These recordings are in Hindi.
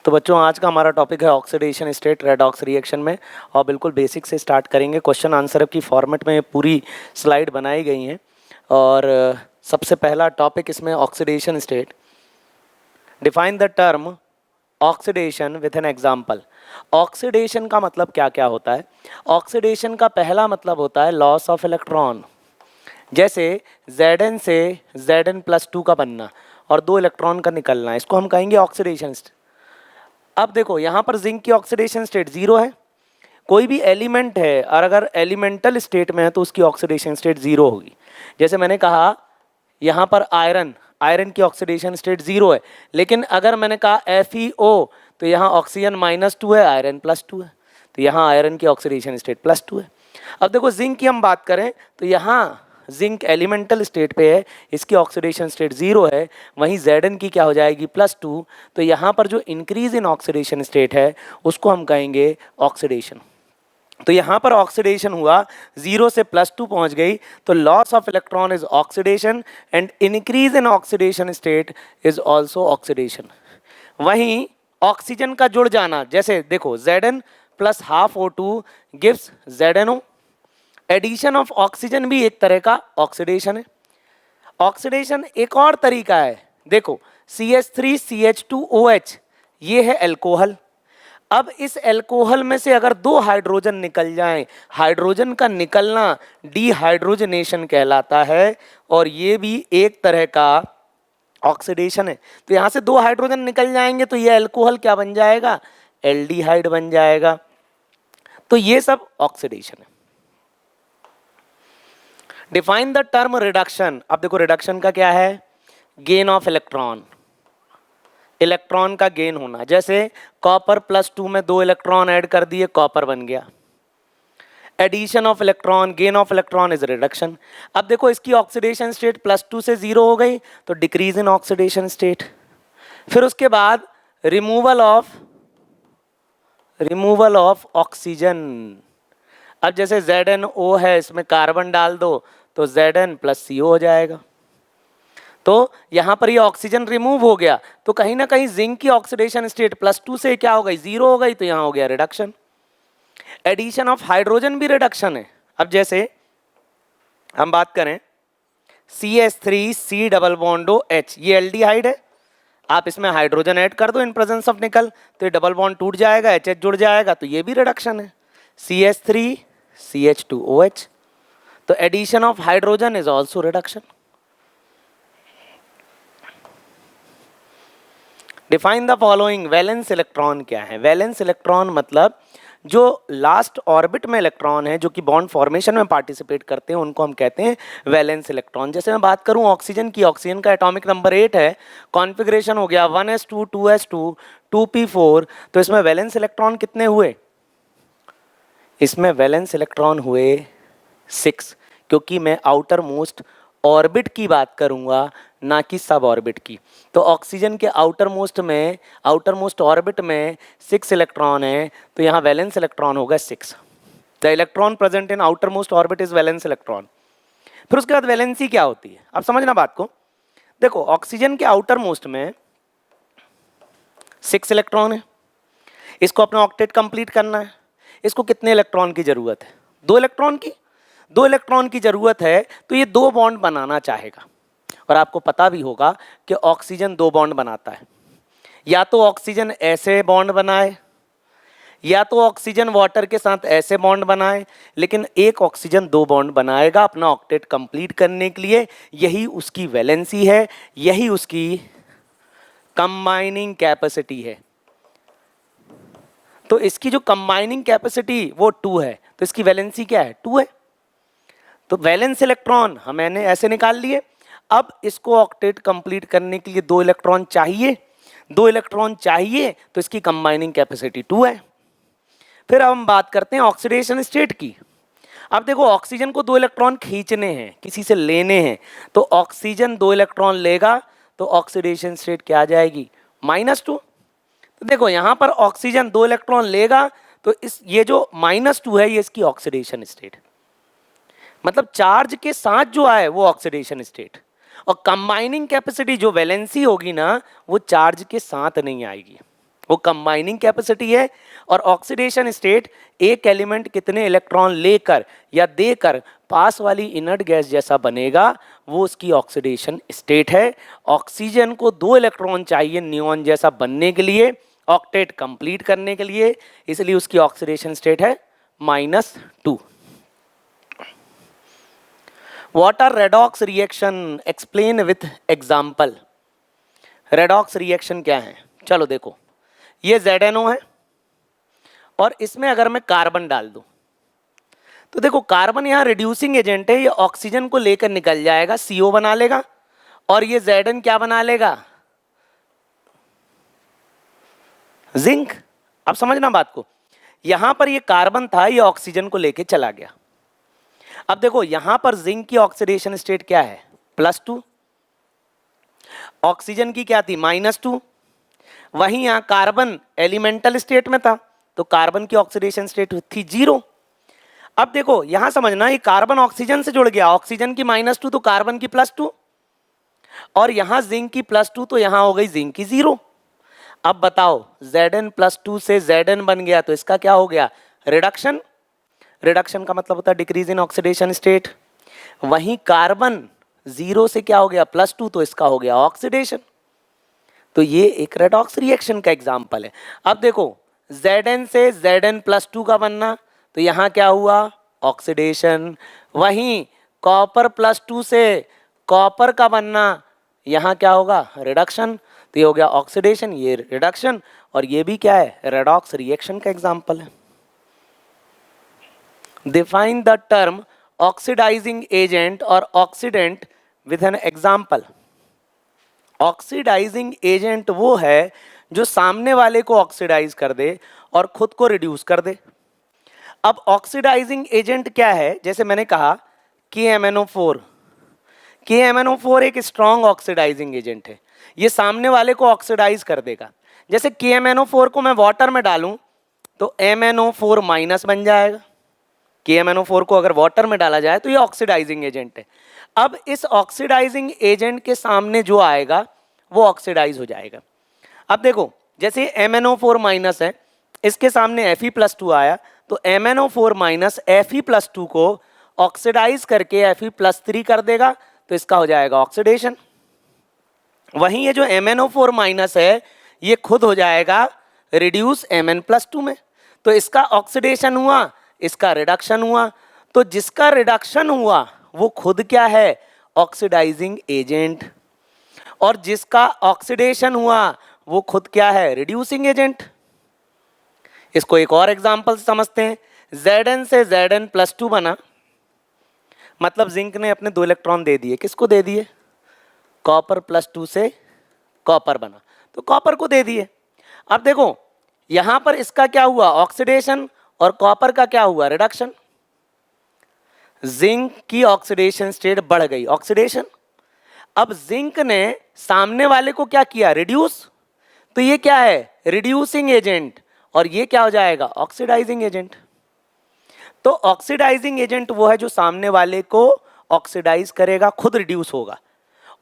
तो बच्चों आज का हमारा टॉपिक है ऑक्सीडेशन स्टेट रेडॉक्स रिएक्शन में, और बिल्कुल बेसिक से स्टार्ट करेंगे। क्वेश्चन आंसर की फॉर्मेट में पूरी स्लाइड बनाई गई हैं। और सबसे पहला टॉपिक इसमें oxidation state. Define the term oxidation with an example. Oxidation का मतलब क्या क्या होता है? ऑक्सीडेशन का पहला मतलब होता है लॉस ऑफ इलेक्ट्रॉन। जैसे Zn से Zn+2 का बनना और 2 इलेक्ट्रॉन का निकलना, इसको हम कहेंगे ऑक्सीडेशन स्टेट। अब देखो यहाँ पर जिंक की ऑक्सीडेशन स्टेट 0 है। कोई भी एलिमेंट है और अगर एलिमेंटल स्टेट में है तो उसकी ऑक्सीडेशन स्टेट 0 होगी। जैसे मैंने कहा यहाँ पर आयरन की ऑक्सीडेशन स्टेट 0 है, लेकिन अगर मैंने कहा FeO तो यहाँ ऑक्सीजन -2 है, आयरन +2 है, तो यहाँ आयरन की ऑक्सीडेशन स्टेट +2 है। अब देखो जिंक की हम बात करें तो यहाँ जिंक एलिमेंटल स्टेट पे है, इसकी ऑक्सीडेशन स्टेट 0 है। वहीं Zn की क्या हो जाएगी +2। तो यहाँ पर जो इंक्रीज इन ऑक्सीडेशन स्टेट है उसको हम कहेंगे ऑक्सीडेशन। तो यहाँ पर ऑक्सीडेशन हुआ, 0 से +2 पहुँच गई, तो loss of electron is oxidation and increase in oxidation state is also oxidation. वहीं ऑक्सीजन का जुड़ जाना, जैसे देखो Zn + ½ O2 gives ZnO। Addition of oxygen भी एक तरह का ऑक्सीडेशन है। ऑक्सीडेशन एक और तरीका है, देखो CH3CH2OH ये है एल्कोहल। अब इस एल्कोहल में से अगर 2 हाइड्रोजन निकल जाएं, हाइड्रोजन का निकलना डीहाइड्रोजनेशन कहलाता है, और ये भी एक तरह का ऑक्सीडेशन है। तो यहाँ से 2 हाइड्रोजन निकल जाएंगे तो ये एल्कोहल क्या बन जाएगा? एल्डिहाइड बन जाएगा। तो ये सब ऑक्सीडेशन है। Define the term reduction. अब देखो रिडक्शन का क्या है? गेन ऑफ इलेक्ट्रॉन, इलेक्ट्रॉन का गेन होना। जैसे कॉपर +2 में 2 इलेक्ट्रॉन ऐड कर दिए, कॉपर बन गया। Addition of electron, gain of electron is reduction. अब देखो इसकी ऑक्सीडेशन स्टेट +2 से 0 हो गई तो डिक्रीज इन ऑक्सीडेशन स्टेट। फिर उसके बाद रिमूवल ऑफ ऑक्सीजन। अब जैसे ZnO है, इसमें कार्बन डाल दो तो Zn + CO हो जाएगा। तो यहाँ पर ये ऑक्सीजन रिमूव हो गया, तो कहीं ना कहीं जिंक की ऑक्सीडेशन स्टेट +2 से क्या हो गई? 0 हो गई, तो यहाँ हो गया रिडक्शन। एडिशन ऑफ हाइड्रोजन भी रिडक्शन है। अब जैसे हम बात करें CH3C+OH, ये एल्डिहाइड है। आप इसमें हाइड्रोजन ऐड कर दो इन प्रेजेंस ऑफ निकल, तो ये डबल बॉन्ड टूट जाएगा, HH जुड़ जाएगा, तो ये भी रिडक्शन है, CH3CH2OH। तो addition of hydrogen is also reduction. Define the following. Valence electron क्या है? वैलेंस इलेक्ट्रॉन मतलब जो लास्ट ऑर्बिट में इलेक्ट्रॉन है, जो कि बॉन्ड फॉर्मेशन में पार्टिसिपेट करते हैं, उनको हम कहते हैं वैलेंस इलेक्ट्रॉन। जैसे मैं बात करूं ऑक्सीजन की, ऑक्सीजन का एटॉमिक नंबर 8 है, कॉन्फ़िगरेशन हो गया 1s2 2s2 2p4, तो इसमें वैलेंस इलेक्ट्रॉन कितने हुए? इसमें वैलेंस इलेक्ट्रॉन हुए 6, क्योंकि मैं आउटर मोस्ट ऑर्बिट की बात करूंगा, ना कि सब ऑर्बिट की। तो ऑक्सीजन के आउटर मोस्ट ऑर्बिट में 6 इलेक्ट्रॉन है, तो यहाँ वैलेंस इलेक्ट्रॉन होगा 6। The electron present in outer most orbit is valence electron. फिर उसके बाद वैलेंसी क्या होती है? अब समझना बात को। देखो ऑक्सीजन के आउटर मोस्ट में 6 इलेक्ट्रॉन है, इसको अपना ऑक्टेट कंप्लीट करना है। इसको कितने इलेक्ट्रॉन की जरूरत है? 2 इलेक्ट्रॉन की। 2 इलेक्ट्रॉन की जरूरत है, तो ये 2 बॉन्ड बनाना चाहेगा। और आपको पता भी होगा कि ऑक्सीजन 2 बॉन्ड बनाता है। या तो ऑक्सीजन ऐसे बॉन्ड बनाए, या तो ऑक्सीजन वाटर के साथ ऐसे बॉन्ड बनाए, लेकिन एक ऑक्सीजन 2 बॉन्ड बनाएगा अपना ऑक्टेट कंप्लीट करने के लिए। यही उसकी वैलेंसी है, यही उसकी कंबाइनिंग कैपेसिटी है। तो इसकी जो कंबाइनिंग कैपेसिटी वो 2 है, तो इसकी वैलेंसी क्या है? 2 है। तो वैलेंस इलेक्ट्रॉन मैंने ऐसे निकाल लिए। अब इसको ऑक्टेट कंप्लीट करने के लिए 2 इलेक्ट्रॉन चाहिए, 2 इलेक्ट्रॉन चाहिए, तो इसकी कंबाइनिंग कैपेसिटी 2 है। फिर अब हम बात करते हैं ऑक्सीडेशन स्टेट की। अब देखो ऑक्सीजन को 2 इलेक्ट्रॉन खींचने हैं, किसी से लेने हैं, तो ऑक्सीजन 2 इलेक्ट्रॉन लेगा, तो ऑक्सीडेशन स्टेट क्या आ जाएगी? -2। तो देखो यहाँ पर ऑक्सीजन 2 इलेक्ट्रॉन लेगा, तो ये जो -2 है, ये इसकी ऑक्सीडेशन स्टेट, मतलब चार्ज के साथ जो आए वो ऑक्सीडेशन स्टेट। और कंबाइनिंग कैपेसिटी जो वैलेंसी होगी ना, वो चार्ज के साथ नहीं आएगी। वो कंबाइनिंग कैपेसिटी है। और ऑक्सीडेशन स्टेट एक एलिमेंट कितने इलेक्ट्रॉन लेकर या देकर पास वाली इनर्ट गैस जैसा बनेगा, वो उसकी ऑक्सीडेशन स्टेट है। ऑक्सीजन को 2 इलेक्ट्रॉन चाहिए नियॉन जैसा बनने के लिए, ऑक्टेट कंप्लीट करने के लिए, इसलिए उसकी ऑक्सीडेशन स्टेट है -2। What are redox reaction? Explain with example. Redox reaction क्या है? चलो देखो, ये ZNO है और इसमें अगर मैं कार्बन डाल दूं तो देखो कार्बन यहाँ रिड्यूसिंग एजेंट है, ये ऑक्सीजन को लेकर निकल जाएगा, CO बना लेगा और ये Zn क्या बना लेगा? जिंक। अब समझना बात को, यहां पर ये कार्बन था, ये ऑक्सीजन को लेके चला गया। अब देखो यहां पर जिंक की ऑक्सीडेशन स्टेट क्या है? +2। ऑक्सीजन की क्या थी? -2। वहीं यहां कार्बन एलिमेंटल स्टेट में था तो कार्बन की ऑक्सीडेशन स्टेट थी 0। अब देखो यहां समझना, ये कार्बन ऑक्सीजन से जुड़ गया, ऑक्सीजन की -2 तो कार्बन की +2 और यहां जिंक की +2 तो यहां हो गई जिंक की 0। अब बताओ Zn+2 से Zn बन गया तो इसका क्या हो गया? रिडक्शन। रिडक्शन का मतलब होता है डिक्रीज इन ऑक्सीडेशन स्टेट। वहीं कार्बन 0 से क्या हो गया? +2 तो इसका हो गया ऑक्सीडेशन। तो ये एक रेडॉक्स रिएक्शन का एग्जांपल है। अब देखो Zn से Zn+2 का बनना तो यहाँ क्या हुआ? ऑक्सीडेशन। वहीं कॉपर +2 से कॉपर का बनना, यहाँ क्या होगा? रिडक्शन। तो ये हो गया ऑक्सीडेशन, ये रिडक्शन, और ये भी क्या है? रेडॉक्स रिएक्शन का एग्जांपल है। Define the term oxidising agent और oxidant with an example. Oxidising agent वो है जो सामने वाले को ऑक्सीडाइज कर दे और खुद को रिड्यूस कर दे। अब ऑक्सीडाइजिंग एजेंट क्या है? जैसे मैंने कहा KMnO4। KMnO4 एक स्ट्रॉन्ग ऑक्सीडाइजिंग एजेंट है, ये सामने वाले को ऑक्सीडाइज कर देगा। जैसे KMnO4 को मैं वाटर में डालूं तो MnO4- बन जाएगा। KMnO4 को अगर वाटर में डाला जाए तो ये ऑक्सीडाइजिंग एजेंट है। अब इस ऑक्सीडाइजिंग एजेंट के सामने जो आएगा वो ऑक्सीडाइज हो जाएगा। अब देखो जैसे MnO4- है, इसके सामने Fe+2 आया तो MnO4- Fe+2 को ऑक्सीडाइज करके Fe+3 कर देगा तो इसका हो जाएगा ऑक्सीडेशन। वहीं ये जो MnO4- है ये खुद हो जाएगा रिड्यूस Mn+2 में, तो इसका ऑक्सीडेशन हुआ, इसका रिडक्शन हुआ। तो जिसका रिडक्शन हुआ वो खुद क्या है? Oxidising agent. और जिसका ऑक्सीडेशन हुआ वो खुद क्या है? Reducing agent. इसको एक और एग्जांपल से समझते हैं। Zn से Zn+2 बना, मतलब जिंक ने अपने 2 इलेक्ट्रॉन दे दिए। किसको दे दिए? कॉपर +2 से कॉपर बना तो कॉपर को दे दिए। अब देखो यहां पर इसका क्या हुआ? ऑक्सीडेशन, और कॉपर का क्या हुआ? रिडक्शन। जिंक की ऑक्सीडेशन स्टेट बढ़ गई, ऑक्सीडेशन। अब जिंक ने सामने वाले को क्या किया? रिड्यूस। तो ये क्या है? रिड्यूसिंग एजेंट, और ये क्या हो जाएगा? Oxidising agent. तो ऑक्सीडाइजिंग एजेंट वो है जो सामने वाले को ऑक्सीडाइज करेगा, खुद रिड्यूस होगा।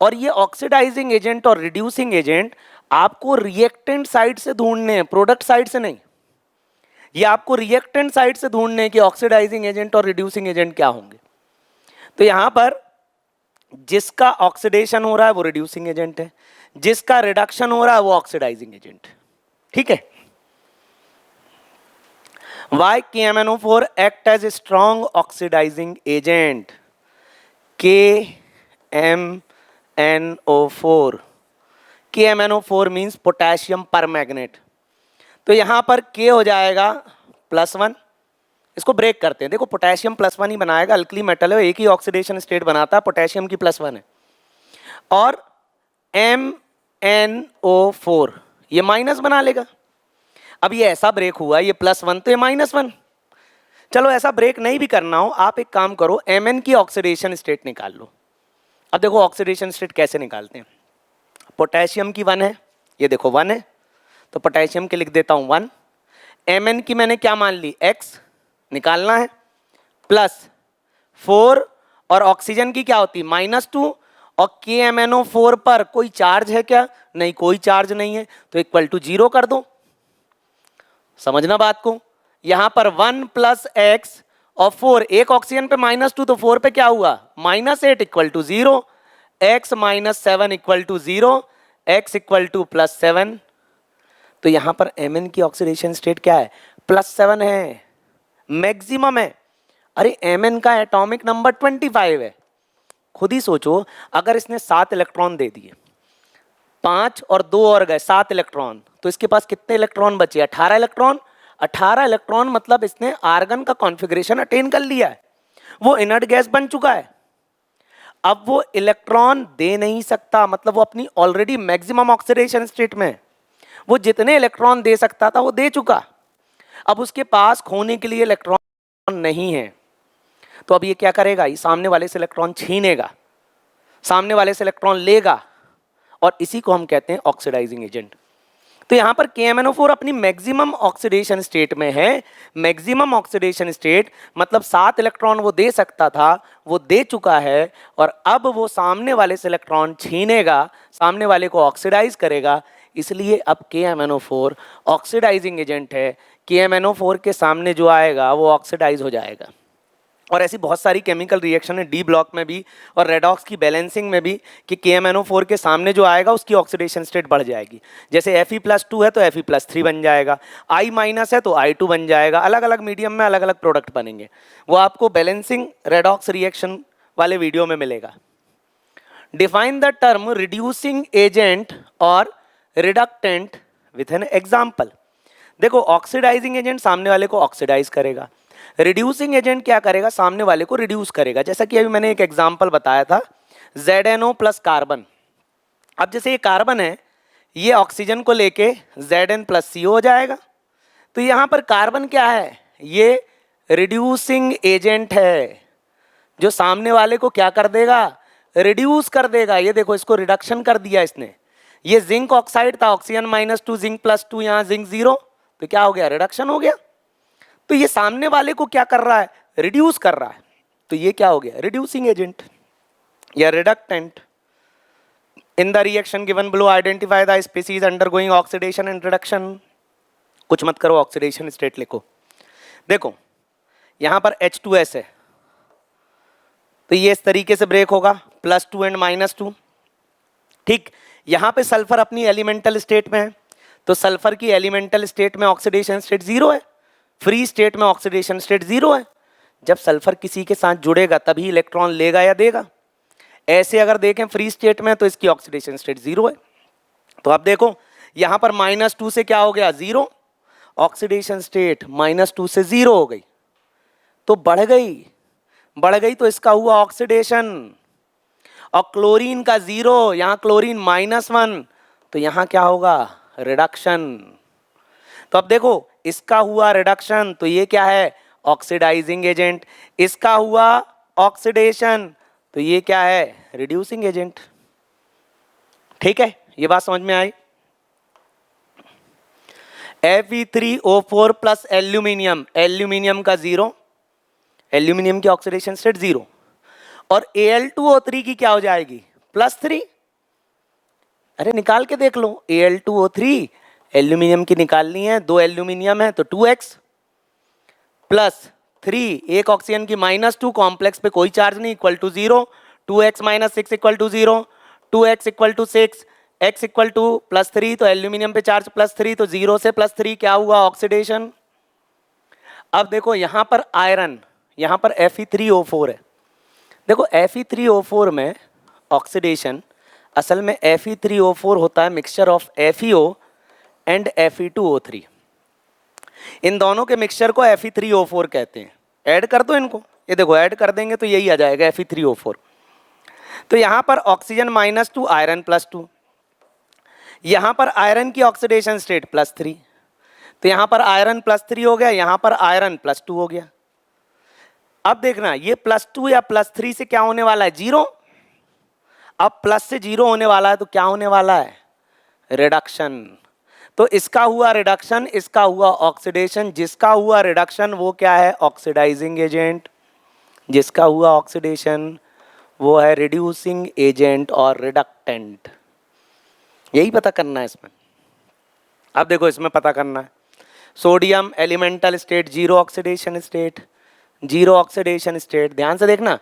और ये ऑक्सीडाइजिंग एजेंट और रिड्यूसिंग एजेंट आपको रिएक्टेंट साइड से ढूंढने हैं, प्रोडक्ट साइड से नहीं। ये आपको रिएक्टेंट साइड से ढूंढने कि ऑक्सीडाइजिंग एजेंट और रिड्यूसिंग एजेंट क्या होंगे। तो यहां पर जिसका ऑक्सीडेशन हो रहा है वो रिड्यूसिंग एजेंट है, जिसका रिडक्शन हो रहा है वो ऑक्सीडाइजिंग एजेंट। ठीक है। Why KMnO4 act as a strong oxidizing agent? KMnO4 KMnO4 means potassium परमैग्नेट। तो यहां पर K हो जाएगा +1। इसको ब्रेक करते हैं। देखो पोटेशियम +1 ही बनाएगा, अल्कली मेटल है, एक ही ऑक्सीडेशन स्टेट बनाता है, पोटेशियम की +1 है। और MnO4 ये माइनस बना लेगा। अब ये ऐसा ब्रेक हुआ, ये +1 तो ये -1। चलो ऐसा ब्रेक नहीं भी करना हो, आप एक काम करो, Mn की ऑक्सीडेशन स्टेट निकाल लो। अब देखो ऑक्सीडेशन स्टेट कैसे निकालते हैं। पोटेशियम की 1 है, ये देखो 1 है, तो पोटेशियम के लिख देता हूं 1। Mn की मैंने क्या मान ली? X निकालना है, +4, और ऑक्सीजन की क्या होती? -2। और KMnO4 पर कोई चार्ज है क्या? नहीं, कोई चार्ज नहीं है, तो =0 कर दो। समझना बात को। यहां पर 1 प्लस एक्स और 4, एक ऑक्सीजन पे -2 तो 4 पे क्या हुआ -8 equal to 0, x -7 equal to 0, x equal to +7। तो यहां पर Mn की ऑक्सीडेशन स्टेट क्या है +7 है, मैक्सिमम है। अरे Mn का एटॉमिक नंबर 25 है। खुद ही सोचो, अगर इसने 7 इलेक्ट्रॉन दे दिए, 5 और 2 और गए 7 इलेक्ट्रॉन, तो इसके पास कितने इलेक्ट्रॉन बचे 18 इलेक्ट्रॉन। 18 इलेक्ट्रॉन मतलब इसने आर्गन का कॉन्फ़िगरेशन अटेन कर लिया है, वो इनर्ट गैस बन चुका है। अब वो इलेक्ट्रॉन दे नहीं सकता, मतलब वो अपनी ऑलरेडी मैक्सिमम ऑक्सीडेशन स्टेट में, वो जितने इलेक्ट्रॉन दे सकता था वो दे चुका। अब उसके पास खोने के लिए इलेक्ट्रॉन नहीं है, तो अब ये क्या करेगा, ये सामने वाले से इलेक्ट्रॉन छीनेगा, सामने वाले से इलेक्ट्रॉन लेगा, और इसी को हम कहते हैं ऑक्सीडाइजिंग एजेंट। तो यहां पर KMnO4 अपनी मैक्सिमम ऑक्सीडेशन स्टेट में है। मैक्सिमम ऑक्सीडेशन स्टेट मतलब 7 इलेक्ट्रॉन वो दे सकता था, वो दे चुका है, और अब वो सामने वाले से इलेक्ट्रॉन छीनेगा, सामने वाले को ऑक्सीडाइज करेगा। इसलिए अब KMnO4 ऑक्सीडाइजिंग एजेंट है। KMnO4 के सामने जो आएगा वो ऑक्सीडाइज हो जाएगा। और ऐसी बहुत सारी केमिकल रिएक्शन है डी ब्लॉक में भी और रेडॉक्स की बैलेंसिंग में भी कि KMnO4 के सामने जो आएगा उसकी ऑक्सीडेशन स्टेट बढ़ जाएगी। जैसे Fe+2 है तो Fe+3 बन जाएगा, I- है तो I2 बन जाएगा। अलग अलग मीडियम में अलग अलग प्रोडक्ट बनेंगे, वो आपको बैलेंसिंग रेडॉक्स रिएक्शन वाले वीडियो में मिलेगा। Define the term reducing agent और रिडक्टेंट विथ एन एग्जाम्पल। देखो, ऑक्सीडाइजिंग एजेंट सामने वाले को ऑक्सीडाइज करेगा, रिड्यूसिंग एजेंट क्या करेगा, सामने वाले को रिड्यूस करेगा। जैसा कि अभी मैंने एक एग्जांपल बताया था, ZnO प्लस कार्बन। अब जैसे ये कार्बन है, ये ऑक्सीजन को लेके Zn प्लस CO हो जाएगा। तो यहां पर कार्बन क्या है, ये रिड्यूसिंग एजेंट है, जो सामने वाले को क्या कर देगा, रिड्यूस कर देगा। ये देखो, इसको रिडक्शन कर दिया इसने। ये जिंक ऑक्साइड था, ऑक्सीजन -2 जिंक +2, यहां जिंक 0, तो क्या हो गया, रिडक्शन हो गया। तो ये सामने वाले को क्या कर रहा है, रिड्यूस कर रहा है। तो ये क्या हो गया, रिड्यूसिंग एजेंट या reductant. In the reaction given below identify the species undergoing oxidation and reduction. कुछ मत करो, ऑक्सीडेशन स्टेट लिखो। देखो, यहां पर H2S है, तो ये इस तरीके से ब्रेक होगा, +2 एंड -2। ठीक, यहां पे सल्फर अपनी एलिमेंटल स्टेट में है, तो सल्फर की एलिमेंटल स्टेट में ऑक्सीडेशन स्टेट 0 है, फ्री स्टेट में ऑक्सीडेशन स्टेट 0 है। जब सल्फर किसी के साथ जुड़ेगा तभी इलेक्ट्रॉन लेगा या देगा। ऐसे अगर देखें फ्री स्टेट में तो इसकी ऑक्सीडेशन स्टेट 0 है। तो अब देखो, यहां पर -2 से क्या हो गया, 0, ऑक्सीडेशन स्टेट -2 से 0 हो गई, तो बढ़ गई तो इसका हुआ ऑक्सीडेशन। और क्लोरीन का 0, यहां क्लोरीन -1, तो यहां क्या होगा, रिडक्शन। तो अब देखो, इसका हुआ रिडक्शन, तो ये क्या है, ऑक्सीडाइजिंग एजेंट। इसका हुआ ऑक्सीडेशन, तो ये क्या है, रिड्यूसिंग एजेंट। ठीक है, ये बात समझ में आई। Fe3O4 प्लस एल्यूमिनियम, एल्यूमिनियम का 0, एल्यूमिनियम की ऑक्सीडेशन स्टेट 0, और Al2O3 की क्या हो जाएगी, +3। अरे निकाल के देख लो, Al2O3 एल्यूमिनियम की निकालनी है, 2 एल्यूमिनियम है तो 2x +3, एक ऑक्सीजन की -2, कॉम्प्लेक्स पे कोई चार्ज नहीं, equal to 0, 2x - 6 equal to 0, 2x equal to 6, x equal to +3, तो एल्यूमिनियम पे चार्ज +3, तो 0 से +3 क्या हुआ, ऑक्सीडेशन। अब देखो, यहां पर आयरन, यहां पर Fe3O4 है। देखो, Fe3O4 में ऑक्सीडेशन, असल में Fe3O4 होता है mixture of FeO and Fe2O3। इन दोनों के मिक्सचर को Fe3O4 कहते हैं। ऐड कर दो इनको, ये देखो ऐड कर देंगे तो यही आ जाएगा Fe3O4। तो यहां पर ऑक्सीजन -2, आयरन +2, यहां पर आयरन की ऑक्सीडेशन स्टेट +3, तो यहां पर आयरन +3 हो गया, यहां पर आयरन +2 हो गया। अब देखना, ये +2 या +3 से क्या होने वाला है, 0। अब प्लस से 0 होने वाला है तो क्या होने वाला है, रिडक्शन। तो इसका हुआ रिडक्शन, इसका हुआ ऑक्सीडेशन। जिसका हुआ रिडक्शन वो क्या है, ऑक्सीडाइजिंग एजेंट। जिसका हुआ ऑक्सीडेशन वो है रिड्यूसिंग एजेंट और रिडक्टेंट। यही पता करना है इसमें। अब देखो, इसमें पता करना है, sodium elemental state, zero oxidation state, zero oxidation state. ध्यान से देखना।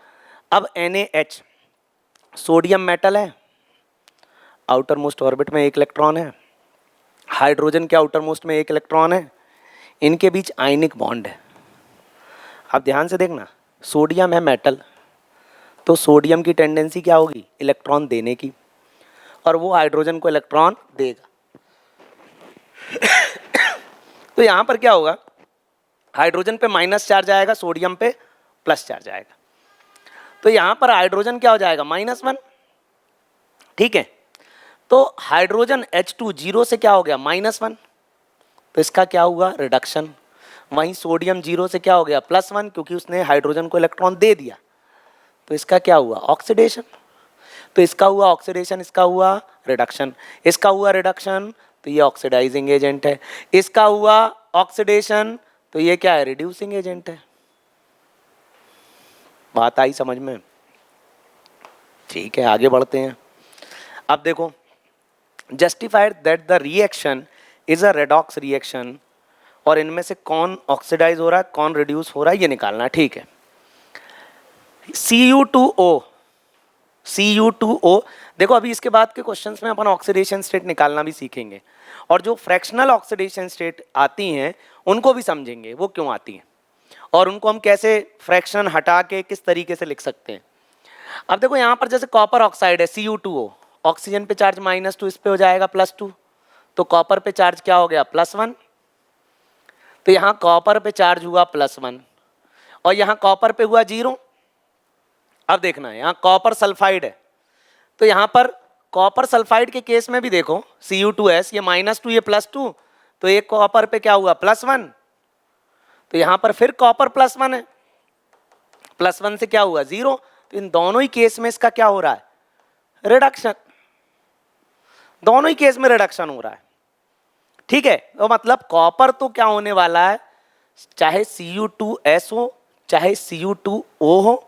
अब NaH, सोडियम मेटल है, आउटर मोस्ट ऑर्बिट में एक इलेक्ट्रॉन है, हाइड्रोजन के आउटर मोस्ट में एक इलेक्ट्रॉन है, इनके बीच आयनिक बॉन्ड है। अब ध्यान से देखना, सोडियम है मेटल, तो सोडियम की टेंडेंसी क्या होगी, इलेक्ट्रॉन देने की, और वो हाइड्रोजन को इलेक्ट्रॉन देगा। तो यहाँ पर क्या होगा, हाइड्रोजन पे माइनस चार्ज आएगा, सोडियम पे प्लस चार्ज आएगा। तो यहाँ पर हाइड्रोजन क्या हो जाएगा, -1। ठीक है, तो हाइड्रोजन H2 जीरो से क्या हो गया, -1, तो इसका क्या हुआ, रिडक्शन। वहीं सोडियम जीरो से क्या हो गया, +1, क्योंकि उसने हाइड्रोजन को इलेक्ट्रॉन दे दिया, तो इसका क्या हुआ, ऑक्सीडेशन। तो इसका हुआ ऑक्सीडेशन, इसका हुआ रिडक्शन। इसका हुआ रिडक्शन, तो ये ऑक्सीडाइजिंग एजेंट है। इसका हुआ ऑक्सीडेशन, तो ये क्या है, रिड्यूसिंग एजेंट है। बात आई समझ में? ठीक है, आगे बढ़ते हैं। अब देखो, justified that the reaction is a redox reaction, और इनमें से कौन ऑक्सीडाइज हो रहा है, कौन रिड्यूस हो रहा है, ये निकालना है। ठीक है, Cu2O, Cu2O। देखो अभी इसके बाद के क्वेश्चंस में अपन ऑक्सीडेशन स्टेट निकालना भी सीखेंगे, और जो फ्रैक्शनल ऑक्सीडेशन स्टेट आती हैं उनको भी समझेंगे वो क्यों आती हैं, और उनको हम कैसे फ्रैक्शन हटा के किस तरीके से लिख सकते हैं। अब देखो यहाँ पर जैसे कॉपर ऑक्साइड है Cu2O, ऑक्सीजन पे चार्ज -2, इस पे हो जाएगा +2, तो कॉपर पे चार्ज क्या हो गया, +1। तो यहाँ कॉपर पे चार्ज हुआ +1, और यहाँ कॉपर पे हुआ 0। अब देखना, यहाँ कॉपर सल्फाइड है, तो यहाँ पर कॉपर सल्फाइड के केस में भी देखो, Cu2S, ये -2 ये +2, तो एक कॉपर पे क्या हुआ, +1, तो यहाँ पर फिर कॉपर +1 है, +1 से क्या हुआ, 0। तो इन दोनों ही केस में इसका क्या हो रहा है, रिडक्शन। दोनों ही केस में रिडक्शन हो रहा है। ठीक है, तो मतलब कॉपर तो क्या होने वाला है, चाहे Cu2S हो चाहे Cu2O हो,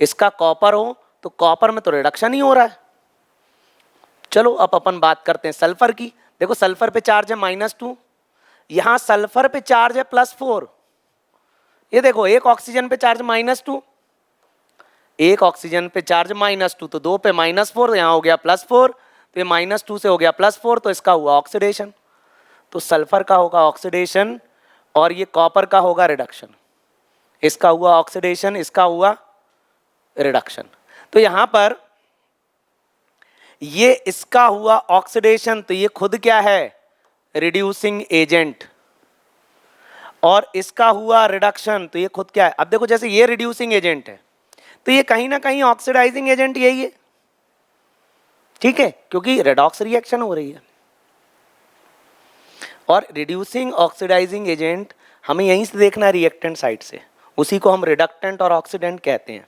इसका कॉपर हो तो कॉपर में तो रिडक्शन ही हो रहा है। चलो अब अपन बात करते हैं सल्फर की। देखो सल्फर पे चार्ज है -2, यहाँ सल्फर पे चार्ज है +4। ये देखो, एक ऑक्सीजन पे चार्ज -2, एक ऑक्सीजन पे चार्ज -2, तो 2 पे -4, तो यहाँ हो गया +4, तो ये -2 से हो गया +4, तो इसका हुआ ऑक्सीडेशन। तो सल्फर का होगा ऑक्सीडेशन, और ये कॉपर का होगा रिडक्शन। इसका हुआ ऑक्सीडेशन, इसका हुआ रिडक्शन। तो यहाँ पर ये इसका हुआ ऑक्सीडेशन, तो ये खुद क्या है, रिड्यूसिंग एजेंट, और इसका हुआ रिडक्शन, तो ये खुद क्या है। अब देखो जैसे ये रिड्यूसिंग एजेंट है, तो ये कहीं ना कहीं ऑक्सीडाइजिंग एजेंट यही है। ठीक है, क्योंकि रेडॉक्स रिएक्शन हो रही है, और रिड्यूसिंग ऑक्सीडाइजिंग एजेंट हमें यहीं से देखना है, रिएक्टेंट साइड से, उसी को हम रिडक्टेंट और ऑक्सीडेंट कहते हैं।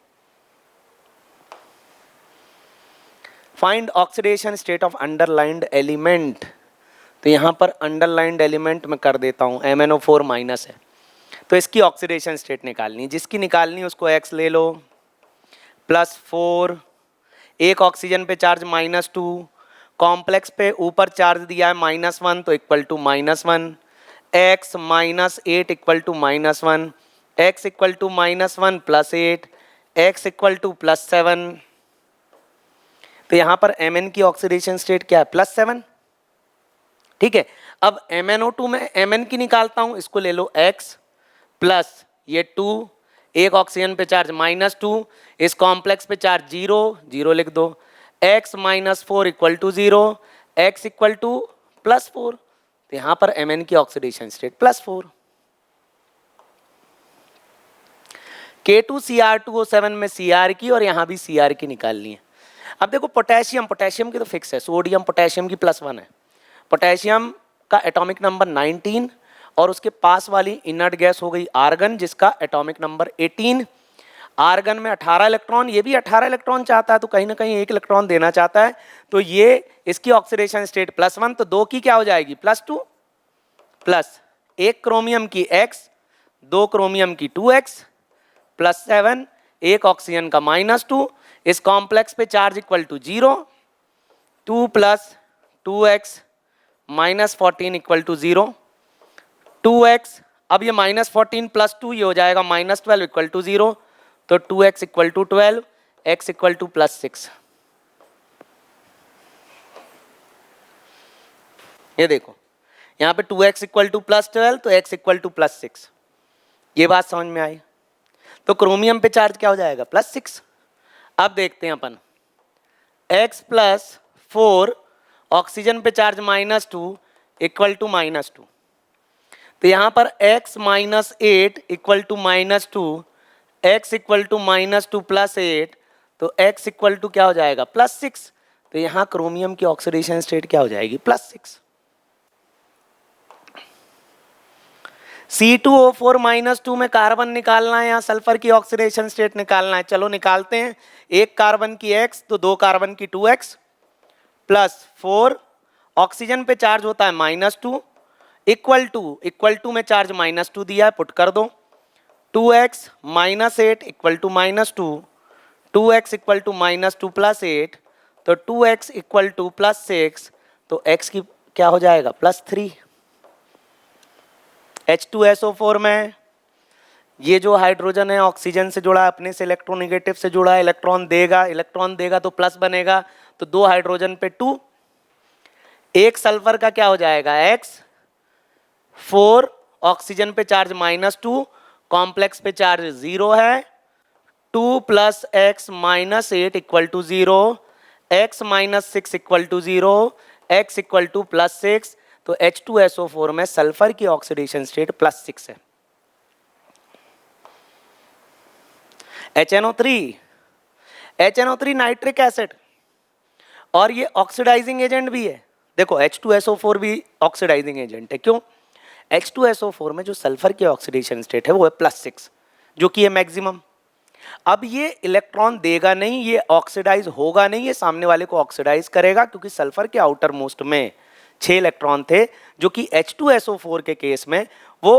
Find oxidation state of underlined element, तो यहाँ पर अंडरलाइंड एलिमेंट में कर देता हूँ, MnO4- है, तो इसकी ऑक्सीडेशन स्टेट निकालनी है। जिसकी निकालनी है उसको X ले लो, +4, एक ऑक्सीजन पे चार्ज -2, कॉम्प्लेक्स पे ऊपर चार्ज दिया है -1, तो equal to -1, X -8 equal to -1, X equal to -1 +8, X equal to +7। तो यहाँ पर Mn की ऑक्सीडेशन स्टेट क्या है, +7। ठीक है, अब MnO2 में Mn की निकालता हूँ, इसको ले लो X प्लस ये 2, एक ऑक्सीजन पे चार्ज -2, इस कॉम्प्लेक्स पे चार्ज 0, 0 लिख दो, X -4 equal to 0, X equal to +4। तो यहाँ पर Mn की ऑक्सीडेशन स्टेट +4। K2Cr2O7 में Cr की और यहाँ भी Cr की निकालनी है। अब देखो पोटेशियम, पोटेशियम की तो फिक्स है, सोडियम पोटेशियम की +1 है। पोटेशियम का एटॉमिक नंबर 19, और उसके पास वाली इनर्ट गैस हो गई आर्गन, जिसका एटॉमिक नंबर 18। आर्गन में 18 इलेक्ट्रॉन, ये भी 18 इलेक्ट्रॉन चाहता है, तो कहीं ना कहीं एक इलेक्ट्रॉन देना चाहता है, तो ये इसकी ऑक्सीडेशन स्टेट +1, तो 2 की क्या हो जाएगी, +2, प्लस एक क्रोमियम की X, 2 क्रोमियम की 2X, +7, एक ऑक्सीजन का -2, इस कॉम्प्लेक्स पे charge equal to 0, 2 + 2X -14 equal to 0, 2x, अब ये -14 + 2 ये हो जाएगा -12 इक्वल टू 0, तो 2x equal to 12, x equal to +6। ये देखो यहाँ पे 2x इक्वल टू +12 तो x इक्वल टू +6। ये बात समझ में आई? तो क्रोमियम पे चार्ज क्या हो जाएगा? +6। अब देखते हैं अपन, x + 4, ऑक्सीजन पे चार्ज -2 इक्वल टू -2, तो यहाँ पर x - 8 equal to -2, x equal to -2 + 8, तो x इक्वल टू क्या हो जाएगा? +6। तो यहाँ क्रोमियम की ऑक्सीडेशन स्टेट क्या हो जाएगी? +6। C2O4 - 2 में कार्बन निकालना है, यहाँ सल्फर की ऑक्सीडेशन स्टेट निकालना है। चलो निकालते हैं। एक कार्बन की x तो दो कार्बन की 2x + 4, ऑक्सीजन पे चार्ज होता है -2 इक्वल टू में चार्ज -2 दिया है, पुट कर दो। 2x - 8 equal to -2, 2x equal to -2 + 8, तो 2x इक्वल टू +6, तो x की क्या हो जाएगा? +3। H2SO4 में ये जो हाइड्रोजन है ऑक्सीजन से जुड़ा है, अपने से इलेक्ट्रोनेगेटिव से जुड़ा है, इलेक्ट्रॉन देगा तो प्लस बनेगा, तो 2 हाइड्रोजन पे 2, एक सल्फर का क्या हो जाएगा? x, 4, ऑक्सीजन पे चार्ज -2, कॉम्प्लेक्स पे चार्ज 0 है, 2 + x - 8 equal to 0, x - 6 equal to 0, x equal to +6, तो H2SO4 में सल्फर की ऑक्सीडेशन स्टेट +6 है। HNO3 नाइट्रिक एसिड, और ये ऑक्सीडाइजिंग एजेंट भी है। देखो H2SO4 भी ऑक्सीडाइजिंग एजेंट है। क्यों? H2SO4 में जो सल्फर की ऑक्सीडेशन स्टेट है वो है +6, जो कि है मैक्सिमम। अब ये इलेक्ट्रॉन देगा नहीं, ये ऑक्सीडाइज होगा नहीं, ये सामने वाले को ऑक्सीडाइज करेगा, क्योंकि सल्फर के आउटर मोस्ट में 6 इलेक्ट्रॉन थे, जो कि H2SO4 के केस में वो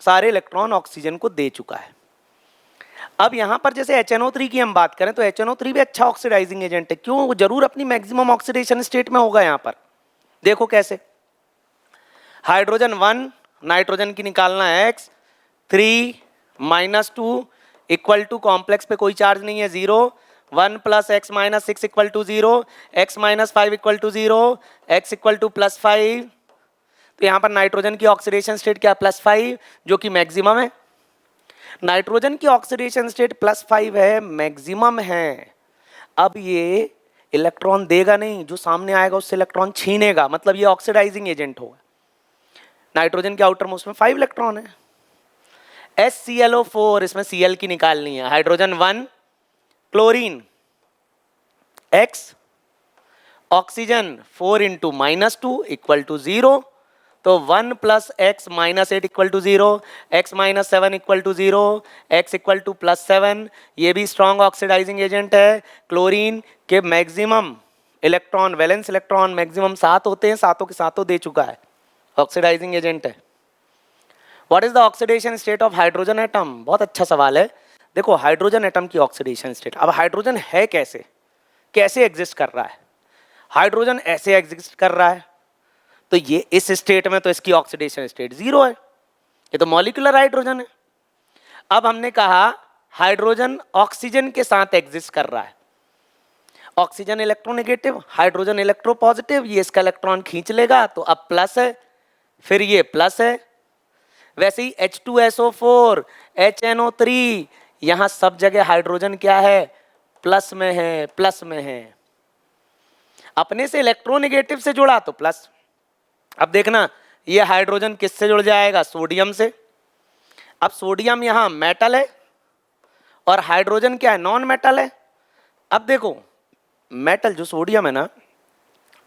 सारे इलेक्ट्रॉन ऑक्सीजन को दे चुका है। अब यहां पर जैसे HNO3 की हम बात करें तो HNO3 भी अच्छा ऑक्सीडाइजिंग एजेंट है। क्यों? वो जरूर अपनी मैक्सिमम ऑक्सीडेशन स्टेट में होगा। यहां पर देखो कैसे, हाइड्रोजन 1 नाइट्रोजन की निकालना है, x 3 - 2 इक्वल टू कॉम्प्लेक्स पे कोई चार्ज नहीं है 0, 1 + x - 6 equal to 0, x - 5 equal to 0, x equal to +5, तो यहाँ पर नाइट्रोजन की ऑक्सीडेशन स्टेट क्या? +5, जो कि मैक्सिमम है। नाइट्रोजन की ऑक्सीडेशन स्टेट +5 है, मैक्सिमम है। अब ये इलेक्ट्रॉन देगा नहीं, जो सामने आएगा उससे इलेक्ट्रॉन छीनेगा, मतलब ये ऑक्सीडाइजिंग एजेंट होगा। नाइट्रोजन के आउटर मोस्ट में 5 इलेक्ट्रॉन है। HClO4, इसमें Cl की निकालनी है। Hydrogen 1 chlorine, x oxygen 4 × -2 equal to 0, तो 1 + x - 8 equal to 0, x - 7 equal to 0, x equal to +7, ये भी स्ट्रॉन्ग ऑक्सीडाइजिंग एजेंट है। क्लोरीन के maximum electron, valence electron maximum 7 होते हैं, सातों के सातों दे चुका है, ऑक्सीडाइजिंग एजेंट है। What is the oxidation state of hydrogen atom? बहुत अच्छा सवाल है। देखो हाइड्रोजन एटम की ऑक्सीडेशन स्टेट, अब हाइड्रोजन है कैसे, कैसे एग्जिस्ट कर रहा है? हाइड्रोजन ऐसे एग्जिस्ट कर रहा है, तो ये इस स्टेट में तो इसकी ऑक्सीडेशन स्टेट 0 है, ये तो मॉलिक्यूलर हाइड्रोजन है। अब हमने कहा हाइड्रोजन ऑक्सीजन के साथ एग्जिस्ट कर रहा है, ऑक्सीजन इलेक्ट्रोनेगेटिव, हाइड्रोजन इलेक्ट्रोपॉजिटिव, ये इसका इलेक्ट्रॉन खींच लेगा, तो अब प्लस है, फिर ये प्लस है। वैसे ही H2SO4, HNO3, यहां सब जगह हाइड्रोजन क्या है? प्लस में है, प्लस में है। अपने से इलेक्ट्रोनेगेटिव से जुड़ा तो प्लस। अब देखना ये हाइड्रोजन किससे जुड़ जाएगा? सोडियम से। अब सोडियम यहां मेटल है और हाइड्रोजन क्या है? नॉन मेटल है। अब देखो मेटल जो सोडियम है ना,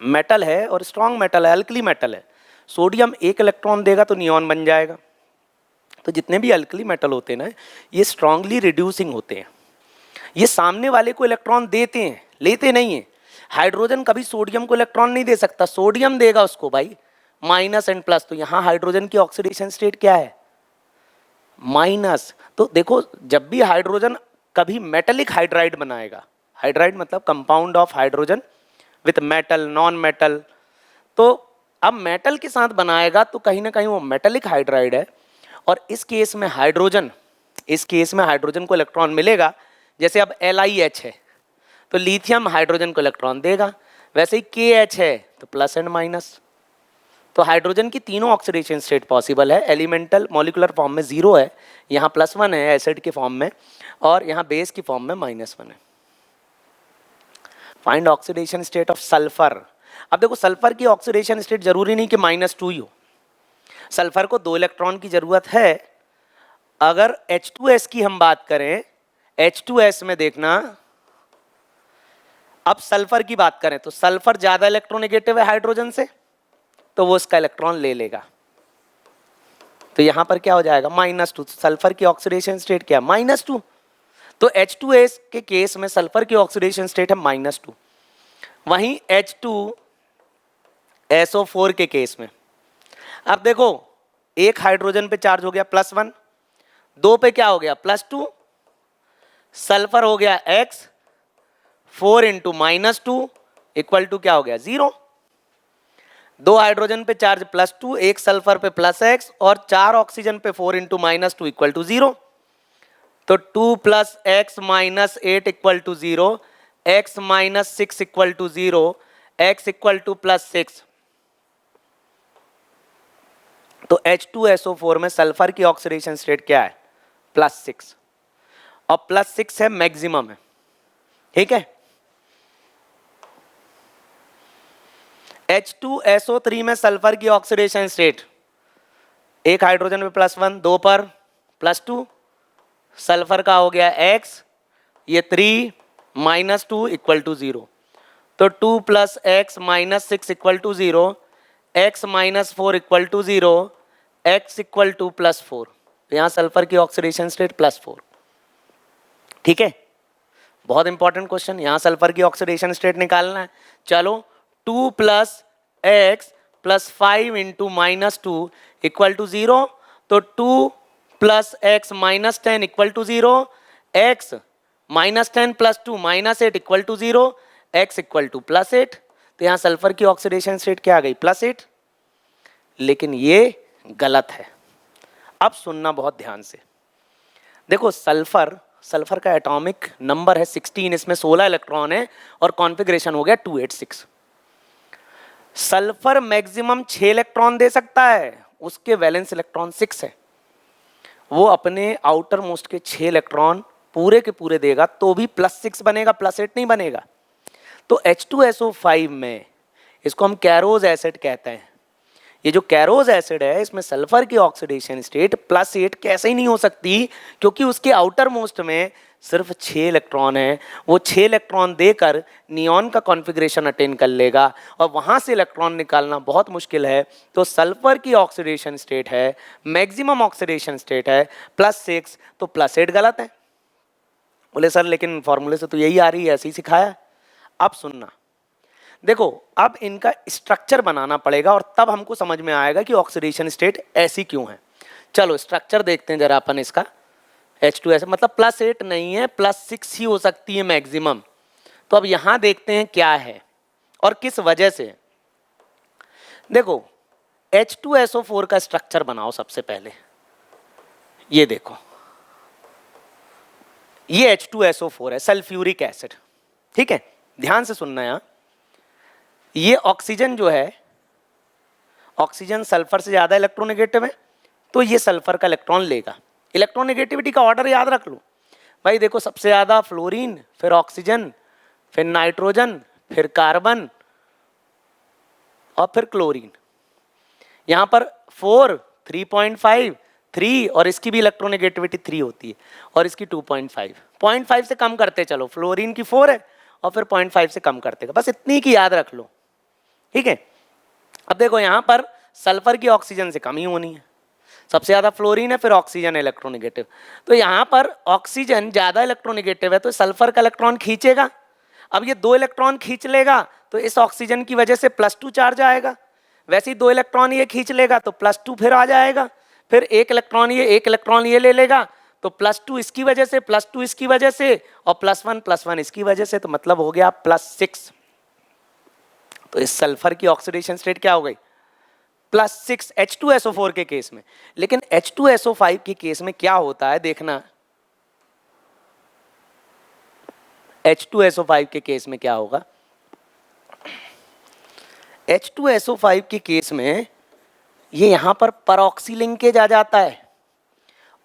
मेटल है और स्ट्रॉन्ग मेटल है, अल्कली मेटल है। सोडियम एक इलेक्ट्रॉन देगा तो नियॉन बन जाएगा। तो जितने भी अल्कली मेटल होते हैं ना, ये स्ट्रांगली रिड्यूसिंग होते हैं, ये सामने वाले को इलेक्ट्रॉन देते हैं, लेते नहीं है। हाइड्रोजन कभी सोडियम को इलेक्ट्रॉन नहीं दे सकता, सोडियम देगा उसको भाई, माइनस एंड प्लस। तो यहाँ हाइड्रोजन की ऑक्सीडेशन स्टेट क्या है? माइनस। तो देखो जब भी हाइड्रोजन कभी मेटेलिक हाइड्राइड बनाएगा, हाइड्राइड मतलब compound of hydrogen with metal, non metal, तो अब मेटल के साथ बनाएगा तो कहीं ना कहीं वो मेटेलिक हाइड्राइड है, और इस केस में हाइड्रोजन, इस केस में हाइड्रोजन को इलेक्ट्रॉन मिलेगा। जैसे अब LiH है तो लिथियम हाइड्रोजन को इलेक्ट्रॉन देगा, वैसे ही KH है तो प्लस एंड माइनस। तो हाइड्रोजन की तीनों ऑक्सीडेशन स्टेट पॉसिबल है। एलिमेंटल मॉलिक्यूलर फॉर्म में 0 है, यहाँ +1 है एसिड के फॉर्म में, और यहाँ बेस की फॉर्म में -1 है। Find oxidation state of sulphur. अब देखो सल्फर की ऑक्सीडेशन स्टेट जरूरी नहीं कि -2 ही हो, सल्फर को 2 इलेक्ट्रॉन की जरूरत है। अगर H2S की हम बात करें, H2S में देखना, अब सल्फर की बात करें तो सल्फर ज्यादा इलेक्ट्रोनेगेटिव है हाइड्रोजन से, तो वो इसका इलेक्ट्रॉन ले लेगा, तो यहां पर क्या हो जाएगा -2। सल्फर की ऑक्सीडेशन स्टेट क्या है -2, तो H2S के केस में सल्फर की ऑक्सीडेशन स्टेट है -2। वहीं H2SO4 के केस में, अब देखो एक हाइड्रोजन पे चार्ज हो गया +1, 2 पे क्या हो गया +2, सल्फर हो गया X, 4 × -2 इक्वल टू क्या हो गया 0। 2 हाइड्रोजन पे चार्ज +2, एक सल्फर पे +X, और 4 ऑक्सीजन पे 4 × -2 इक्वल टू 0। तो 2 + X - 8 equal to 0, X - 6 equal to 0, X equal to +6। तो H2SO4 में सल्फर की ऑक्सीडेशन स्टेट क्या है +6, और +6 है मैक्सिमम है, ठीक है। H2SO3 में सल्फर की ऑक्सीडेशन स्टेट, एक हाइड्रोजन पे +1, 2 पर +2, सल्फर का हो गया X, ये 3 -2 इक्वल टू 0, तो 2 + X - 6 equal to 0, X - 4 equal to 0, X equal to +4। यहाँ सल्फर की ऑक्सीडेशन स्टेट +4, ठीक है। बहुत इंपॉर्टेंट क्वेश्चन, यहाँ सल्फर की ऑक्सीडेशन स्टेट निकालना है। चलो 2 + X + 5 × -2 इक्वल टू 0, तो 2 + X - 10 equal to 0, X -10 + 2 -8 equal to 0, X equal to +8। तो यहाँ सल्फर की ऑक्सीडेशन स्टेट क्या आ गई +8, लेकिन ये गलत है। अब सुनना बहुत ध्यान से, देखो सल्फर का एटॉमिक नंबर है 16, इसमें 16 इलेक्ट्रॉन है और कॉन्फ़िगरेशन हो गया 286। सल्फर मैक्सिमम 6 इलेक्ट्रॉन दे सकता है, उसके वैलेंस इलेक्ट्रॉन 6 है, वो अपने आउटर मोस्ट के 6 इलेक्ट्रॉन पूरे के पूरे देगा तो भी +6 बनेगा, +8 नहीं बनेगा। तो H2SO5 में इसको हम कैरोज एसिड कहते हैं। ये जो कैरोज एसिड है इसमें सल्फर की ऑक्सीडेशन स्टेट +8 कैसे ही नहीं हो सकती, क्योंकि उसके आउटर मोस्ट में सिर्फ 6 इलेक्ट्रॉन है, वो 6 इलेक्ट्रॉन देकर नियॉन का कॉन्फ़िगरेशन अटेन कर लेगा और वहाँ से इलेक्ट्रॉन निकालना बहुत मुश्किल है। तो सल्फर की ऑक्सीडेशन स्टेट है, मैक्सिमम ऑक्सीडेशन स्टेट है +6, तो +8 गलत है। बोले सर लेकिन फॉर्मूले से तो यही आ रही है, ऐसे ही सिखाया। अब सुनना, देखो अब इनका स्ट्रक्चर बनाना पड़ेगा और तब हमको समझ में आएगा कि ऑक्सीडेशन स्टेट ऐसी क्यों है। चलो स्ट्रक्चर देखते हैं जरा अपन इसका। H2S मतलब +8 नहीं है, +6 ही हो सकती है मैक्सिमम। तो अब यहां देखते हैं क्या है और किस वजह से। देखो H2SO4 का स्ट्रक्चर बनाओ सबसे पहले, ये देखो ये H2SO4 है, सल्फ्यूरिक एसिड, ठीक है। ध्यान से सुनना यहाँ, ये ऑक्सीजन जो है, ऑक्सीजन सल्फर से ज्यादा इलेक्ट्रोनेगेटिव है, तो ये सल्फर का इलेक्ट्रॉन लेगा। इलेक्ट्रोनेगेटिविटी का ऑर्डर याद रख लो भाई, देखो सबसे ज्यादा फ्लोरीन, फिर ऑक्सीजन, फिर नाइट्रोजन, फिर कार्बन और फिर क्लोरीन। यहां पर 4, 3.5, 3 और इसकी भी इलेक्ट्रोनेगेटिविटी 3 होती है और इसकी 2.5, 0.5 से कम करते चलो, फ्लोरीन की 4 है और फिर 0.5 से कम करते, बस इतनी की याद रख लो, ठीक है। अब देखो यहां पर सल्फर की ऑक्सीजन से कम ही होनी है, सबसे ज्यादा फ्लोरीन है, फिर ऑक्सीजन इलेक्ट्रोनेगेटिव, तो यहां पर ऑक्सीजन ज्यादा इलेक्ट्रोनेगेटिव है तो सल्फर का इलेक्ट्रॉन खींचेगा। अब ये 2 इलेक्ट्रॉन खींच लेगा तो इस ऑक्सीजन की वजह से +2 चार्ज आएगा, वैसे ही 2 इलेक्ट्रॉन ये खींच लेगा तो +2 फिर आ जाएगा, फिर 1 इलेक्ट्रॉन ये ले लेगा तो +2 इसकी वजह से, +2 इसकी वजह से और +1 इसकी वजह से, तो मतलब हो गया +6। तो इस सल्फर की ऑक्सीडेशन स्टेट क्या हो गई +6 H2SO4 के केस में। लेकिन H2SO5 के केस में क्या होता है देखना, H2SO5 के केस में क्या होगा, H2SO5 के केस में ये यहां पर परऑक्सी लिंकेज आ जाता है,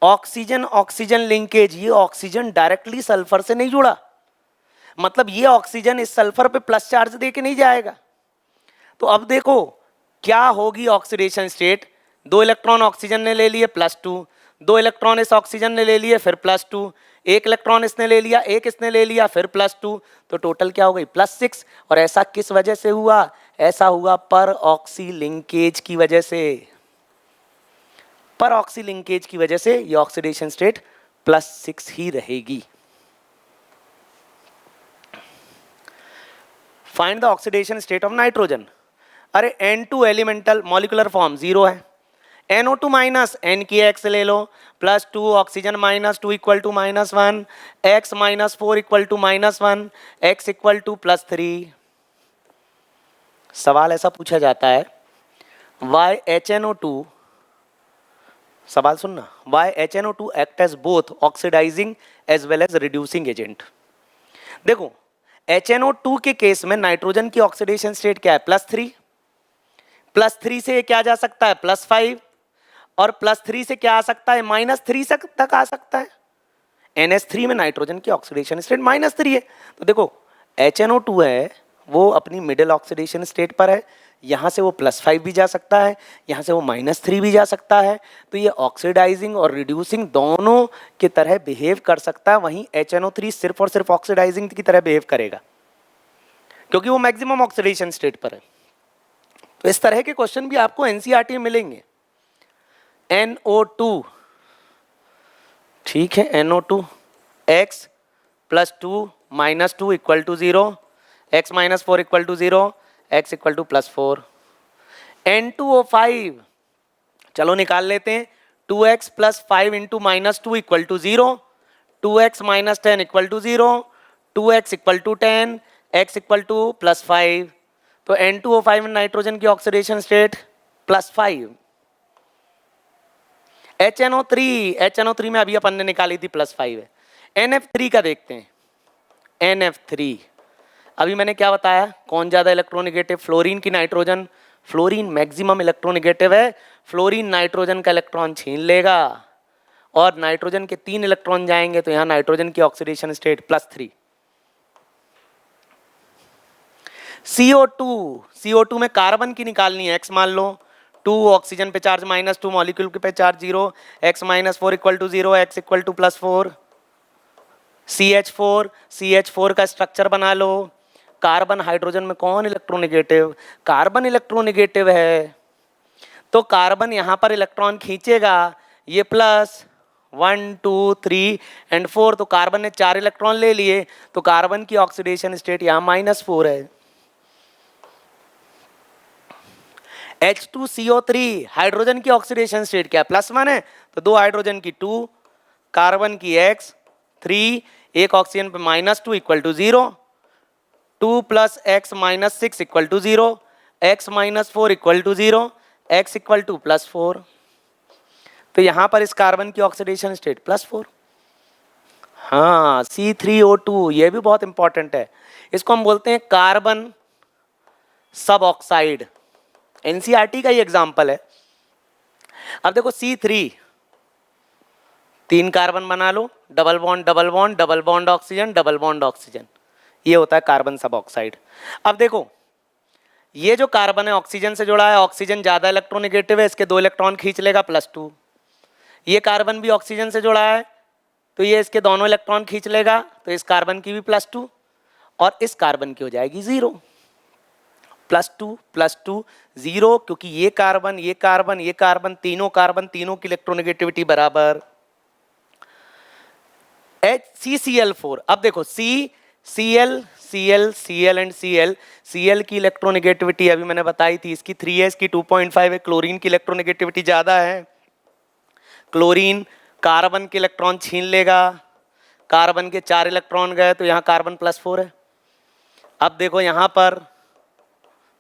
ऑक्सीजन ऑक्सीजन लिंकेज। ये ऑक्सीजन डायरेक्टली सल्फर से नहीं जुड़ा, मतलब ये ऑक्सीजन इस सल्फर पे प्लस चार्ज दे के नहीं जाएगा। तो अब देखो क्या होगी ऑक्सीडेशन स्टेट, 2 इलेक्ट्रॉन ऑक्सीजन ने ले लिए +2, 2 इलेक्ट्रॉन इस ऑक्सीजन ने ले लिए फिर +2, 1 इलेक्ट्रॉन इसने ले लिया, 1 इसने ले लिया फिर +2, तो टोटल क्या हो गई +6। और ऐसा किस वजह से हुआ, ऐसा हुआ पर ऑक्सी लिंकेज की वजह से, पर ऑक्सी लिंकेज की वजह से ये ऑक्सीडेशन स्टेट +6 ही रहेगी। Find the oxidation state of nitrogen. अरे N2 एलिमेंटल मॉलिक्यूलर फॉर्म 0 है, NO2 माइनस N की X ले लो, +2 oxygen -2 equal to -1, X -4 equal to -1, X equal to +3। सवाल ऐसा पूछा जाता है, why HNO2, सवाल सुनना, why HNO2 act as both oxidizing as well as reducing agent। देखो HNO2 के केस में नाइट्रोजन की ऑक्सीडेशन स्टेट क्या है, +3, +3 से क्या जा सकता है +5, और +3 से क्या आ सकता है -3 तक आ सकता है। NH3 में नाइट्रोजन की ऑक्सीडेशन स्टेट -3 है। तो देखो HNO2 है वो अपनी मिडिल ऑक्सीडेशन स्टेट पर है, यहाँ से वो +5 भी जा सकता है, यहाँ से वो -3 भी जा सकता है। तो ये ऑक्सीडाइजिंग और रिड्यूसिंग दोनों की तरह बिहेव कर सकता है। वहीं HNO3 सिर्फ और सिर्फ ऑक्सीडाइजिंग की तरह बिहेव करेगा क्योंकि वो मैक्सिमम ऑक्सीडेशन स्टेट पर है। तो इस तरह के क्वेश्चन भी आपको एनसीईआरटी में मिलेंगे। NO2, ठीक है, NO2 X +2 -2 equal to 0, X -4 equal to 0, X equal to +4। N2O5 चलो निकाल लेते हैं, 2X + 5 into -2 equal to 0, 2X - 10 equal to 0, 2X equal to 10, X equal to +5। तो N2O5 में नाइट्रोजन की ऑक्सीडेशन स्टेट +5। HNO3 में अभी अपन ने निकाली थी +5 है। NF3 का देखते हैं, NF3 अभी मैंने क्या बताया, कौन ज्यादा इलेक्ट्रोनेगेटिव, फ्लोरीन की नाइट्रोजन, फ्लोरीन मैक्सिमम इलेक्ट्रोनेगेटिव है, फ्लोरीन नाइट्रोजन का इलेक्ट्रॉन छीन लेगा और नाइट्रोजन के 3 इलेक्ट्रॉन जाएंगे, तो यहां नाइट्रोजन की ऑक्सीडेशन स्टेट +3। CO2 में कार्बन की निकालनी है, X मान लो, 2 ऑक्सीजन पे चार्ज -2, मॉलिक्यूल पे charge 0, X -4 equal to 0, X equal to +4। CH4 का स्ट्रक्चर बना लो, कार्बन हाइड्रोजन में कौन इलेक्ट्रोनेगेटिव, कार्बन इलेक्ट्रोनेगेटिव है, तो कार्बन यहां पर इलेक्ट्रॉन खींचेगा, ये +1 2 3 एंड 4, तो कार्बन ने 4 इलेक्ट्रॉन ले लिए, तो कार्बन की ऑक्सीडेशन स्टेट यहां -4 है। H2CO3 हाइड्रोजन की ऑक्सीडेशन स्टेट क्या है, +1 है, तो 2 हाइड्रोजन की 2, कार्बन की X 3, एक ऑक्सीजन पे -2 equal to 0, 2 + X -6 equal to 0, X -4 equal to 0, X equal to +4। तो यहां पर इस कार्बन की ऑक्सीडेशन स्टेट +4। हाँ, C3O2 ये भी बहुत इंपॉर्टेंट है, इसको हम बोलते हैं कार्बन सब ऑक्साइड, एनसीईआरटी का ही एग्जाम्पल है। अब देखो C3, 3 कार्बन बना लो, double bond double bond double bond oxygen double bond oxygen, ये होता है कार्बन सब ऑक्साइड। अब देखो ये जो कार्बन है ऑक्सीजन से जुड़ा है, ऑक्सीजन ज्यादा इलेक्ट्रोनेगेटिव है, इसके 2 इलेक्ट्रॉन खींच लेगा +2। ये कार्बन भी ऑक्सीजन से जुड़ा है, तो ये इसके दोनों इलेक्ट्रॉन खींच लेगा, तो इस कार्बन की भी +2 और इस कार्बन की हो जाएगी 0। +2 0, क्योंकि ये कार्बन ये कार्बन ये कार्बन तीनों की इलेक्ट्रोनेगेटिविटी बराबर। HCCl4, अब देखो Cl एंड Cl की इलेक्ट्रोनेगेटिविटी अभी मैंने बताई थी, इसकी 3 है, इसकी 2.5 है, क्लोरीन की इलेक्ट्रोनेगेटिविटी ज्यादा है। क्लोरीन कार्बन के इलेक्ट्रॉन छीन लेगा, कार्बन के 4 इलेक्ट्रॉन गए, तो यहाँ कार्बन +4 है। अब देखो यहाँ पर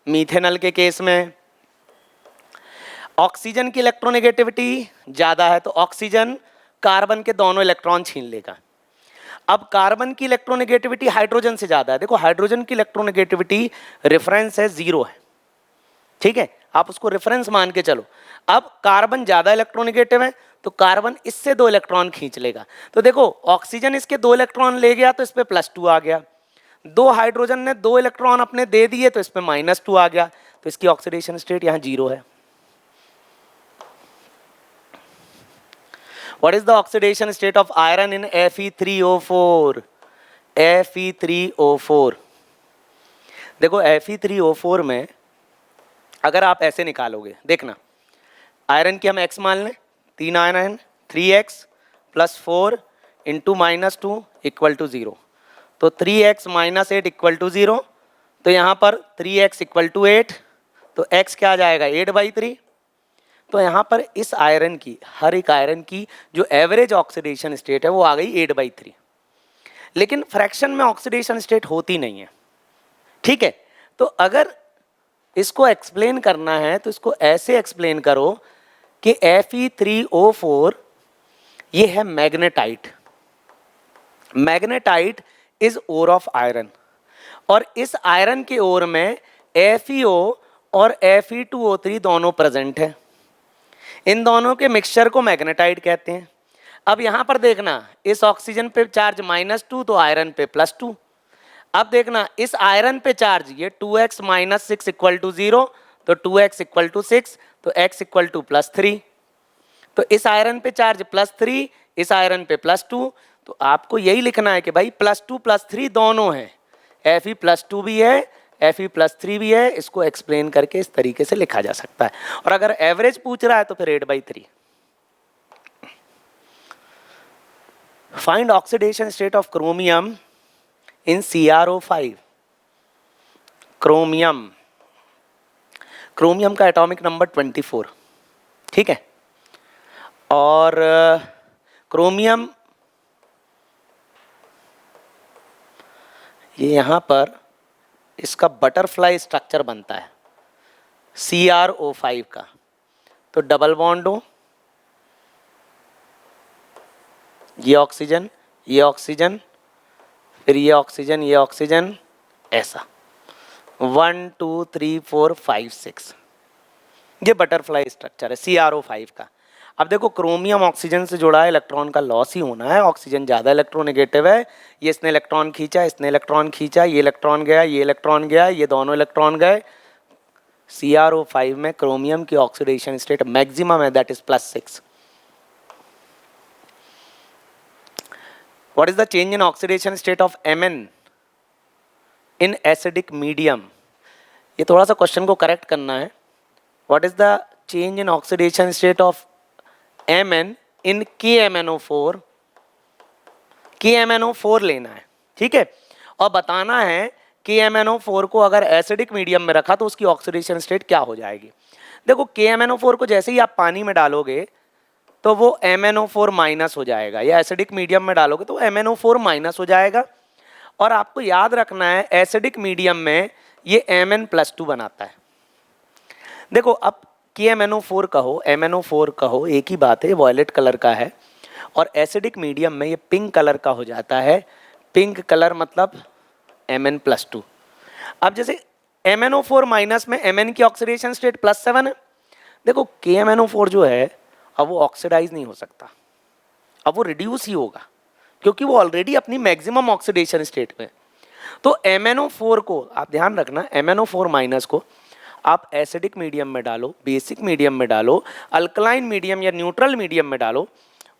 मीथेनॉल के केस में ऑक्सीजन की इलेक्ट्रोनेगेटिविटी ज़्यादा है तो ऑक्सीजन कार्बन के दोनों इलेक्ट्रॉन छीन लेगा। अब कार्बन की इलेक्ट्रोनेगेटिविटी हाइड्रोजन से ज़्यादा है। देखो हाइड्रोजन की इलेक्ट्रोनेगेटिविटी रेफरेंस है 0 है, ठीक है, आप उसको रेफरेंस मान के चलो। अब कार्बन ज़्यादा इलेक्ट्रोनेगेटिव है तो कार्बन इससे 2 इलेक्ट्रॉन खींच लेगा। तो देखो ऑक्सीजन इसके 2 इलेक्ट्रॉन ले गया तो इस पर +2 आ गया, 2 हाइड्रोजन ने 2 इलेक्ट्रॉन अपने दे दिए तो इस पर -2 आ गया, तो इसकी ऑक्सीडेशन स्टेट यहाँ 0 है। What is the oxidation state of iron in Fe3O4? Fe3O4, देखो Fe3O4 में अगर आप ऐसे निकालोगे, देखना आयरन की हम x मान लें, 3 आयरन 3x + 4 इंटू -2 = 0, तो 3x - 8 = 0, तो यहाँ पर 3x = 8, तो x क्या आ जाएगा 8/3। तो यहाँ पर इस आयरन की, हर एक आयरन की जो एवरेज ऑक्सीडेशन स्टेट है वो आ गई 8/3, लेकिन फ्रैक्शन में ऑक्सीडेशन स्टेट होती नहीं है, ठीक है। तो अगर इसको एक्सप्लेन करना है तो इसको ऐसे एक्सप्लेन करो कि Fe3O4 ये है magnetite, magnetite is ore of iron, और इस आयरन के ओर में FeO और Fe2O3 दोनों प्रेजेंट है, इन दोनों के मिक्सचर को मैग्नेटाइट कहते हैं। अब यहाँ पर देखना इस ऑक्सीजन पे चार्ज -2 तो आयरन पे +2। अब देखना इस आयरन पे चार्ज ये 2x - 6 = 0, तो 2x = 6, तो x = +3, तो इस आयरन पे चार्ज +3, इस आयरन पे +2, तो आपको यही लिखना है कि भाई +2 +3 दोनों हैं, Fe +2 भी है Fe +3 भी है। इसको एक्सप्लेन करके इस तरीके से लिखा जा सकता है, और अगर एवरेज पूछ रहा है तो फिर 8/3। Find oxidation state of chromium in CrO5। Chromium, chromium का एटॉमिक नंबर 24, ठीक है, और क्रोमियम ये यहाँ पर इसका बटरफ्लाई स्ट्रक्चर बनता है CrO5 का, तो डबल बॉन्ड हो, ये ऑक्सीजन, ये ऑक्सीजन, फिर ये ऑक्सीजन, ये ऑक्सीजन, ऐसा 1 2 3 4 5 6, ये बटरफ्लाई स्ट्रक्चर है CrO5 का। अब देखो क्रोमियम ऑक्सीजन से जुड़ा है, इलेक्ट्रॉन का लॉस ही होना है, ऑक्सीजन ज़्यादा इलेक्ट्रोनेगेटिव है, ये इसने इलेक्ट्रॉन खींचा, इसने इलेक्ट्रॉन खींचा, ये इलेक्ट्रॉन गया, ये इलेक्ट्रॉन गया, ये दोनों इलेक्ट्रॉन गए। CrO5 में क्रोमियम की ऑक्सीडेशन स्टेट मैक्सिमम है, that is +6। What is the change in oxidation state of Mn in acidic medium? ये थोड़ा सा क्वेश्चन को करेक्ट करना है। What is the change in oxidation state of Mn in KMnO4? KMnO4 लेना है, ठीक है, और बताना है KMnO4 को अगर एसिडिक मीडियम में रखा तो उसकी ऑक्सीडेशन स्टेट क्या हो जाएगी। देखो KMnO4 को जैसे ही आप पानी में डालोगे तो वो MnO4- हो जाएगा, या एसिडिक मीडियम में डालोगे तो MnO4- हो जाएगा। और आपको याद रखना है एसिडिक मीडियम में ये Mn+2 बनाता है। देखो अब KMnO4 कहो, MnO4 कहो, एक ही बात है, वॉयलेट कलर का है, और एसिडिक मीडियम में ये पिंक कलर का हो जाता है। पिंक कलर मतलब Mn+2। अब जैसे MnO4- में Mn की ऑक्सीडेशन स्टेट +7 है। देखो KMnO4 जो है अब वो ऑक्सीडाइज नहीं हो सकता, अब वो रिड्यूस ही होगा, क्योंकि वो ऑलरेडी अपनी मैक्सिमम ऑक्सीडेशन स्टेट में। तो MnO4 को आप ध्यान रखना, MnO4- को आप एसिडिक मीडियम में डालो, बेसिक मीडियम में डालो, अल्कलाइन मीडियम या न्यूट्रल मीडियम में डालो,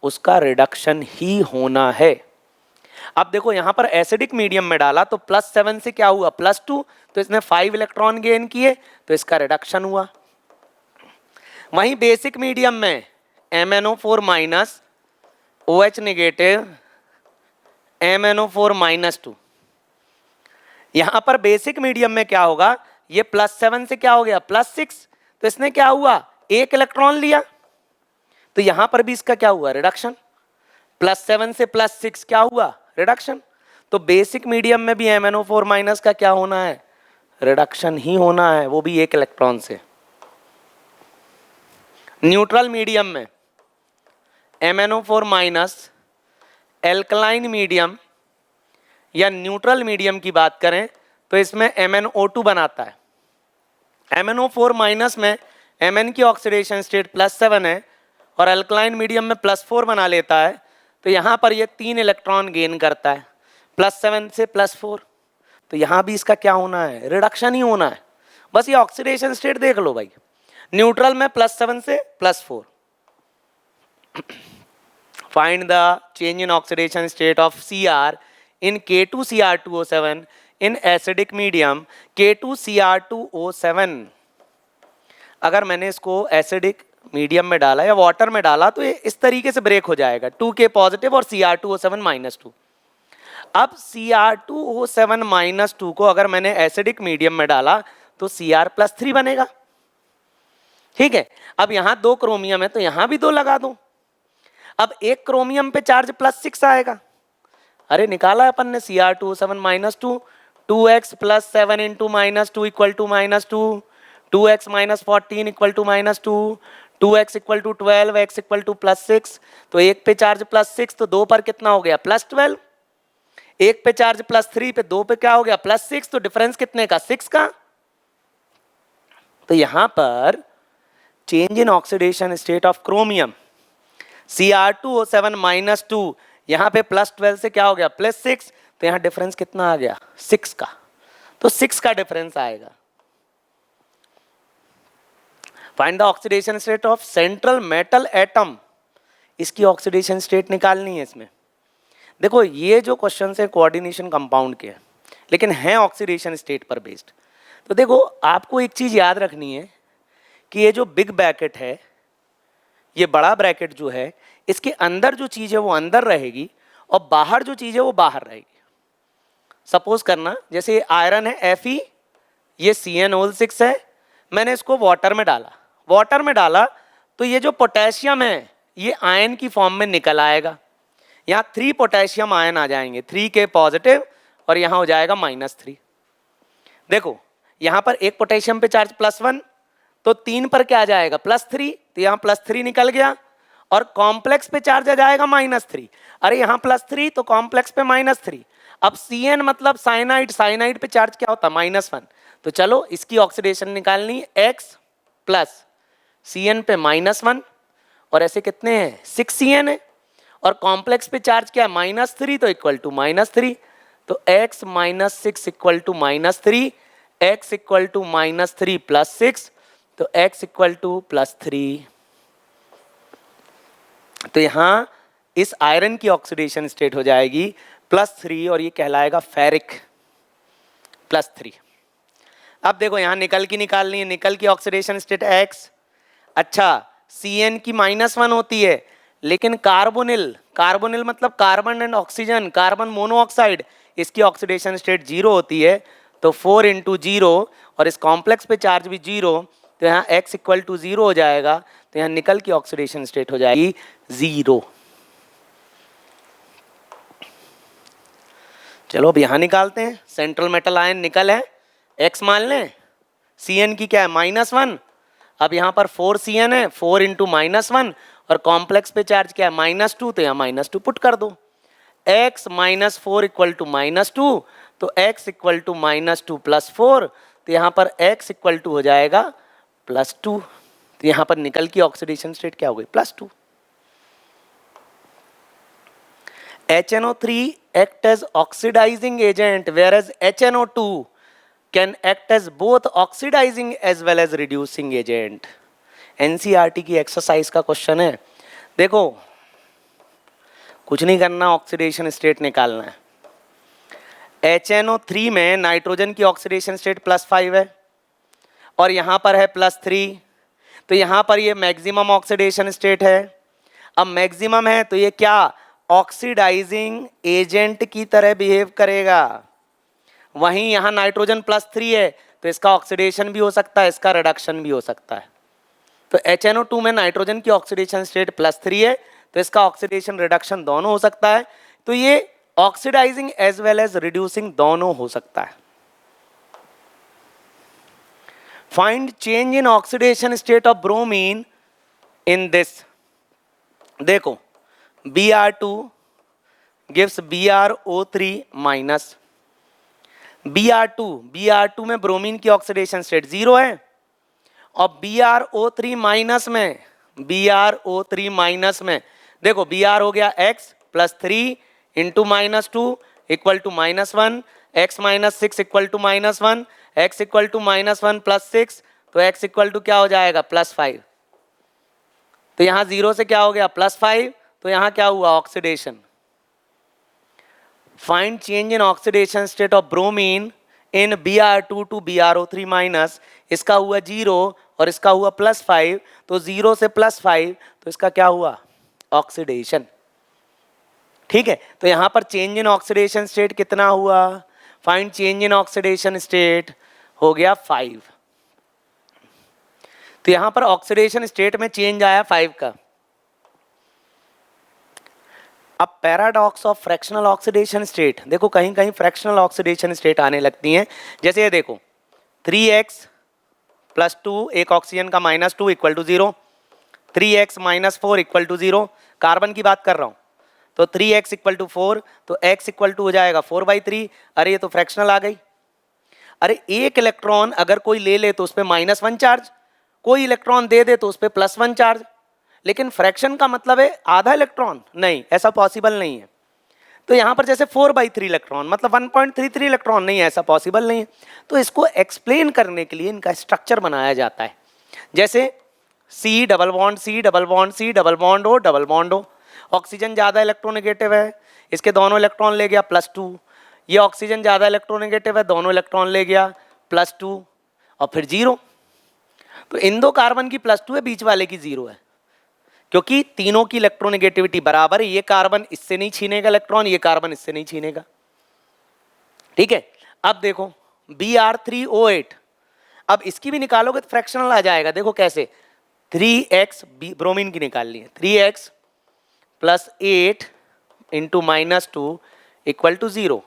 उसका रिडक्शन ही होना है। अब देखो यहाँ पर एसिडिक मीडियम में डाला तो +7 से क्या हुआ +2, तो इसने 5 इलेक्ट्रॉन गेन किए, तो इसका रिडक्शन हुआ। वहीं बेसिक मीडियम में MnO4- OH नेगेटिव MnO4- 2, यहां पर बेसिक मीडियम में क्या होगा, ये +7 से क्या हो गया +6, तो इसने क्या हुआ 1 इलेक्ट्रॉन लिया, तो यहां पर भी इसका क्या हुआ रिडक्शन, +7 से +6 क्या हुआ रिडक्शन। तो बेसिक मीडियम में भी MnO4- का क्या होना है रिडक्शन ही होना है, वो भी 1 इलेक्ट्रॉन से। न्यूट्रल मीडियम में MnO4 माइनस, एल्कलाइन मीडियम या न्यूट्रल मीडियम की बात करें तो इसमें MnO2 बनाता है। MnO4 माइनस में Mn की ऑक्सीडेशन स्टेट +7 है और अल्कलाइन मीडियम में +4 बना लेता है, तो यहाँ पर ये 3 इलेक्ट्रॉन गेन करता है +7 से +4। तो यहाँ भी इसका क्या होना है, रिडक्शन ही होना है। बस ये ऑक्सीडेशन स्टेट देख लो भाई, न्यूट्रल में +7 से +4। Find the change in oxidation state of Cr in K2Cr2O7 in acidic medium K2Cr2O7। अगर मैंने इसको एसिडिक मीडियम में डाला या वाटर में डाला तो ये इस तरीके से ब्रेक हो जाएगा, 2K पॉजिटिव और Cr2O7 -2। अब Cr2O7 -2 को अगर मैंने एसिडिक मीडियम में डाला तो Cr+3 बनेगा। ठीक है, अब यहाँ 2 क्रोमियम है तो यहाँ भी 2 लगा दो। अब एक क्रोमियम पे चार्ज +6 आएगा। अरे निकाला है अपन ने Cr2O7 -2, 2x + 7 × -2 = -2, 2x - 14 = -2, 2x = 12, x = +6। तो एक पे चार्ज +6 तो 2 पर कितना हो गया, +12। एक पे चार्ज +3 पे 2 पे क्या हो गया, +6। तो डिफरेंस कितने का, 6 का। तो यहां पर change in oxidation state of chromium Cr2O7 -2, यहाँ पे +12 से क्या हो गया, +6। तो यहाँ डिफरेंस कितना आ गया, 6 का। तो 6 का डिफरेंस आएगा। Find the oxidation state of central metal atom. इसकी ऑक्सीडेशन स्टेट निकालनी है इसमें। देखो ये जो क्वेश्चन है कोऑर्डिनेशन कंपाउंड के हैं, लेकिन हैं ऑक्सीडेशन स्टेट पर बेस्ड। तो देखो आपको एक चीज याद रखनी है कि ये जो बिग ब्रैकेट है, ये बड़ा ब्रैकेट जो है, इसके अंदर जो चीज है वो अंदर रहेगी और बाहर जो चीज है वो बाहर रहेगी। सपोज करना जैसे ये आयरन है Fe, ये CnO6 है, मैंने इसको वाटर में डाला तो ये जो पोटेशियम है ये आयन की फॉर्म में निकल आएगा। यहाँ 3 पोटेशियम आयन आ जाएंगे, 3K पॉजिटिव और यहाँ हो जाएगा -3। देखो यहाँ पर एक पोटेशियम पे चार्ज +1 तो 3 पर क्या आ जाएगा, +3। तो यहाँ +3 निकल गया और कॉम्प्लेक्स पे चार्ज आ जाएगा -3। अरे यहाँ +3 तो कॉम्प्लेक्स पे -3। अब Cn मतलब साइनाइड पे चार्ज क्या होता है, -1। तो चलो इसकी ऑक्सीडेशन निकालनी, x प्लस Cn पे -1 और ऐसे कितने हैं, 6 Cn है और कॉम्प्लेक्स पे चार्ज क्या है, -3। तो इक्वल टू -3। तो x - 6 = -3, x = -3 + 6, तो x = +3। तो यहां इस आयरन की ऑक्सीडेशन स्टेट हो जाएगी +3 और ये कहलाएगा फेरिक +3। अब देखो यहां निकल की निकालनी है, निकल की ऑक्सीडेशन स्टेट x। अच्छा Cn की -1 होती है, लेकिन कार्बोनिल मतलब carbon and oxygen, carbon monoxide, इसकी ऑक्सीडेशन स्टेट 0 होती है। तो 4 × 0 और इस कॉम्प्लेक्स पे चार्ज भी 0, तो यहाँ x = 0 हो जाएगा। तो यहाँ निकल की ऑक्सीडेशन स्टेट हो जाएगी 0। चलो अब यहाँ निकालते हैं। सेंट्रल मेटल आयन निकल है, x मान लें, Cn की क्या है, -1। अब यहाँ पर 4 Cn है, 4 × -1 और कॉम्प्लेक्स पे चार्ज क्या है, -2। तो यहाँ -2 पुट कर दो, x - 4 = -2। तो x = -2 + 4, तो यहाँ पर x = हो जाएगा +2। तो यहाँ पर निकल की ऑक्सीडेशन स्टेट क्या हो गई, +2। HNO3 act as oxidizing agent whereas HNO2 can act as both oxidizing as well as reducing agent। NCERT की एक्सरसाइज का क्वेश्चन है। देखो कुछ नहीं करना, ऑक्सीडेशन स्टेट निकालना है। HNO3 में नाइट्रोजन की ऑक्सीडेशन स्टेट +5 है और यहाँ पर है +3। तो यहाँ पर ये मैक्सिमम ऑक्सीडेशन स्टेट है। अब मैक्सिमम है तो ये क्या, ऑक्सीडाइजिंग एजेंट की तरह बिहेव करेगा। वहीं यहाँ नाइट्रोजन +3 है तो इसका ऑक्सीडेशन भी हो सकता है, इसका रिडक्शन भी हो सकता है। तो HNO2 में नाइट्रोजन की ऑक्सीडेशन स्टेट +3 है तो इसका ऑक्सीडेशन रिडक्शन दोनों हो सकता है। तो ये oxidising as well as reducing दोनों हो सकता है। Find change in oxidation state of bromine in this, देखो Br2 gives BrO3 minus Br2 में ब्रोमीन की ऑक्सीडेशन स्टेट 0 है और BrO3 माइनस में देखो Br हो गया x plus 3 into -2 equal to -1, x -6 equal to -1, x equal to -1 plus 6, तो x इक्वल टू क्या हो जाएगा +5। तो यहाँ 0 से क्या हो गया +5, तो यहाँ क्या हुआ oxidation. Find change in oxidation state of bromine in Br2 to BrO3 minus, इसका हुआ 0 और इसका हुआ +5, तो 0 से +5, तो इसका क्या हुआ ऑक्सीडेशन। ठीक है, तो यहां पर चेंज इन ऑक्सीडेशन स्टेट कितना हुआ, find change in oxidation state हो गया 5। तो यहां पर ऑक्सीडेशन स्टेट में चेंज आया 5 का। अब paradox of fractional oxidation state, देखो कहीं कहीं फ्रैक्शनल ऑक्सीडेशन स्टेट आने लगती हैं। जैसे ये देखो 3x प्लस 2 एक ऑक्सीजन का -2 equal to 0, 3x -4 equal to 0, carbon की बात कर रहा हूं। तो 3x इक्वल टू 4, तो x इक्वल टू हो जाएगा 4/3। अरे ये तो फ्रैक्शनल आ गई। अरे एक इलेक्ट्रॉन अगर कोई ले ले तो उस पर -1 चार्ज, कोई इलेक्ट्रॉन दे दे तो उस पर +1 चार्ज, लेकिन फ्रैक्शन का मतलब है आधा इलेक्ट्रॉन, नहीं ऐसा पॉसिबल नहीं है। तो यहां पर जैसे 4/3 इलेक्ट्रॉन मतलब 1.33 इलेक्ट्रॉन, नहीं ऐसा पॉसिबल नहीं है। तो इसको एक्सप्लेन करने के लिए इनका स्ट्रक्चर बनाया जाता है। जैसे C double bond C double bond C double bond O double bond O, oxygen ज़्यादा इलेक्ट्रोनेगेटिव है, इसके दोनों इलेक्ट्रॉन ले गया +2, ये ऑक्सीजन ज़्यादा इलेक्ट्रोनेगेटिव है, दोनों इलेक्ट्रॉन ले गया +2 और फिर 0। तो इन दो कार्बन की +2 है, बीच वाले की 0 है, क्योंकि तीनों की इलेक्ट्रोनेगेटिविटी बराबर है। ये कार्बन इससे नहीं छीनेगा इलेक्ट्रॉन, ये कार्बन इससे नहीं छीनेगा। ठीक है, अब देखो Br3O8, अब इसकी भी निकालोगे तो फ्रैक्शनल आ जाएगा। देखो कैसे, 3x ब्रोमीन की निकाल ली है, 3x plus 8 into -2 equal to 0,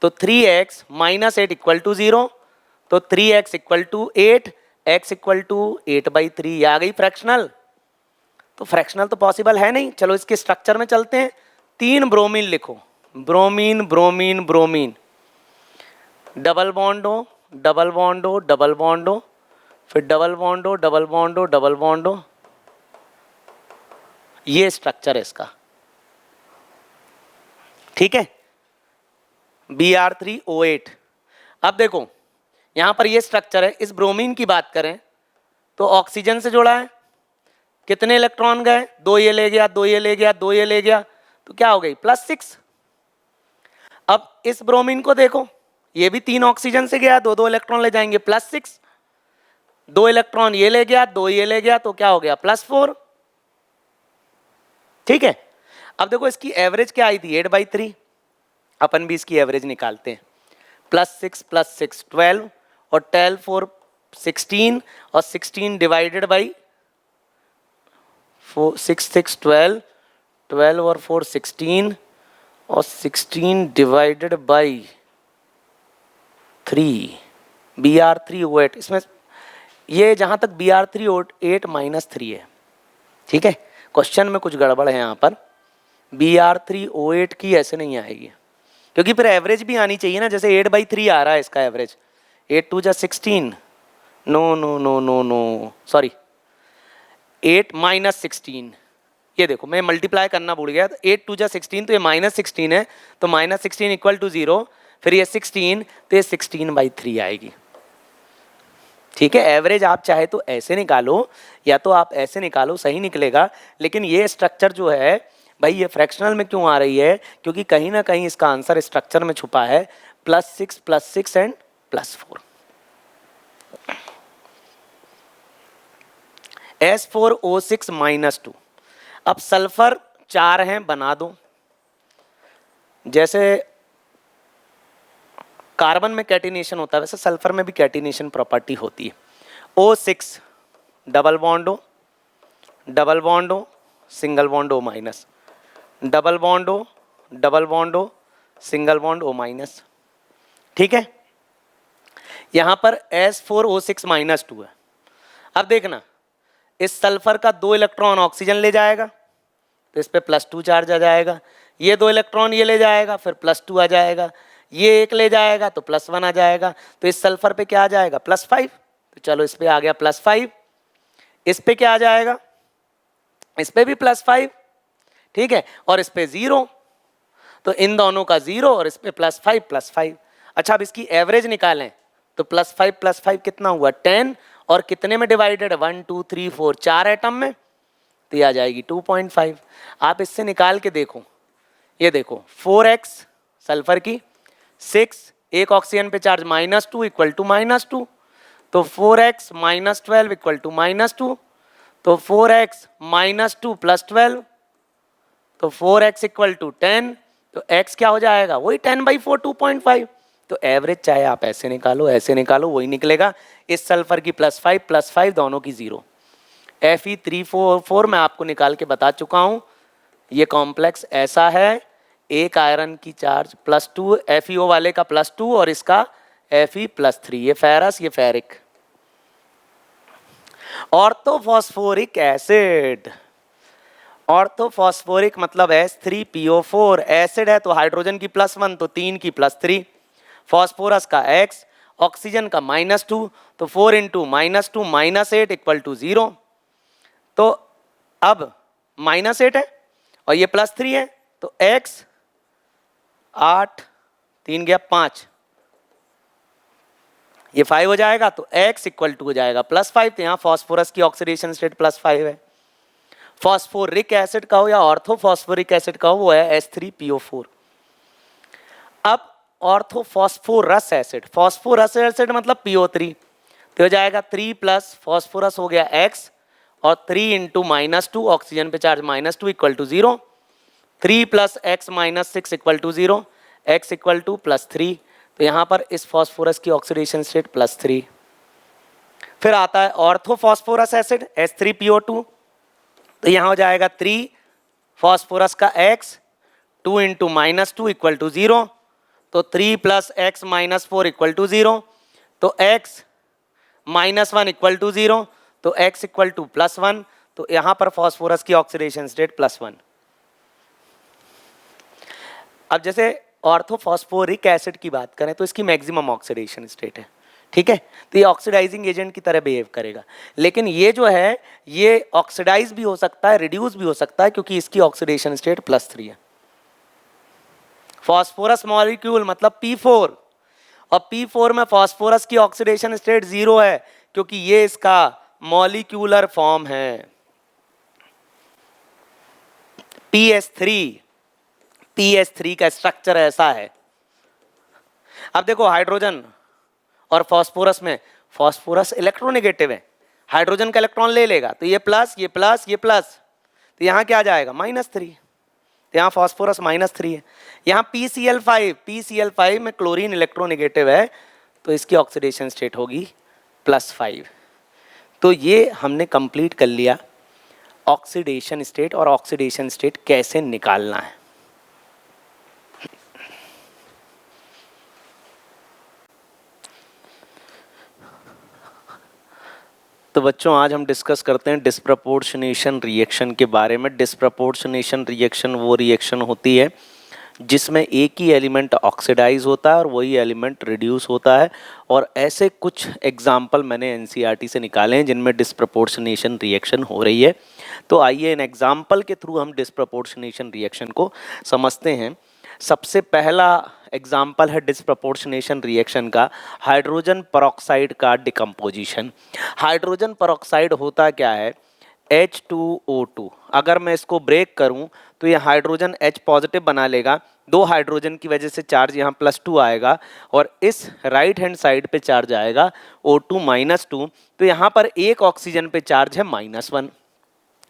तो 3x -8 इक्वल टू 0, तो 3x equal to 8, x equal to 8/3, आ गई फ्रैक्शनल। तो फ्रैक्शनल तो पॉसिबल है नहीं। चलो इसके स्ट्रक्चर में चलते हैं। 3 ब्रोमीन लिखो, bromine bromine bromine, double bond हो डबल बॉन्ड हो डबल बॉन्ड हो, फिर डबल बॉन्ड हो डबल बॉन्ड हो डबल बॉन्ड हो, ये स्ट्रक्चर है इसका। ठीक है, Br3O8। अब देखो यहां पर ये स्ट्रक्चर है। इस ब्रोमीन की बात करें तो ऑक्सीजन से जुड़ा है, कितने इलेक्ट्रॉन गए, 2 ये ले गया 2 ये ले गया 2 ये ले गया, तो क्या हो गई +6। अब इस ब्रोमीन को देखो, ये भी 3 ऑक्सीजन से गया, 2 इलेक्ट्रॉन ले जाएंगे +6, 2 इलेक्ट्रॉन ये ले गया 2 ये ले गया, तो क्या हो गया +4। ठीक है, अब देखो इसकी एवरेज क्या आई थी 8/3, अपन भी इसकी एवरेज निकालते हैं। +6 + 6 12 और 12 4 16 और 16 डिवाइडेड बाई 4 6 6 12, 12 और 4 16 और 16 डिवाइडेड बाई 3, Br3O8। इसमें ये जहां तक Br3O8 -3 है। ठीक है, क्वेश्चन में कुछ गड़बड़ है यहाँ पर, Br3O8 की ऐसे नहीं आएगी, क्योंकि फिर एवरेज भी आनी चाहिए ना। जैसे 8/3 आ रहा है इसका एवरेज, 8 2 जा 16, no no no no no sorry 8 -16, ये देखो मैं मल्टीप्लाई करना भूल गया, 8 2 जा 16, तो ये -16 है, तो -16 इक्वल टू 0, फिर ये 16, तो ये 16/3 आएगी। ठीक है, एवरेज आप चाहे तो ऐसे निकालो या तो आप ऐसे निकालो, सही निकलेगा। लेकिन ये स्ट्रक्चर जो है भाई, ये फ्रैक्शनल में क्यों आ रही है, क्योंकि कहीं ना कहीं इसका आंसर स्ट्रक्चर में छुपा है, +6 एंड +4। S4O6 -2। अब सल्फर 4 हैं, बना दो। जैसे कार्बन में कैटिनेशन होता है वैसे सल्फर में भी कैटिनेशन प्रॉपर्टी होती है। O6 डबल बॉन्ड हो डबल बॉन्ड हो single bond O minus, double bond हो डबल बॉन्ड हो सिंगल बॉन्ड O माइनस। ठीक है, यहां पर S4O6 -2 है। अब देखना इस सल्फर का 2 इलेक्ट्रॉन ऑक्सीजन ले जाएगा तो इस पे +2 चार्ज आ जाएगा, ये 2 इलेक्ट्रॉन ये ले जाएगा फिर +2 आ जाएगा, ये एक ले जाएगा तो +1 आ जाएगा, तो इस सल्फर पे क्या आ जाएगा +5। तो चलो इस पे आ गया +5, इस पे क्या आ जाएगा, इस पे भी +5, ठीक है, और इस पे 0, तो इन दोनों का 0 और इस पे +5 अच्छा अब इसकी एवरेज निकालें तो +5 कितना हुआ 10, और कितने में डिवाइडेड 1 2 3 4 4 एटम में, तो ये आ जाएगी 2.5। आप इससे निकाल के देखो, ये देखो 4x सल्फर की, 6 एक ऑक्सीजन पे चार्ज -2 इक्वल टू -2, तो 4x -12 इक्वल टू -2, तो 4x -2 + 12, तो 4x इक्वल टू 10, तो x क्या हो जाएगा वही 10/4 2.5। तो एवरेज चाहे आप ऐसे निकालो वही निकलेगा। इस सल्फर की +5 दोनों की 0। Fe344 मैं आपको निकाल के बता चुका हूँ, ये कॉम्प्लेक्स ऐसा है, एक आयरन की चार्ज +2, FeO वाले का +2 और इसका Fe +3, ये फेरस ये फेरिक। ऑर्थोफॉस्फोरिक एसिड, ऑर्थोफॉस्फोरिक मतलब H3PO4, एसिड है तो हाइड्रोजन की +1 तो 3 की +3, फॉस्फोरस का X, ऑक्सीजन का -2, तो 4 × -2 -8 इक्वल टू 0। तो अब -8 है और ये +3 है, तो X 8 3 गया 5, ये 5 हो जाएगा, तो X इक्वल टू हो जाएगा +5। तो यहाँ फॉस्फोरस की ऑक्सीडेशन स्टेट +5 है। फॉस्फोरिक एसिड का हो या ऑर्थोफॉस्फोरिक एसिड का हो वो है H3PO4। अब ऑर्थोफॉस्फोरस एसिड, फॉस्फोरस एसिड मतलब PO3, तो हो जाएगा 3 प्लस फॉस्फोरस हो गया X और 3 × -2 ऑक्सीजन पे charge -2 equal to 0, 3 + X - 6 equal to 0, X equal to +3। तो यहाँ पर इस फॉस्फोरस की ऑक्सीडेशन स्टेट +3। फिर आता है ऑर्थोफॉस्फोरस एसिड H3PO2, तो यहाँ हो जाएगा 3 फॉस्फोरस का X, 2 × -2 इक्वल टू 0, तो 3 + X - 4 इक्वल टू 0, तो X -1 इक्वल टू 0, तो X इक्वल टू +1। तो यहाँ पर फॉस्फोरस की ऑक्सीडेशन स्टेट +1। अब जैसे ऑर्थोफॉस्फोरिक एसिड की बात करें तो इसकी मैक्सिमम ऑक्सीडेशन स्टेट है, ठीक है, तो ये ऑक्सीडाइजिंग एजेंट की तरह बिहेव करेगा, लेकिन ये जो है ये ऑक्सीडाइज भी हो सकता है, रिड्यूस भी हो सकता है, क्योंकि इसकी ऑक्सीडेशन स्टेट +3 है। फॉस्फोरस मॉलिक्यूल मतलब P4, और P4 में फॉस्फोरस की ऑक्सीडेशन स्टेट 0 है, क्योंकि ये इसका मॉलिक्यूलर फॉर्म है। PS3 का स्ट्रक्चर ऐसा है। अब देखो हाइड्रोजन और फॉस्फोरस में, फॉस्फोरस इलेक्ट्रोनेगेटिव है, हाइड्रोजन का इलेक्ट्रॉन ले लेगा तो ये प्लस ये प्लस ये प्लस, तो यहाँ क्या आ जाएगा -3, तो यहाँ फॉस्फोरस -3 है। यहाँ PCl5 में क्लोरीन इलेक्ट्रोनेगेटिव है, तो इसकी ऑक्सीडेशन स्टेट होगी +5। तो ये हमने कंप्लीट कर लिया ऑक्सीडेशन स्टेट, और ऑक्सीडेशन स्टेट कैसे निकालना है। तो बच्चों आज हम डिस्कस करते हैं डिस्प्रपोर्शनेशन रिएक्शन के बारे में। डिस्प्रपोर्शनेशन रिएक्शन वो रिएक्शन होती है जिसमें एक ही एलिमेंट ऑक्सीडाइज होता है और वही एलिमेंट रिड्यूस होता है, और ऐसे कुछ एग्जाम्पल मैंने एनसीईआरटी से निकाले हैं जिनमें डिस्प्रपोर्शनेशन रिएक्शन हो रही है। तो आइए इन एग्जाम्पल के थ्रू हम डिस्प्रपोर्शनेशन रिएक्शन को समझते हैं। सबसे पहला एग्जाम्पल है डिस्प्रपोर्शनेशन रिएक्शन का, हाइड्रोजन पेरोक्साइड का डिकम्पोजिशन। हाइड्रोजन पेरोक्साइड होता क्या है, H2O2। अगर मैं इसको ब्रेक करूं तो ये हाइड्रोजन H पॉजिटिव बना लेगा, 2 हाइड्रोजन की वजह से चार्ज यहाँ +2 आएगा, और इस राइट हैंड साइड पे चार्ज आएगा O2 -2, तो यहाँ पर एक ऑक्सीजन पे चार्ज है -1।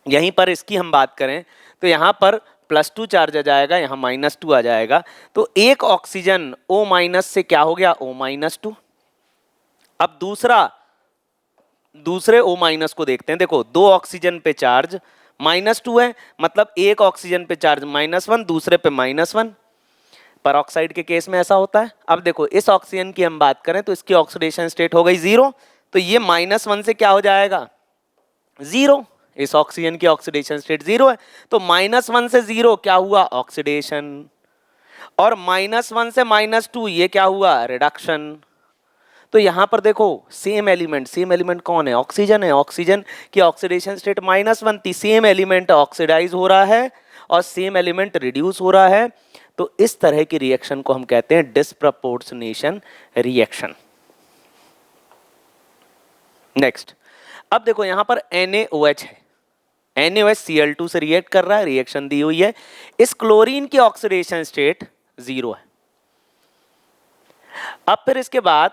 यहीं पर इसकी हम बात करें तो यहाँ पर +2 चार्ज आ जाएगा, यहाँ -2 आ जाएगा, तो एक ऑक्सीजन O- से क्या हो गया O-2। अब दूसरे O- को देखते हैं। देखो 2 ऑक्सीजन पे चार्ज -2 है, मतलब एक ऑक्सीजन पे चार्ज -1, दूसरे पे -1। पेरोक्साइड के केस में ऐसा होता है। अब देखो इस ऑक्सीजन की हम बात करें तो इसकी ऑक्सीडेशन स्टेट हो गई 0, तो ये -1 से क्या हो जाएगा जीरो, इस ऑक्सीजन की ऑक्सीडेशन स्टेट जीरो है। तो -1 से 0 क्या हुआ, ऑक्सीडेशन, और -1 से -2 ये क्या हुआ, रिडक्शन। तो यहां पर देखो सेम एलिमेंट कौन है, ऑक्सीजन है। ऑक्सीजन की ऑक्सीडेशन स्टेट -1 थी, सेम एलिमेंट ऑक्सीडाइज हो रहा है और सेम एलिमेंट रिड्यूस हो रहा है। तो इस तरह की रिएक्शन को हम कहते हैं डिस्प्रपोर्शनेशन रिएक्शन। नेक्स्ट, अब देखो यहां पर NaOH है, NaOH Cl2 से रिएक्ट कर रहा है, रिएक्शन दी हुई है। इस क्लोरीन की ऑक्सीडेशन स्टेट 0 है। अब फिर इसके बाद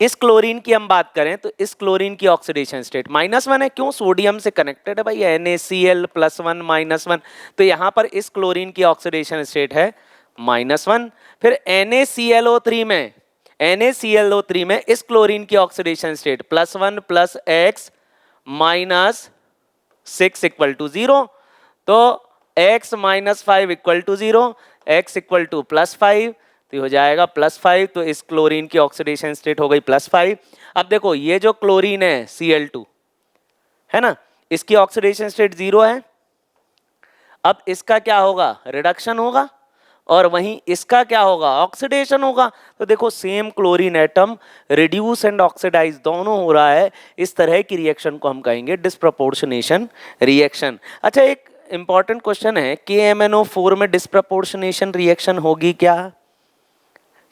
इस क्लोरीन की हम बात करें तो इस क्लोरीन की ऑक्सीडेशन स्टेट -1 है। क्यों, सोडियम से कनेक्टेड है भाई, NaCl +1 -1। तो यहां पर इस क्लोरीन की ऑक्सीडेशन स्टेट है -1। फिर NaClO3 में इस क्लोरीन की ऑक्सीडेशन स्टेट +1 + X -6 = 0। तो X - 5 = 0, X = +5, तो ये हो जाएगा +5। तो इस क्लोरीन की ऑक्सीडेशन स्टेट हो गई +5। अब देखो ये जो क्लोरीन है Cl2 है ना, इसकी ऑक्सीडेशन स्टेट 0 है। अब इसका क्या होगा, रिडक्शन होगा, और वहीं इसका क्या होगा, ऑक्सीडेशन होगा। तो देखो same chlorine atom reduce and oxidise दोनों हो रहा है। इस तरह की रिएक्शन को हम कहेंगे डिस्प्रपोर्शनेशन रिएक्शन। अच्छा, एक इंपॉर्टेंट क्वेश्चन है, KMnO4 में डिस्प्रपोर्शनेशन रिएक्शन होगी क्या,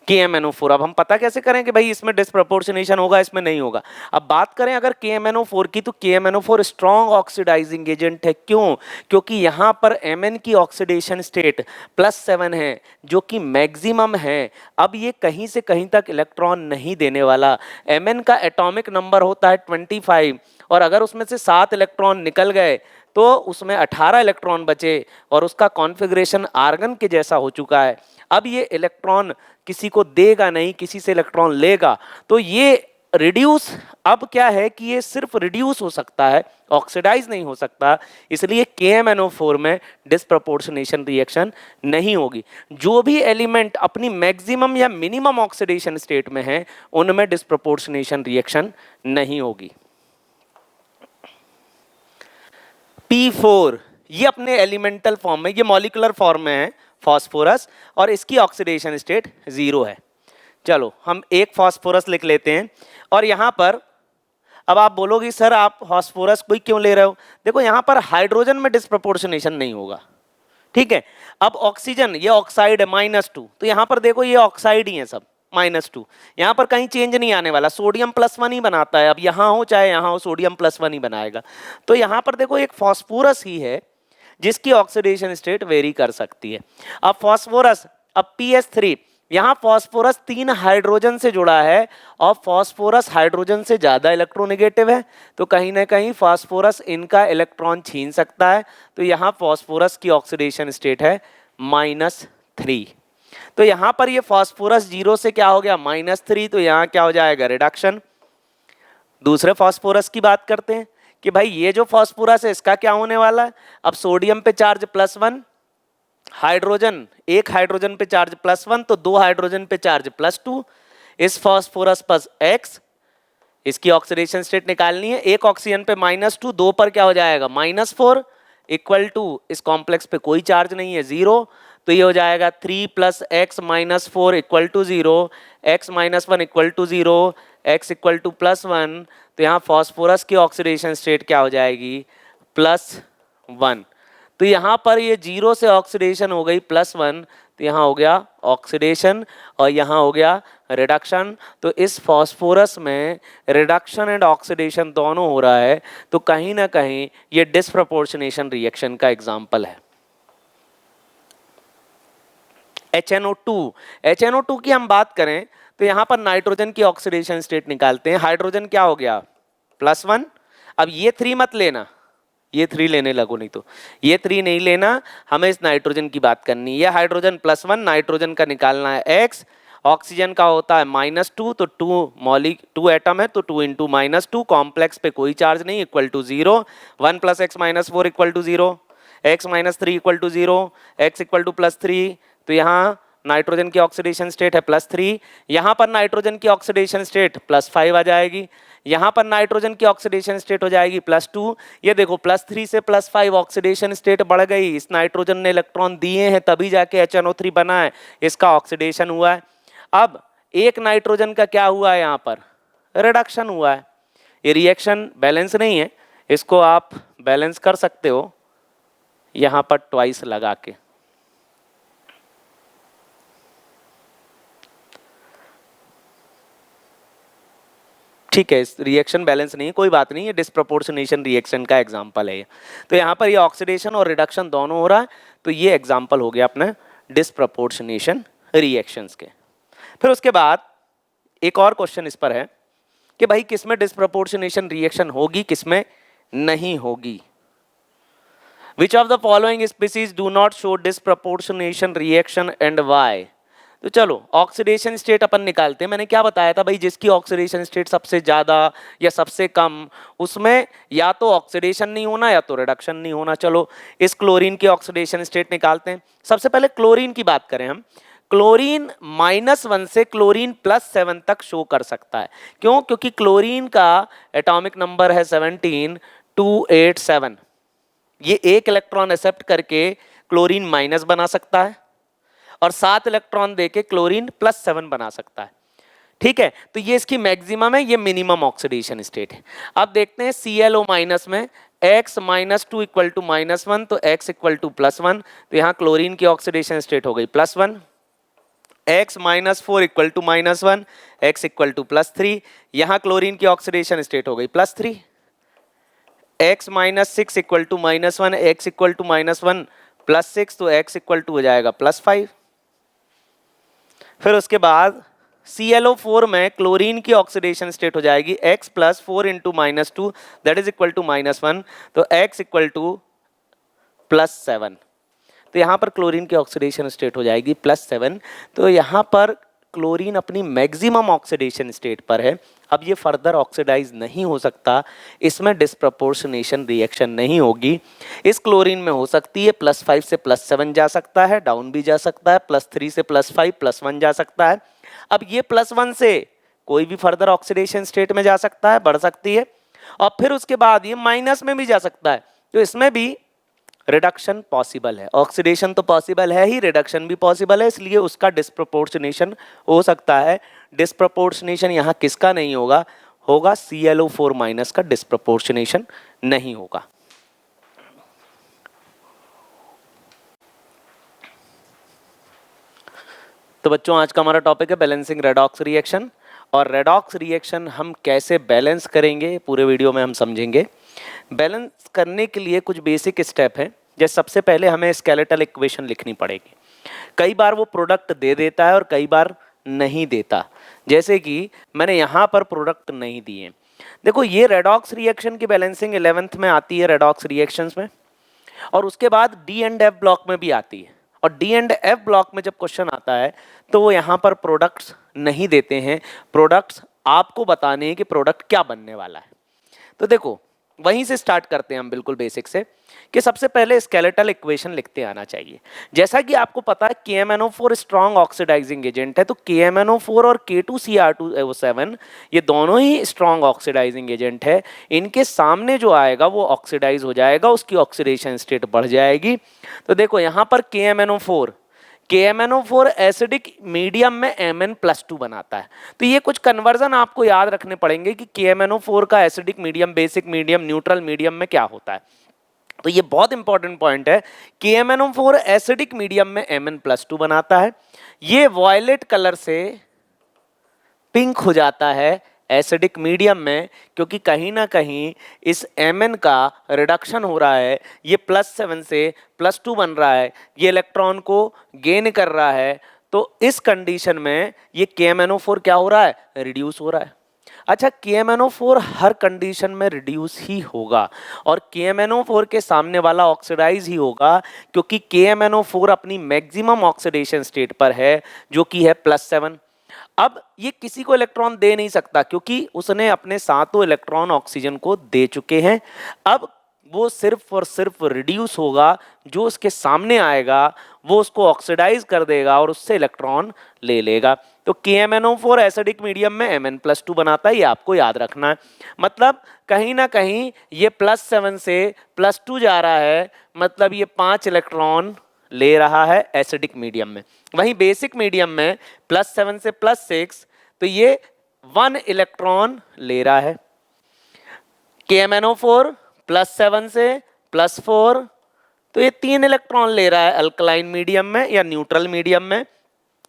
KMnO4। अब हम पता कैसे करें कि भाई इसमें डिस्प्रपोर्शनेशन होगा, इसमें नहीं होगा। अब बात करें अगर KMnO4 की, तो KMnO4 स्ट्रॉन्ग ऑक्सीडाइजिंग एजेंट है। क्यों, क्योंकि यहां पर Mn की ऑक्सीडेशन स्टेट +7 है, जो कि मैक्सिमम है। अब ये कहीं से कहीं तक इलेक्ट्रॉन नहीं देने वाला। Mn का एटॉमिक नंबर होता है 25, और अगर उसमें से 7 इलेक्ट्रॉन निकल गए तो उसमें 18 इलेक्ट्रॉन बचे, और उसका कॉन्फ़िगरेशन आर्गन के जैसा हो चुका है। अब ये इलेक्ट्रॉन किसी को देगा नहीं, किसी से इलेक्ट्रॉन लेगा। तो ये रिड्यूस, अब क्या है कि ये सिर्फ रिड्यूस हो सकता है, ऑक्सीडाइज नहीं हो सकता। इसलिए KMnO4 में डिस्प्रपोर्शनेशन रिएक्शन नहीं होगी। जो भी एलिमेंट अपनी मैक्सिमम या मिनिमम ऑक्सीडेशन स्टेट में है, उनमें डिस्प्रपोर्शनेशन रिएक्शन नहीं होगी। P4 ये अपने एलिमेंटल फॉर्म में, ये मॉलिक्यूलर फॉर्म में है फास्फोरस, और इसकी ऑक्सीडेशन स्टेट 0 है। चलो हम एक फास्फोरस लिख लेते हैं। और यहां पर अब आप बोलोगे सर आप फास्फोरस कोई क्यों ले रहे हो, देखो यहां पर हाइड्रोजन में डिस्प्रपोर्शनेशन नहीं होगा, ठीक है। अब ऑक्सीजन, ये ऑक्साइड है -2, तो यहां पर देखो ये ऑक्साइड ही है सब, -2। यहां पर कहीं चेंज नहीं आने वाला, सोडियम +1 ही बनाता है। अब यहां हो चाहे यहां हो, सोडियम +1 ही बनाएगा। तो यहां पर देखो एक फास्फोरस ही है जिसकी ऑक्सीडेशन स्टेट वेरी कर सकती है। अब फास्फोरस, अब PS3, यहां फास्फोरस 3 हाइड्रोजन से जुड़ा है, और फास्फोरस हाइड्रोजन से ज्यादा इलेक्ट्रोनेगेटिव है। तो कहीं ना कहीं फास्फोरस इनका इलेक्ट्रॉन छीन सकता है। तो यहां फास्फोरस की ऑक्सीडेशन स्टेट है -3। तो यहां पर ये फास्फोरस 0 से क्या हो गया, -3। तो यहां क्या हो जाएगा, रिडक्शन। दूसरे फास्फोरस की बात करते हैं कि भाई ये जो फास्फोरस है इसका क्या होने वाला है। अब सोडियम पे चार्ज +1, हाइड्रोजन, एक हाइड्रोजन पे चार्ज +1, तो 2 हाइड्रोजन पे चार्ज +2। इस फास्फोरस पर X, इसकी ऑक्सीडेशन स्टेट निकालनी है। एक ऑक्सीजन पे -2, 2 पर क्या हो जाएगा, -4 = इस कॉम्प्लेक्स पे कोई चार्ज नहीं है, 0। तो ये हो जाएगा 3 + X - 4 = 0, X - 1 = 0, X = +1। तो यहाँ फास्फोरस की ऑक्सीडेशन स्टेट क्या हो जाएगी, +1। तो यहाँ पर ये 0 से ऑक्सीडेशन हो गई +1, तो यहाँ हो गया ऑक्सीडेशन और यहाँ हो गया रिडक्शन। तो इस फास्फोरस में रिडक्शन एंड ऑक्सीडेशन दोनों हो रहा है। तो कहीं ना कहीं ये डिस्प्रपोर्शनेशन रिएक्शन का एग्जाम्पल है। HNO2 की हम बात करें तो यहाँ पर नाइट्रोजन की ऑक्सीडेशन स्टेट निकालते हैं। हाइड्रोजन क्या हो गया, +1। अब ये 3 मत लेना, ये 3 लेने लगो, नहीं तो ये 3 नहीं लेना, हमें इस नाइट्रोजन की बात करनी है। ये हाइड्रोजन +1, नाइट्रोजन का निकालना है X। ऑक्सीजन का होता है -2, तो 2 एटम है, तो 2 × -2, कॉम्प्लेक्स पे कोई चार्ज नहीं, = 0। 1 + X - 4 = 0, X - 3 = 0, X = +3। तो यहाँ नाइट्रोजन की ऑक्सीडेशन स्टेट है +3, यहाँ पर नाइट्रोजन की ऑक्सीडेशन स्टेट +5 आ जाएगी, यहाँ पर नाइट्रोजन की ऑक्सीडेशन स्टेट हो जाएगी +2। ये देखो +3 से +5 ऑक्सीडेशन स्टेट बढ़ गई, इस नाइट्रोजन ने इलेक्ट्रॉन दिए हैं तभी जाके HNO3 बना है, इसका ऑक्सीडेशन हुआ है। अब एक नाइट्रोजन का क्या हुआ है, यहाँ पर रिडक्शन हुआ है। ये रिएक्शन बैलेंस नहीं है, इसको आप बैलेंस कर सकते हो यहाँ पर ट्वाइस लगा के। ठीक है, इस रिएक्शन बैलेंस नहीं है, कोई बात नहीं, ये डिस्प्रपोर्शनेशन रिएक्शन का एग्जांपल है ये। तो यहाँ पर ये ऑक्सीडेशन और रिडक्शन दोनों हो रहा है, तो ये एग्जांपल हो गया अपने डिस्प्रपोर्शनेशन रिएक्शंस के। फिर उसके बाद एक और क्वेश्चन इस पर है कि भाई किसमें डिस्प्रपोर्शनेशन रिएक्शन होगी, किसमें नहीं होगी। Which of the following species do not show disproportionation reaction and why? तो चलो ऑक्सीडेशन स्टेट अपन निकालते हैं। मैंने क्या बताया था भाई, जिसकी ऑक्सीडेशन स्टेट सबसे ज्यादा या सबसे कम, उसमें या तो ऑक्सीडेशन नहीं होना या तो रिडक्शन नहीं होना। चलो इस क्लोरीन की ऑक्सीडेशन स्टेट निकालते हैं। सबसे पहले क्लोरीन की बात करें हम, क्लोरीन -1 से क्लोरीन +7 तक शो कर सकता है। क्यों? क्योंकि क्लोरीन का एटॉमिक नंबर है 17287। ये एक इलेक्ट्रॉन एक्सेप्ट करके क्लोरीन माइनस बना सकता है और 7 इलेक्ट्रॉन देके क्लोरीन +7 बना सकता है। ठीक है, तो ये इसकी मैक्सिमम है, ये मिनिमम ऑक्सीडेशन स्टेट है। अब देखते हैं ClO माइनस में x -2 = -1, तो x = +1, तो यहाँ क्लोरीन की ऑक्सीडेशन स्टेट हो गई +1। x -4 = -1, x = +3, यहाँ क्लोरीन की ऑक्सीडेशन स्टेट हो गई +3। x -6 = -1, x = -1 +6, तो x = हो जाएगा +5। फिर उसके बाद ClO4 में क्लोरीन की ऑक्सीडेशन स्टेट हो जाएगी x + 4 × -2 that is equal to -1, तो x = +7। तो यहाँ पर क्लोरीन की ऑक्सीडेशन स्टेट हो जाएगी +7। तो यहाँ पर क्लोरीन अपनी मैक्सिमम ऑक्सीडेशन स्टेट पर है। अब ये फर्दर ऑक्सीडाइज नहीं हो सकता, इसमें डिस्प्रपोर्शनेशन रिएक्शन नहीं होगी। इस क्लोरीन में हो सकती है +5 से +7 जा सकता है, डाउन भी जा सकता है, +3 से +5 +1 जा सकता है। अब ये +1 से कोई भी फर्दर ऑक्सीडेशन स्टेट में जा सकता है, बढ़ सकती है, और फिर उसके बाद ये माइनस में भी जा सकता है। तो इसमें भी रिडक्शन पॉसिबल है। ऑक्सीडेशन तो पॉसिबल है ही, रिडक्शन भी पॉसिबल है, इसलिए उसका डिस्प्रपोर्शनेशन हो सकता है। डिस्प्रपोर्शनेशन यहाँ किसका नहीं होगा? होगा ClO4- का डिस्प्रपोर्शनेशन नहीं होगा। तो बच्चों आज का हमारा टॉपिक है बैलेंसिंग रेडॉक्स रिएक्शन, और रेडॉक्स रिएक्शन हम कैसे बैलेंस करेंगे पूरे वीडियो में हम समझेंगे। बैलेंस करने के लिए कुछ बेसिक स्टेप हैं। जैसे सबसे पहले हमें स्केलेटल इक्वेशन लिखनी पड़ेगी। कई बार वो प्रोडक्ट दे देता है और कई बार नहीं देता। जैसे कि मैंने यहाँ पर प्रोडक्ट नहीं दिए। देखो ये रेडॉक्स रिएक्शन की बैलेंसिंग 11th में आती है रेडॉक्स रिएक्शंस में, और उसके बाद D एंड F ब्लॉक में भी आती है। और D एंड F ब्लॉक में जब क्वेश्चन आता है तो वो यहाँ पर प्रोडक्ट्स नहीं देते हैं, प्रोडक्ट्स आपको बताने हैं कि प्रोडक्ट क्या बनने वाला है। तो देखो वहीं से स्टार्ट करते हैं हम बिल्कुल बेसिक से, कि सबसे पहले स्केलेटल इक्वेशन लिखते आना चाहिए। जैसा कि आपको पता है KMnO4 स्ट्रॉन्ग ऑक्सीडाइजिंग एजेंट है, तो KMnO4 और K2Cr2O7 ये दोनों ही स्ट्रॉन्ग ऑक्सीडाइजिंग एजेंट है। इनके सामने जो आएगा वो ऑक्सीडाइज हो जाएगा, उसकी ऑक्सीडेशन स्टेट बढ़ जाएगी। तो देखो यहाँ पर KMnO4 एसिडिक मीडियम में Mn+2 बनाता है। तो ये कुछ कन्वर्जन आपको याद रखने पड़ेंगे कि KMnO4 का acidic medium, basic medium, neutral medium में क्या होता है। तो ये बहुत इंपॉर्टेंट पॉइंट है। KMnO4 एसिडिक मीडियम में Mn+2 बनाता है। ये वॉयलेट कलर से पिंक हो जाता है एसिडिक मीडियम में, क्योंकि कहीं ना कहीं इस Mn का रिडक्शन हो रहा है। ये +7 से +2 बन रहा है, ये इलेक्ट्रॉन को गेन कर रहा है। तो इस कंडीशन में ये KMnO4 क्या हो रहा है? रिड्यूस हो रहा है। अच्छा, KMnO4 हर कंडीशन में रिड्यूस ही होगा और KMnO4 के सामने वाला ऑक्सीडाइज ही होगा, क्योंकि KMnO4 अपनी मैक्सिमम ऑक्सीडेशन स्टेट पर है जो कि है +7। अब ये किसी को इलेक्ट्रॉन दे नहीं सकता क्योंकि उसने अपने सातों इलेक्ट्रॉन ऑक्सीजन को दे चुके हैं। अब वो सिर्फ और सिर्फ रिड्यूस होगा, जो उसके सामने आएगा वो उसको ऑक्सीडाइज कर देगा और उससे इलेक्ट्रॉन ले लेगा। तो KMnO4 एसिडिक मीडियम में Mn+2 बनाता है, ये आपको याद रखना है। मतलब कहीं ना कहीं ये +7 से +2 जा रहा है, मतलब ये 5 इलेक्ट्रॉन ले रहा है एसिडिक मीडियम में। वहीं बेसिक मीडियम में +7 से +6, तो ये 1 इलेक्ट्रॉन ले रहा है। KMnO4 +7 से +4, तो ये 3 इलेक्ट्रॉन ले रहा है अल्कलाइन मीडियम में या न्यूट्रल मीडियम में।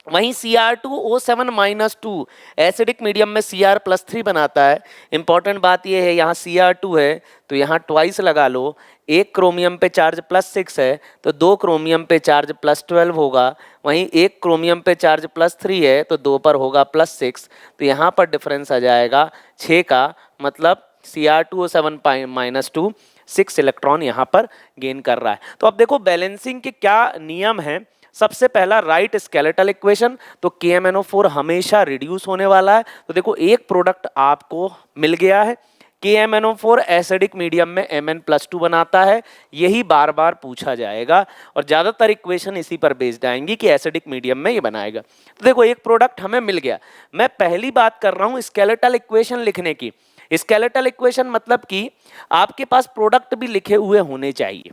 वहीं Cr2O7-2 एसिडिक मीडियम में Cr+3 बनाता है। इंपॉर्टेंट बात यह है, यहाँ Cr2 है तो यहाँ ट्वाइस लगा लो, एक क्रोमियम पे चार्ज +6 है तो 2 क्रोमियम पे चार्ज +12 होगा। वहीं एक क्रोमियम पे चार्ज +3 है तो 2 पर होगा +6, तो यहाँ पर डिफरेंस आ जाएगा 6 का, मतलब Cr2O7-2 6 इलेक्ट्रॉन यहाँ पर गेन कर रहा है। तो अब देखो बैलेंसिंग के क्या नियम है। सबसे पहला राइट स्केलेटल इक्वेशन, तो KMnO4 हमेशा रिड्यूस होने वाला है। तो देखो एक प्रोडक्ट आपको मिल गया है, KMnO4 एसिडिक मीडियम में Mn+2 बनाता है, यही बार बार पूछा जाएगा और ज़्यादातर इक्वेशन इसी पर बेस्ड आएंगी कि एसिडिक मीडियम में ये बनाएगा। तो देखो एक प्रोडक्ट हमें मिल गया। मैं पहली बात कर रहा हूँ स्केलेटल इक्वेशन लिखने की। स्केलेटल इक्वेशन मतलब कि आपके पास प्रोडक्ट भी लिखे हुए होने चाहिए।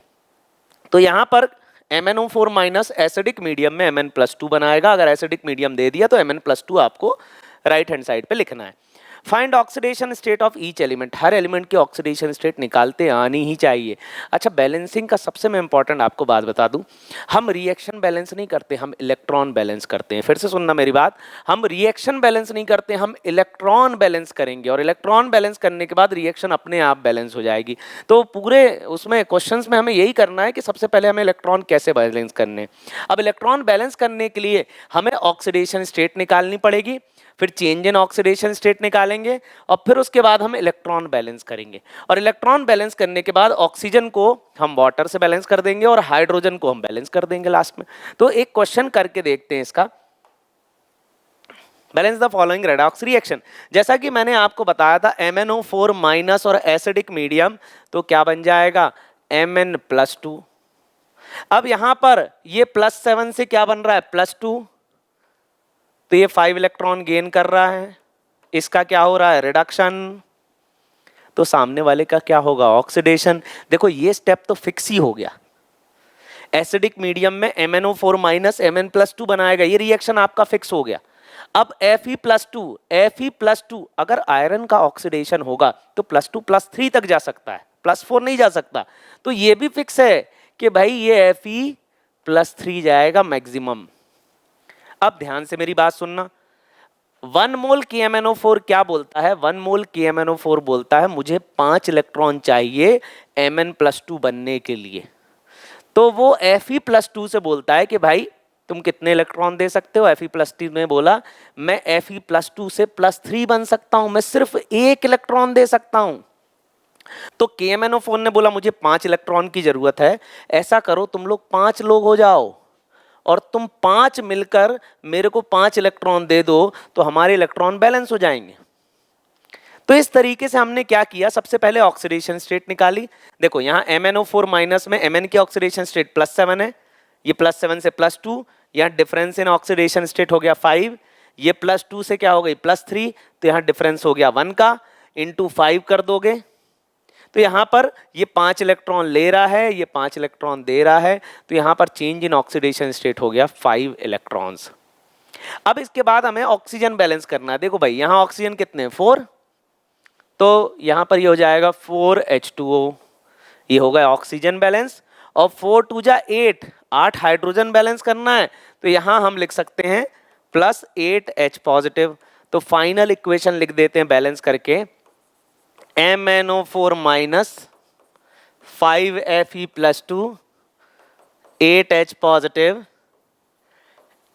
तो यहाँ पर MnO4 माइनस एसिडिक मीडियम में Mn+2 बनाएगा। अगर एसिडिक मीडियम दे दिया तो Mn+2 आपको राइट हैंड साइड पे लिखना है। Find oxidation state of each element, her element की ऑक्सीडेशन स्टेट निकालते आनी ही चाहिए। अच्छा, बैलेंसिंग का सबसे मैं इंपॉर्टेंट आपको बात बता दूं, हम रिएक्शन बैलेंस नहीं करते, हम इलेक्ट्रॉन बैलेंस करते हैं। फिर से सुनना मेरी बात, हम रिएक्शन बैलेंस नहीं करते, हम इलेक्ट्रॉन बैलेंस करेंगे और इलेक्ट्रॉन बैलेंस करने के बाद रिएक्शन अपने आप बैलेंस हो जाएगी। तो पूरे उसमें क्वेश्चंस में हमें यही करना है कि सबसे पहले हमें इलेक्ट्रॉन कैसे बैलेंस करने। अब इलेक्ट्रॉन बैलेंस करने के लिए हमें ऑक्सीडेशन स्टेट निकालनी पड़ेगी, फिर चेंज इन ऑक्सीडेशन स्टेट निकालेंगे और फिर उसके बाद हम इलेक्ट्रॉन बैलेंस करेंगे। और इलेक्ट्रॉन बैलेंस करने के बाद ऑक्सीजन को हम वाटर से बैलेंस कर देंगे और हाइड्रोजन को हम बैलेंस कर देंगे लास्ट में। तो एक क्वेश्चन करके देखते हैं इसका, balance the following redox reaction. जैसा कि मैंने आपको बताया था MnO4 माइनस और एसिडिक मीडियम, तो क्या बन जाएगा Mn+2। अब यहां पर ये +7 से क्या बन रहा है +2, तो ये 5 इलेक्ट्रॉन गेन कर रहा है, इसका क्या हो रहा है रिडक्शन, तो सामने वाले का क्या होगा ऑक्सीडेशन। देखो ये स्टेप तो फिक्स ही हो गया, एसिडिक मीडियम में MnO4 माइनस Mn+2 बनाएगा, ये रिएक्शन आपका फिक्स हो गया। अब Fe+2 अगर आयरन का ऑक्सीडेशन होगा तो +2 +3 तक जा सकता है, +4 नहीं जा सकता। तो ये भी फिक्स है कि भाई ये Fe+3 जाएगा मैक्सिमम। अब ध्यान से मेरी बात सुनना, 1 मोल KMnO4 क्या बोलता है, 1 मोल KMnO4 बोलता है मुझे 5 इलेक्ट्रॉन चाहिए Mn+2 बनने के लिए। तो वो Fe+2 से बोलता है कि भाई तुम कितने इलेक्ट्रॉन दे सकते हो। Fe+2 ने बोला मैं Fe+2 से +3 बन सकता हूं, मैं सिर्फ 1 इलेक्ट्रॉन दे सकता हूं। तो KMnO4 ने बोला मुझे 5 इलेक्ट्रॉन की जरूरत है, ऐसा करो तुम लोग 5 लोग हो जाओ और तुम 5 मिलकर मेरे को 5 इलेक्ट्रॉन दे दो, तो हमारे इलेक्ट्रॉन बैलेंस हो जाएंगे। तो इस तरीके से हमने क्या किया, सबसे पहले ऑक्सीडेशन स्टेट निकाली। देखो यहाँ MnO4 माइनस में Mn की ऑक्सीडेशन स्टेट +7 है, ये +7 से +2, यहाँ डिफरेंस इन ऑक्सीडेशन स्टेट हो गया 5, ये +2 से क्या हो गई +3, तो यहाँ डिफरेंस हो गया 1 का, इंटू 5 कर दोगे तो यहाँ पर ये 5 इलेक्ट्रॉन ले रहा है, ये 5 इलेक्ट्रॉन दे रहा है, तो यहाँ पर चेंज इन ऑक्सीडेशन स्टेट हो गया 5 इलेक्ट्रॉन्स। अब इसके बाद हमें ऑक्सीजन बैलेंस करना है। देखो भाई यहाँ ऑक्सीजन कितने हैं 4, तो यहाँ पर ये हो जाएगा 4H2O, ये हो गया ऑक्सीजन बैलेंस। और 4 2 जा 8 हाइड्रोजन बैलेंस करना है, तो यहाँ हम लिख सकते हैं +8H पॉजिटिव। तो फाइनल इक्वेशन लिख देते हैं बैलेंस करके, MnO4 minus 5Fe+2 8H positive,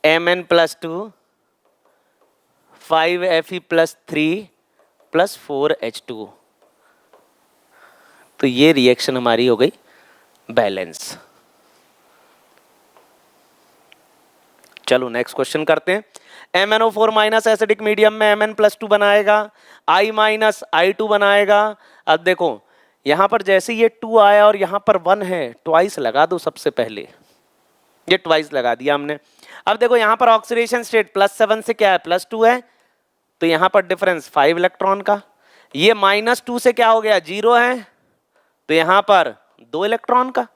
Mn+2 5Fe+3 plus 4H2O। तो ये रिएक्शन हमारी हो गई बैलेंस। चलो नेक्स्ट क्वेश्चन करते हैं। MnO4 माइनस एसिडिक मीडियम में Mn+2 बनाएगा, I माइनस I2 बनाएगा। अब देखो यहां पर जैसे ये 2 आया और यहां पर 1 है, ट्वाइस लगा दो सबसे पहले, ये ट्वाइस लगा दिया हमने। अब देखो यहाँ पर ऑक्सीडेशन स्टेट +7 से क्या है +2 है, तो यहाँ पर डिफरेंस 5 इलेक्ट्रॉन का। ये -2 से क्या हो गया 0 है, तो यहाँ पर 2 इलेक्ट्रॉन का।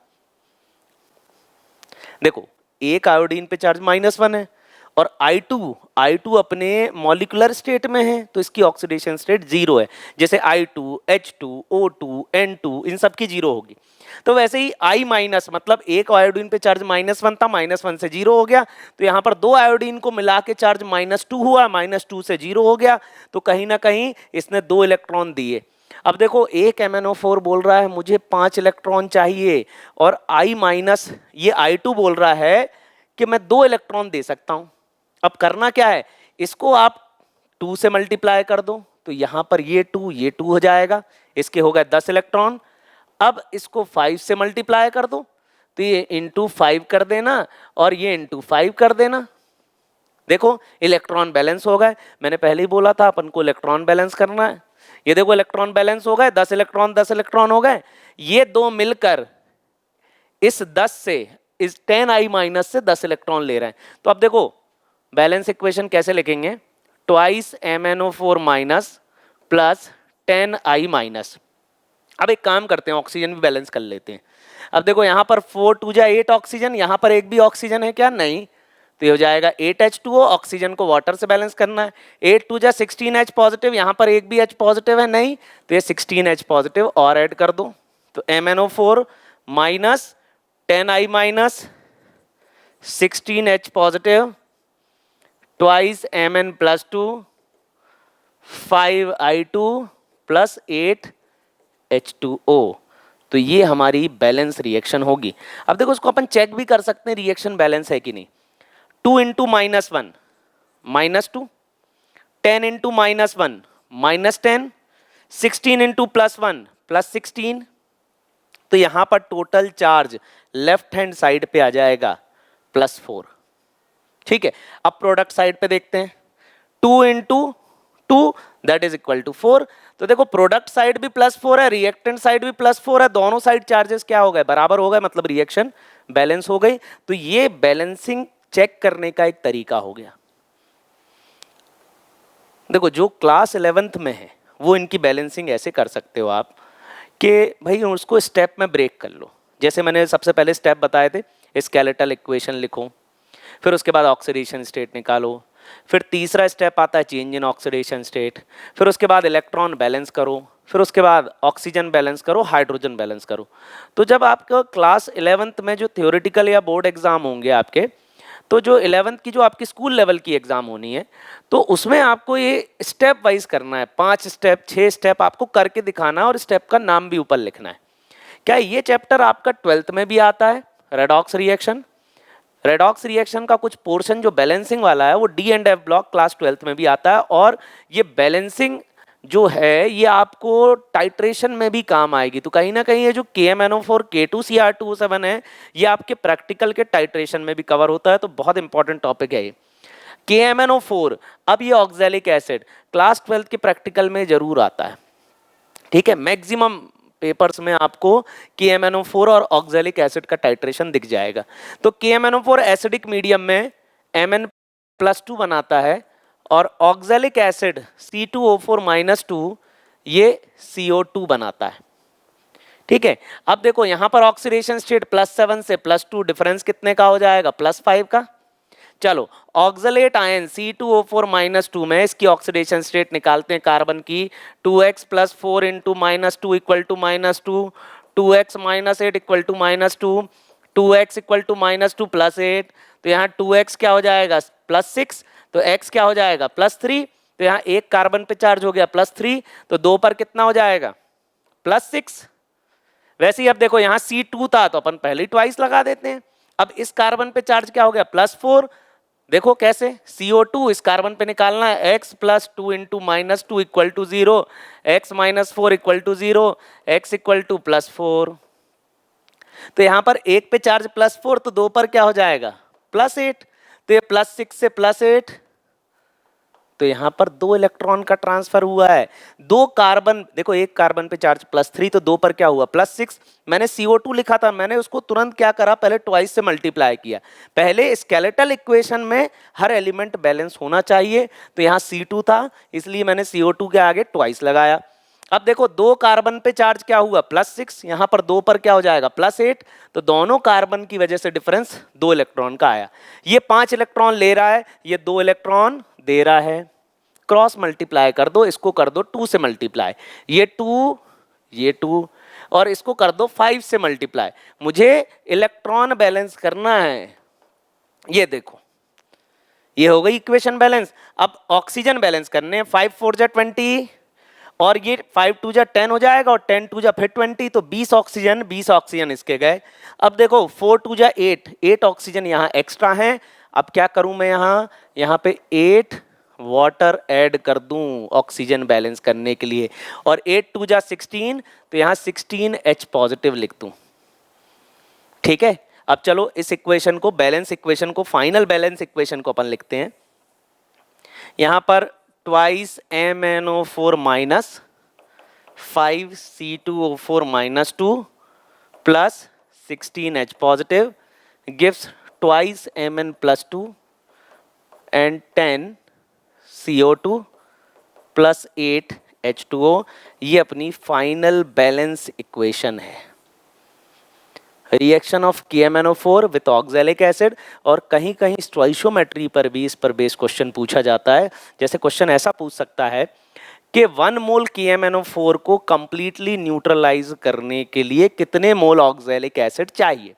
देखो एक आयोडीन पे चार्ज -1 है और I2 अपने मॉलिक्यूलर स्टेट में है, तो इसकी ऑक्सीडेशन स्टेट 0 है। जैसे I2, H2, O2, N2 इन सब की 0 होगी। तो वैसे ही I- मतलब एक आयोडीन पे चार्ज -1 था, -1 से 0 हो गया, तो यहाँ पर दो आयोडीन को मिला के चार्ज -2 हुआ, -2 से 0 हो गया, तो कहीं ना कहीं इसने 2 इलेक्ट्रॉन दिए। अब देखो एक MnO4 बोल रहा है मुझे 5 इलेक्ट्रॉन चाहिए, और I- ये I2 बोल रहा है कि मैं 2 इलेक्ट्रॉन दे सकता हूं। अब करना क्या है, इसको आप 2 से मल्टीप्लाई कर दो, तो यहां पर ये 2 हो जाएगा, इसके हो गए 10 इलेक्ट्रॉन। अब इसको 5 से मल्टीप्लाई कर दो, तो ये इंटू 5 कर देना और ये इंटू 5 कर देना। देखो इलेक्ट्रॉन बैलेंस हो गए, मैंने पहले ही बोला था अपन को इलेक्ट्रॉन बैलेंस करना है। ये देखो इलेक्ट्रॉन बैलेंस हो गए, 10 इलेक्ट्रॉन 10 इलेक्ट्रॉन हो गए। ये दो मिलकर इस 10 से, इस 10I- से 10 इलेक्ट्रॉन ले रहे हैं। तो अब देखो बैलेंस इक्वेशन कैसे लिखेंगे, twice MnO4 minus plus 10I-। अब एक काम करते हैं, ऑक्सीजन भी बैलेंस कर लेते हैं। अब देखो यहाँ पर 4 2 जा 8 ऑक्सीजन, यहाँ पर एक भी ऑक्सीजन है क्या, नहीं, तो ये हो जाएगा 8H2O। ऑक्सीजन को वाटर से बैलेंस करना है, 8 2 जा 16H पॉजिटिव, यहाँ पर एक भी H पॉजिटिव है नहीं, तो ये 16H पॉजिटिव और ऐड कर दो, तो MnO4 minus 10I- 16H positive twice Mn+2 5I2 plus 8H2O। तो ये हमारी बैलेंस रिएक्शन होगी। अब देखो इसको अपन चेक भी कर सकते हैं रिएक्शन बैलेंस है कि नहीं। 2 इंटू -1 -2, 10 इंटू -1 -10, 16 इंटू +1 +16। तो यहां पर total charge left hand side पे आ जाएगा +4। ठीक है, अब प्रोडक्ट साइड पे देखते हैं, 2 into 2 that is equal to 4। तो देखो प्रोडक्ट साइड भी +4 है, रिएक्टेंट साइड भी +4 है, दोनों साइड चार्जेस क्या हो गए, बराबर हो गए, मतलब रिएक्शन बैलेंस हो गई। तो ये बैलेंसिंग चेक करने का एक तरीका हो गया। देखो जो क्लास 11th में है वो इनकी बैलेंसिंग ऐसे कर सकते हो आप कि भाई उसको स्टेप में ब्रेक कर लो। जैसे मैंने सबसे पहले स्टेप बताए थे, स्केलेटल इक्वेशन लिखो, फिर उसके बाद ऑक्सीडेशन स्टेट निकालो, फिर तीसरा स्टेप आता है चेंज इन ऑक्सीडेशन स्टेट, फिर उसके बाद इलेक्ट्रॉन बैलेंस करो, फिर उसके बाद ऑक्सीजन बैलेंस करो, हाइड्रोजन बैलेंस करो। तो जब आपका क्लास 11th में जो थ्योरेटिकल या बोर्ड एग्जाम होंगे आपके, तो जो 11th की जो आपकी स्कूल लेवल की एग्जाम होनी है, तो उसमें आपको ये स्टेप वाइज करना है, 5 स्टेप 6 स्टेप आपको करके दिखाना है और स्टेप का नाम भी ऊपर लिखना है। क्या ये चैप्टर आपका 12th में भी आता है, रेडॉक्स रिएक्शन? रेडॉक्स रिएक्शन का कुछ पोर्शन जो बैलेंसिंग वाला है वो D and F block class 12th में भी आता है, और ये बैलेंसिंग जो है ये आपको टाइट्रेशन में भी काम आएगी। तो कहीं ना कहीं ये जो KMnO4 K2Cr2O7 है ये आपके प्रैक्टिकल के टाइट्रेशन में भी कवर होता है, तो बहुत इंपॉर्टेंट टॉपिक है ये KMnO4। अब ये ऑक्सैलिक एसिड क्लास 12th के प्रैक्टिकल में जरूर आता है, ठीक है, मैक्सिमम पेपर्स में आपको KMnO4 और ऑक्सैलिक एसिड का टाइट्रेशन दिख जाएगा। तो KMnO4 एसिडिक मीडियम में Mn+2 बनाता है और ऑक्सैलिक एसिड C2O4-2 ये CO2 बनाता है। ठीक है, अब देखो यहां पर ऑक्सीडेशन स्टेट +7 से +2, डिफरेंस कितने का हो जाएगा, +5 का। चलो ऑक्सलेट आयन C2O4-2 में इसकी ऑक्सीडेशन स्टेट निकालते हैं कार्बन की, 2x + 4 into -2 equal to -2, 2x - 8 equal to -2, 2x equal to -2 + 8। तो यहाँ 2x क्या हो जाएगा +6, तो x क्या हो जाएगा +3। तो यहाँ एक कार्बन पे चार्ज हो गया +3, तो 2 पर कितना हो जाएगा +6। वैसे ही अब देखो यहाँ C2 था तो अपन पहले ही ट्वाइस लगा देते हैं। अब इस कार्बन पे चार्ज क्या हो गया +4, देखो कैसे, CO2 इस कार्बन पे निकालना है, x + 2 into -2 equal to 0, x - 4 equal to 0, x equal to +4। तो यहाँ पर एक पे चार्ज +4, तो 2 पर क्या हो जाएगा +8। तो ये +6 से +8 तो यहाँ पर 2 इलेक्ट्रॉन का ट्रांसफर हुआ है। 2 कार्बन, देखो एक कार्बन पे चार्ज +3, तो 2 पर क्या हुआ +6। मैंने CO2 लिखा था, मैंने उसको तुरंत क्या करा, पहले ट्वाइस से मल्टीप्लाई किया। पहले स्केलेटल इक्वेशन में हर एलिमेंट बैलेंस होना चाहिए, तो यहाँ C2 था इसलिए मैंने CO2 के आगे ट्वाइस लगाया। अब देखो 2 कार्बन पे चार्ज क्या हुआ +6, यहाँ पर 2 पर क्या हो जाएगा +8, तो दोनों कार्बन की वजह से डिफरेंस 2 इलेक्ट्रॉन का आया। ये 5 इलेक्ट्रॉन ले रहा है, ये 2 इलेक्ट्रॉन दे रहा है। क्रॉस मल्टीप्लाई कर दो, इसको कर दो 2 से मल्टीप्लाई, ये 2 ये 2 और इसको कर दो 5 से मल्टीप्लाई। मुझे इलेक्ट्रॉन बैलेंस करना है। ये देखो ये हो गई इक्वेशन बैलेंस। अब ऑक्सीजन बैलेंस करने हैं, 5 4 जा 20 और ये 5 2 जा 10 हो जाएगा और 10 2 जा फिर 20, तो 20 ऑक्सीजन इसके गए। अब देखो 4 2 जा 8 ऑक्सीजन यहाँ एक्स्ट्रा है। अब क्या करूं मैं, यहाँ पे 8 वाटर ऐड कर दूं ऑक्सीजन बैलेंस करने के लिए, और 8 2 जा 16, तो यहाँ 16H पॉजिटिव लिख दूं। ठीक है, अब चलो इस इक्वेशन को, बैलेंस इक्वेशन को, फाइनल बैलेंस इक्वेशन को अपन लिखते हैं। यहाँ पर twice MnO4 minus 5C2O4 minus 2 plus 16H positive gives twice Mn plus 2 and 10 CO2 plus 8 H2O। ये अपनी फाइनल बैलेंस इक्वेशन है, reaction of KMnO4 with oxalic acid. और कहीं कहीं स्टोइशियोमेट्री पर भी इस पर बेस क्वेश्चन पूछा जाता है। जैसे क्वेश्चन ऐसा पूछ सकता है कि 1 मोल KMnO4 को कंप्लीटली न्यूट्रलाइज करने के लिए कितने मोल ऑक्सैलिक एसिड चाहिए।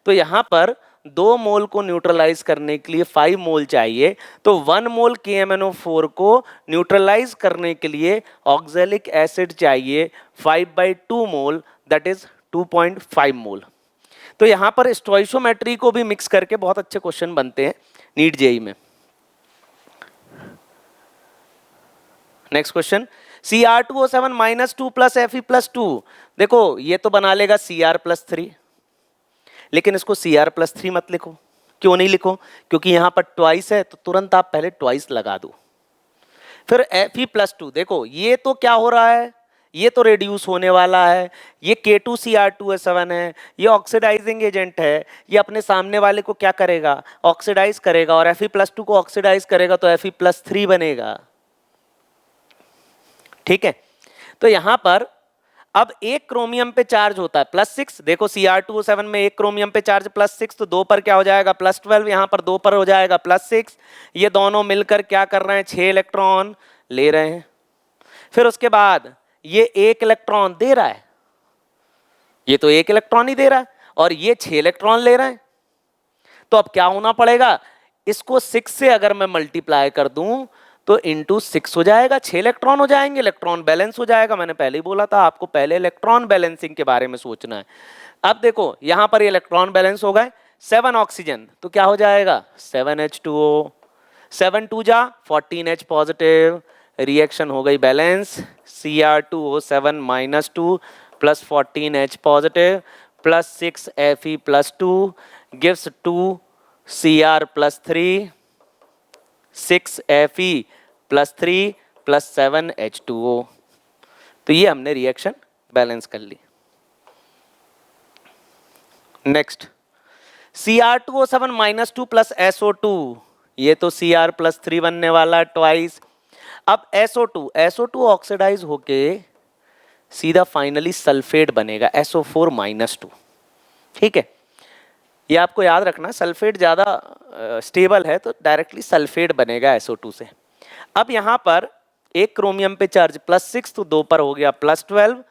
तो यहाँ पर 2 मोल को न्यूट्रलाइज करने के लिए 5 मोल चाहिए, तो 1 मोल KMnO4 को न्यूट्रलाइज करने के लिए ऑक्सैलिक एसिड चाहिए 5/2 मोल, दैट इज 2.5 मोल। तो यहाँ पर स्टोइशियोमेट्री को भी मिक्स करके बहुत अच्छे क्वेश्चन बनते हैं नीट जेई में। Next question, Cr2O7 minus 2 plus Fe+2। देखो ये तो बना लेगा Cr+3, लेकिन इसको Cr+3 मत लिखो। क्यों नहीं लिखो, क्योंकि यहाँ पर ट्वाइस है, तो तुरंत आप पहले ट्वाइस लगा दो। फिर Fe+2, देखो ये तो क्या हो रहा है, ये तो रेड्यूस होने वाला है, ये K2Cr2O7 है, ये ऑक्सीडाइजिंग एजेंट है, ये अपने सामने वाले को क्या करेगा, ऑक्सीडाइज करेगा, और Fe+2 को ऑक्सीडाइज करेगा तो Fe+3 बनेगा। ठीक है, तो यहां पर अब एक क्रोमियम पे चार्ज होता है +6। देखो Cr2O7 में एक क्रोमियम पे चार्ज +6, तो 2 पर क्या हो जाएगा +12, यहां पर 2 पर हो जाएगा +6। ये दोनों मिलकर क्या कर रहे हैं, 6 इलेक्ट्रॉन ले रहे हैं। फिर उसके बाद ये 1 इलेक्ट्रॉन दे रहा है, ये तो 1 इलेक्ट्रॉन ही दे रहा है, और ये 6 इलेक्ट्रॉन ले रहे हैं। तो अब क्या होना पड़ेगा, इसको 6 से अगर मैं मल्टीप्लाई कर दूं तो इंटू 6 हो जाएगा, 6 इलेक्ट्रॉन हो जाएंगे, इलेक्ट्रॉन बैलेंस हो जाएगा। मैंने पहले ही बोला था आपको पहले इलेक्ट्रॉन बैलेंसिंग के बारे में सोचना है। अब देखो यहां पर ये इलेक्ट्रॉन बैलेंस हो गए, 7 ऑक्सीजन, तो क्या हो जाएगा 7H2O, 7 2 जा 14H पॉजिटिव, रिएक्शन हो गई balance. Cr2O7 minus 2 plus 14H positive plus 6 Fe+2 gives 2 Cr+3, 6 Fe+3 plus 7 H2O। तो ये हमने रिएक्शन बैलेंस कर ली। Next, Cr2O7 minus 2 plus SO2, ये तो Cr+3 बनने वाला ट्वाइस। अब SO2 ऑक्सीडाइज होके सीधा फाइनली सल्फेट बनेगा SO4-2। ठीक है, ये आपको याद रखना, सल्फेट ज़्यादा स्टेबल है तो डायरेक्टली सल्फेट बनेगा SO2 से। अब यहाँ पर एक क्रोमियम पे चार्ज +6, तो 2 पर हो गया +12,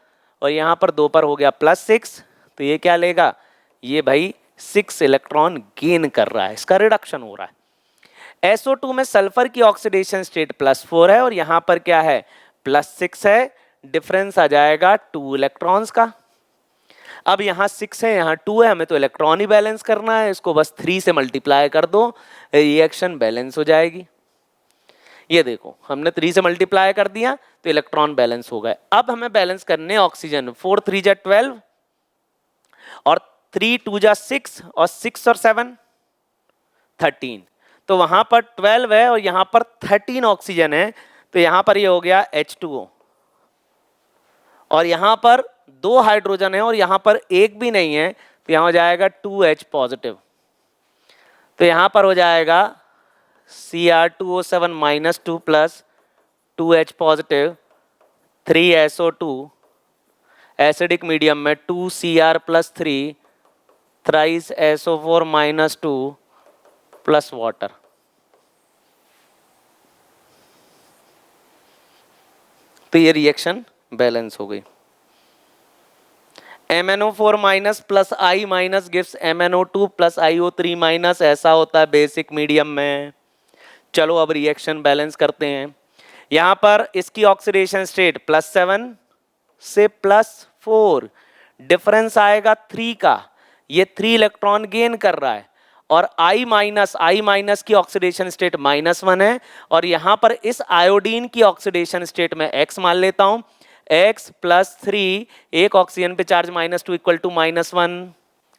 और यहाँ पर 2 पर हो गया +6, तो ये क्या लेगा, ये भाई 6 इलेक्ट्रॉन गेन कर रहा है, इसका रिडक्शन हो रहा है। SO2 में सल्फर की ऑक्सीडेशन स्टेट +4 है, और यहाँ पर क्या है +6 है, डिफरेंस आ जाएगा 2 इलेक्ट्रॉन्स का। अब यहाँ 6 है, यहाँ 2 है, हमें तो इलेक्ट्रॉन ही बैलेंस करना है, इसको बस 3 से मल्टीप्लाई कर दो, रिएक्शन बैलेंस हो जाएगी। ये देखो हमने 3 से मल्टीप्लाई कर दिया तो इलेक्ट्रॉन बैलेंस हो गए। अब हमें बैलेंस करने ऑक्सीजन, 4 3 जा 12 और 3 2 जा 6 और 6 और 7 13, तो वहां पर 12 है और यहां पर 13 ऑक्सीजन है, तो यहां पर ये हो गया H2O। और यहां पर 2 हाइड्रोजन है और यहां पर एक भी नहीं है, तो यहां हो जाएगा 2H पॉजिटिव। तो यहां पर हो जाएगा Cr2O7 -2 plus 2H positive 3SO2 acidic medium में 2Cr plus 3 thrice SO4 -2 plus water. तो ये रिएक्शन बैलेंस हो गई। MnO4 minus plus I minus gives MnO2 plus IO3 minus, ऐसा होता है बेसिक मीडियम में। चलो अब रिएक्शन बैलेंस करते हैं। यहां पर इसकी ऑक्सीडेशन स्टेट +7 से +4, डिफरेंस आएगा 3 का, ये 3 इलेक्ट्रॉन गेन कर रहा है। और I माइनस की ऑक्सीडेशन स्टेट -1 है, और यहां पर इस आयोडीन की ऑक्सीडेशन स्टेट में X मान लेता हूं, X + 3, एक ऑक्सीजन पे charge -2 equal to -1।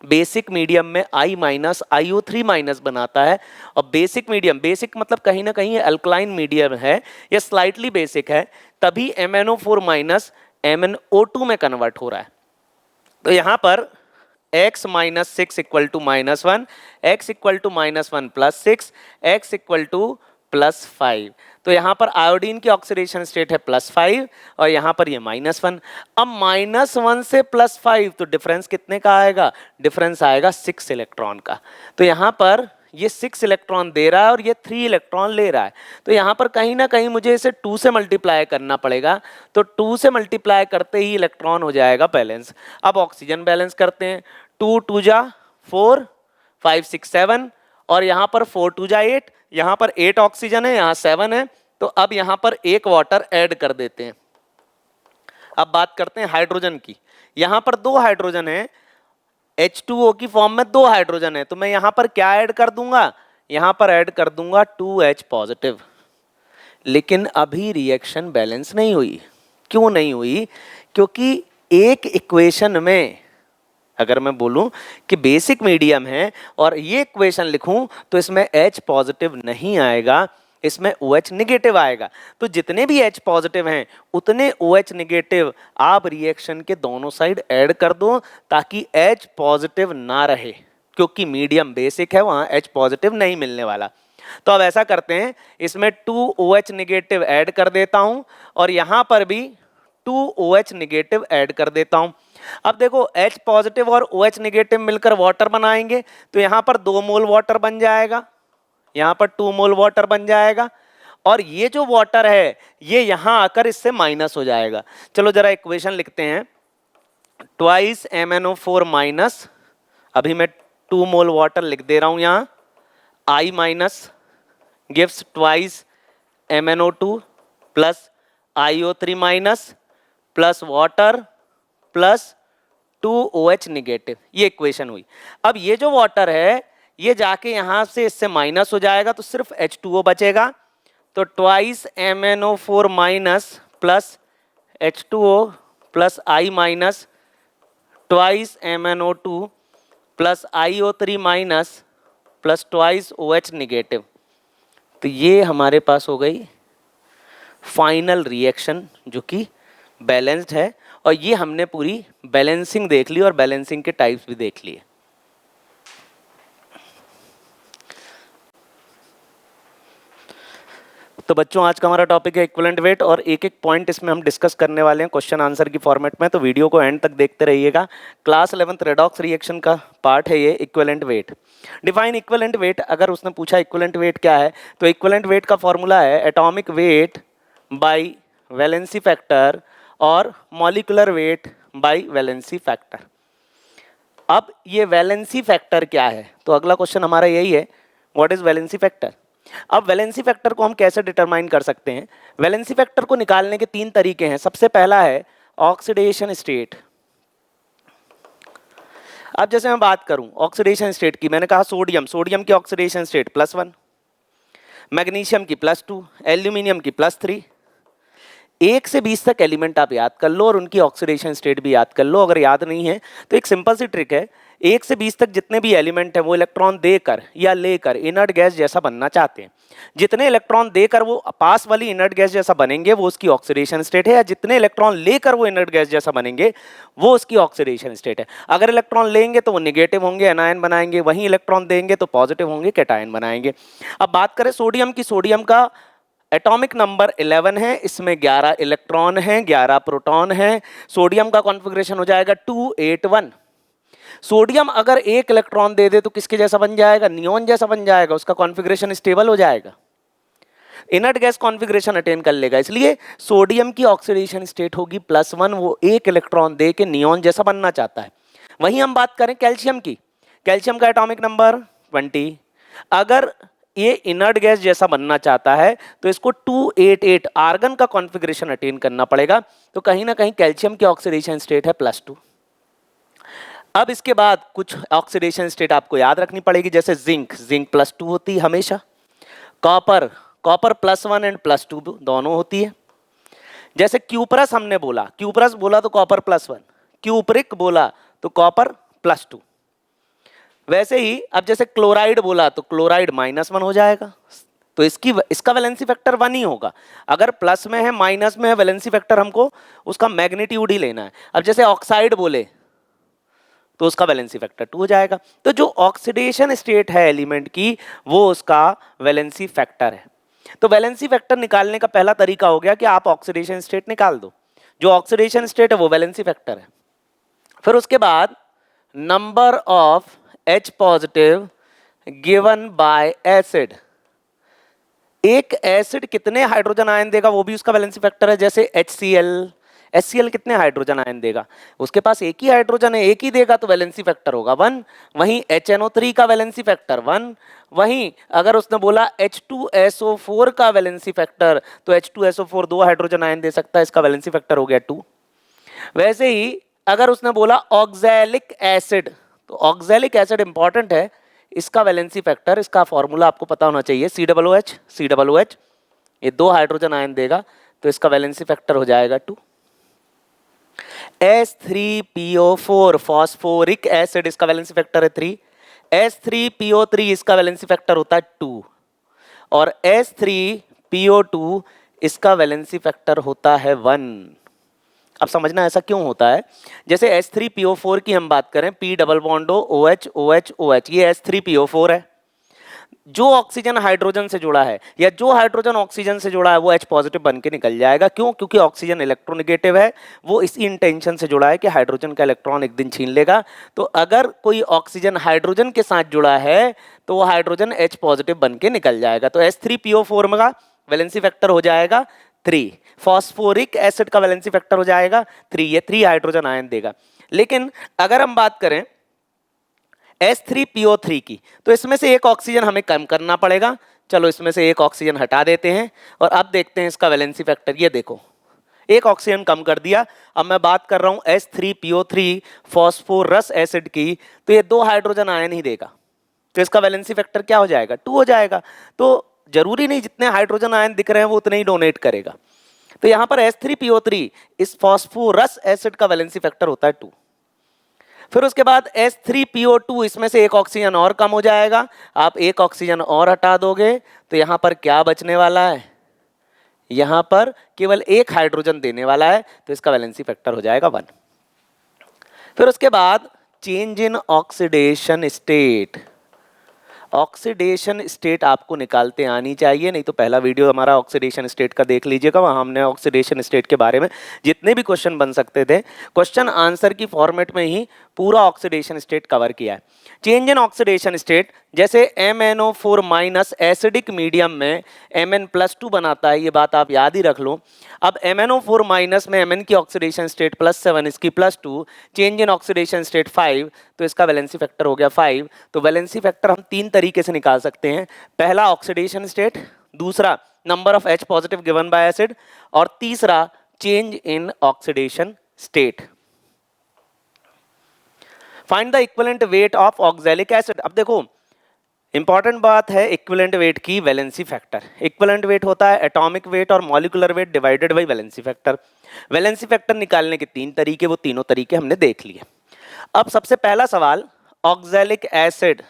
Basic medium में I माइनस IO3 माइनस बनाता है, और बेसिक मीडियम, बेसिक मतलब कहीं ना कहीं अल्कलाइन मीडियम है या स्लाइटली बेसिक है, तभी MnO4 माइनस MnO2 में कन्वर्ट हो रहा है। तो यहां पर x - 6 equal to -1, x equal to -1 + 6, x equal to +5। तो यहां पर आयोडीन की ऑक्सीडेशन स्टेट है +5 और यहां पर ये -1। अब -1 से +5, तो डिफरेंस कितने का आएगा? डिफरेंस आएगा 6 इलेक्ट्रॉन का। तो यहां पर ये 6 इलेक्ट्रॉन दे रहा है और ये 3 इलेक्ट्रॉन ले रहा है, तो यहां पर कहीं ना कहीं मुझे इसे 2 से मल्टीप्लाई करना पड़ेगा। तो 2 से मल्टीप्लाई करते ही इलेक्ट्रॉन हो जाएगा बैलेंस। अब ऑक्सीजन बैलेंस करते हैं। 2 × 2 = 4, 5 6 7, और यहां पर 4 × 2 = 8, यहां पर 8 ऑक्सीजन है, यहां 7 है, तो अब यहां पर एक वाटर ऐड कर देते हैं। अब बात करते हैं हाइड्रोजन की। यहां पर 2 हाइड्रोजन है, H2O की फॉर्म में 2 हाइड्रोजन है, तो मैं यहां पर क्या ऐड कर दूंगा? यहां पर ऐड कर दूंगा 2H पॉजिटिव। लेकिन अभी रिएक्शन बैलेंस नहीं हुई। क्यों नहीं हुई? क्योंकि एक इक्वेशन में अगर मैं बोलूं कि बेसिक मीडियम है और ये इक्वेशन लिखूं तो इसमें H पॉजिटिव नहीं आएगा, इसमें OH निगेटिव आएगा। तो जितने भी H पॉजिटिव हैं उतने OH निगेटिव आप रिएक्शन के दोनों साइड ऐड कर दो, ताकि H पॉजिटिव ना रहे, क्योंकि मीडियम बेसिक है, वहां H पॉजिटिव नहीं मिलने वाला। तो अब ऐसा करते हैं, इसमें 2OH निगेटिव ऐड कर देता हूं और यहां पर भी 2OH निगेटिव ऐड कर देता हूं। अब देखो H पॉजिटिव और OH निगेटिव मिलकर वाटर बनाएंगे, तो यहां पर 2 मोल वाटर बन जाएगा, यहां पर 2 मोल वाटर बन जाएगा, और ये जो वाटर है ये यहां आकर इससे माइनस हो जाएगा। चलो जरा इक्वेशन लिखते हैं। ट्वाइस MnO4 माइनस, अभी मैं 2 मोल वाटर लिख दे रहा हूं यहां, I minus gives twice MnO2 plus IO3 minus plus water plus 2OH negative, ये इक्वेशन हुई। अब ये जो वाटर है ये जाके यहां से इससे माइनस हो जाएगा, तो सिर्फ H2O बचेगा। तो twice MnO4 minus plus H2O plus I minus twice MnO2 plus IO3 minus plus twice OH negative. तो ये हमारे पास हो गई फाइनल रिएक्शन जो कि बैलेंस्ड है, और ये हमने पूरी बैलेंसिंग देख ली और बैलेंसिंग के टाइप्स भी देख लिए। तो बच्चों आज का हमारा टॉपिक है इक्विवेलेंट वेट, और एक एक पॉइंट इसमें हम डिस्कस करने वाले हैं क्वेश्चन आंसर की फॉर्मेट में, तो वीडियो को एंड तक देखते रहिएगा। क्लास 11th रेडॉक्स रिएक्शन का पार्ट है ये equivalent weight. Define equivalent weight, अगर उसने पूछा इक्विवेलेंट वेट क्या है, तो इक्विवेलेंट वेट का फॉर्मूला है atomic weight by valency factor और molecular weight by valency factor. अब ये वैलेंसी फैक्टर क्या है, तो अगला क्वेश्चन हमारा यही है, व्हाट इज वैलेंसी फैक्टर। अब वैलेंसी फैक्टर को हम कैसे डिटरमाइन कर सकते हैं? वैलेंसी फैक्टर को निकालने के 3 तरीके हैं। सबसे पहला है ऑक्सीडेशन स्टेट। अब जैसे मैं बात करूं ऑक्सीडेशन स्टेट की, मैंने कहा सोडियम की ऑक्सीडेशन स्टेट +1, मैग्नीशियम की +2, एल्यूमिनियम की +3। 1 से 20 तक एलिमेंट आप याद कर लो और उनकी ऑक्सीडेशन स्टेट भी याद कर लो। अगर याद नहीं है तो एक सिंपल सी ट्रिक है, 1 से 20 तक जितने भी एलिमेंट हैं वो इलेक्ट्रॉन देकर या लेकर इनर्ट गैस जैसा बनना चाहते हैं। जितने इलेक्ट्रॉन देकर वो पास वाली इनर्ट गैस जैसा बनेंगे वो उसकी ऑक्सीडेशन स्टेट है, या जितने इलेक्ट्रॉन लेकर वो इनर्ट गैस जैसा बनेंगे वो उसकी ऑक्सीडेशन स्टेट है। अगर इलेक्ट्रॉन लेंगे तो वो निगेटिव होंगे, एनायन बनाएंगे, वहीं इलेक्ट्रॉन देंगे तो पॉजिटिव होंगे, कैटायन बनाएंगे। अब बात करें सोडियम की, सोडियम का एटॉमिक नंबर 11 है, इसमें 11 इलेक्ट्रॉन हैं, 11 प्रोटॉन हैं। सोडियम का कॉन्फ़िगरेशन हो जाएगा 281। सोडियम अगर एक इलेक्ट्रॉन दे दे तो किसके जैसा बन जाएगा? नियॉन जैसा बन जाएगा, उसका कॉन्फ़िगरेशन स्टेबल हो जाएगा, इनर्ट गैस कॉन्फ़िगरेशन अटेन कर लेगा। इसलिए सोडियम की ऑक्सीडेशन स्टेट होगी +1, वो एक इलेक्ट्रॉन दे के नियॉन जैसा बनना चाहता है। वहीं हम बात करें कैल्शियम की, कैल्शियम का एटॉमिक नंबर 20। अगर ये इनर्ट गैस जैसा बनना चाहता है तो इसको 288 आर्गन का कॉन्फ़िगरेशन अटेन करना पड़ेगा। तो कहीं ना कहीं कैल्शियम की ऑक्सीडेशन स्टेट है +2। अब इसके बाद कुछ ऑक्सीडेशन स्टेट आपको याद रखनी पड़ेगी, जैसे जिंक, जिंक +2 होती है हमेशा। कॉपर, कॉपर +1 एंड +2 दोनों होती है। जैसे क्यूपरस हमने बोला, क्यूपरस बोला तो कॉपर +1, क्यूपरिक बोला तो कॉपर +2। वैसे ही अब जैसे क्लोराइड बोला तो क्लोराइड -1 हो जाएगा, तो इसका वैलेंसी फैक्टर 1 ही होगा। अगर प्लस में है माइनस में है, वैलेंसी फैक्टर हमको उसका मैग्नीट्यूड ही लेना है। अब जैसे ऑक्साइड बोले तो उसका वैलेंसी फैक्टर 2 हो जाएगा। तो जो ऑक्सीडेशन स्टेट है एलिमेंट की वो उसका वैलेंसी फैक्टर है। तो वैलेंसी फैक्टर निकालने का पहला तरीका हो गया कि आप ऑक्सीडेशन स्टेट निकाल दो। जो ऑक्सीडेशन स्टेट है वो वैलेंसी फैक्टर है। फिर उसके बाद number of H positive given by acid, एक एसिड कितने हाइड्रोजन आयन देगा वो भी उसका वैलेंसी फैक्टर है। जैसे HCl, HCl कितने हाइड्रोजन आयन देगा? उसके पास एक ही हाइड्रोजन है, एक ही देगा तो वैलेंसी फैक्टर होगा 1। वहीं HNO3 का वैलेंसी फैक्टर 1। वहीं अगर उसने बोला H2SO4 का वैलेंसी फैक्टर तो H2SO4 2 हाइड्रोजन आयन दे सकता है, इसका वैलेंसी फैक्टर हो गया 2। वैसे ही अगर उसने बोला ऑक्सैलिक एसिड, तो ऑक्सैलिक एसिड इंपॉर्टेंट है, इसका वैलेंसी फैक्टर, इसका फॉर्मूला आपको पता होना चाहिए, COOH, COOH, ये 2 हाइड्रोजन आयन देगा तो इसका वैलेंसी फैक्टर हो जाएगा 2। H3PO4 फॉस्फोरिक एसिड, इसका वैलेंसी फैक्टर है 3। H3PO3 इसका वैलेंसी फैक्टर होता है 2 और H3PO2 इसका वैलेंसी फैक्टर होता है 1। अब समझना ऐसा क्यों होता है। जैसे H3PO4 की हम बात करें, P double bond OH OH OH, ये H3PO4 है। जो ऑक्सीजन हाइड्रोजन से जुड़ा है या जो हाइड्रोजन ऑक्सीजन से जुड़ा है वो H पॉजिटिव बन के निकल जाएगा। क्यों? क्योंकि ऑक्सीजन इलेक्ट्रोनेगेटिव है, वो इसी इंटेंशन से जुड़ा है कि हाइड्रोजन का इलेक्ट्रॉन एक दिन छीन लेगा। तो अगर कोई ऑक्सीजन हाइड्रोजन के साथ जुड़ा है तो वो हाइड्रोजन H पॉजिटिव बन के निकल जाएगा। तो H3PO4 में का वैलेंसी फैक्टर हो जाएगा 3। फॉस्फोरिक एसिड का वैलेंसी फैक्टर हो जाएगा 3, ये 3 हाइड्रोजन आयन देगा। लेकिन अगर हम बात करें H3PO3 की तो इसमें से एक ऑक्सीजन हमें कम करना पड़ेगा। चलो इसमें से एक ऑक्सीजन हटा देते हैं और अब देखते हैं इसका वैलेंसी फैक्टर। ये देखो, एक ऑक्सीजन कम कर दिया। अब मैं बात कर रहा हूं H3PO3 फॉस्फोरस एसिड की, तो ये 2 हाइड्रोजन आयन ही देगा, तो इसका वैलेंसी फैक्टर क्या हो जाएगा? 2 हो जाएगा। तो जरूरी नहीं जितने हाइड्रोजन आयन दिख रहे हैं वो उतने ही डोनेट करेगा। तो यहां पर H3PO3 इस फॉस्फोरस एसिड का वैलेंसी फैक्टर होता है 2। फिर उसके बाद H3PO2, इसमें से एक ऑक्सीजन और कम हो जाएगा। आप एक ऑक्सीजन और हटा दोगे तो यहां पर क्या बचने वाला है? यहां पर केवल एक हाइड्रोजन देने वाला है, तो इसका वैलेंसी फैक्टर हो जाएगा 1। फिर उसके बाद change in oxidation state. Oxidation state आपको निकालते आनी चाहिए, नहीं तो पहला वीडियो हमारा ऑक्सीडेशन स्टेट का देख लीजिएगा, वहाँ हमने ऑक्सीडेशन स्टेट के बारे में जितने भी क्वेश्चन बन सकते थे क्वेश्चन आंसर की फॉर्मेट में ही पूरा ऑक्सीडेशन स्टेट कवर किया है। चेंज इन ऑक्सीडेशन स्टेट, जैसे MnO4 माइनस एसिडिक मीडियम में Mn+2 बनाता है, ये बात आप याद ही रख लो। अब MnO4 माइनस में Mn की ऑक्सीडेशन स्टेट +7, इसकी +2, चेंज इन ऑक्सीडेशन स्टेट 5, तो इसका वैलेंसी फैक्टर हो गया 5। तो वैलेंसी फैक्टर हम 3 तरीके से निकाल सकते हैं, पहला ऑक्सीडेशन स्टेट, दूसरा number of H positive given by acid, और तीसरा change in oxidation state. Find the equivalent weight of oxalic acid. अब देखो इंपॉर्टेंट बात है इक्विवेलेंट वेट की वैलेंसी फैक्टर। इक्विवेलेंट वेट होता है एटॉमिक वेट और molecular weight divided by valency factor. Valency factor निकालने के 3 तरीके, वो तीनों तरीके हमने देख लिए। अब सबसे पहला सवाल, oxalic acid,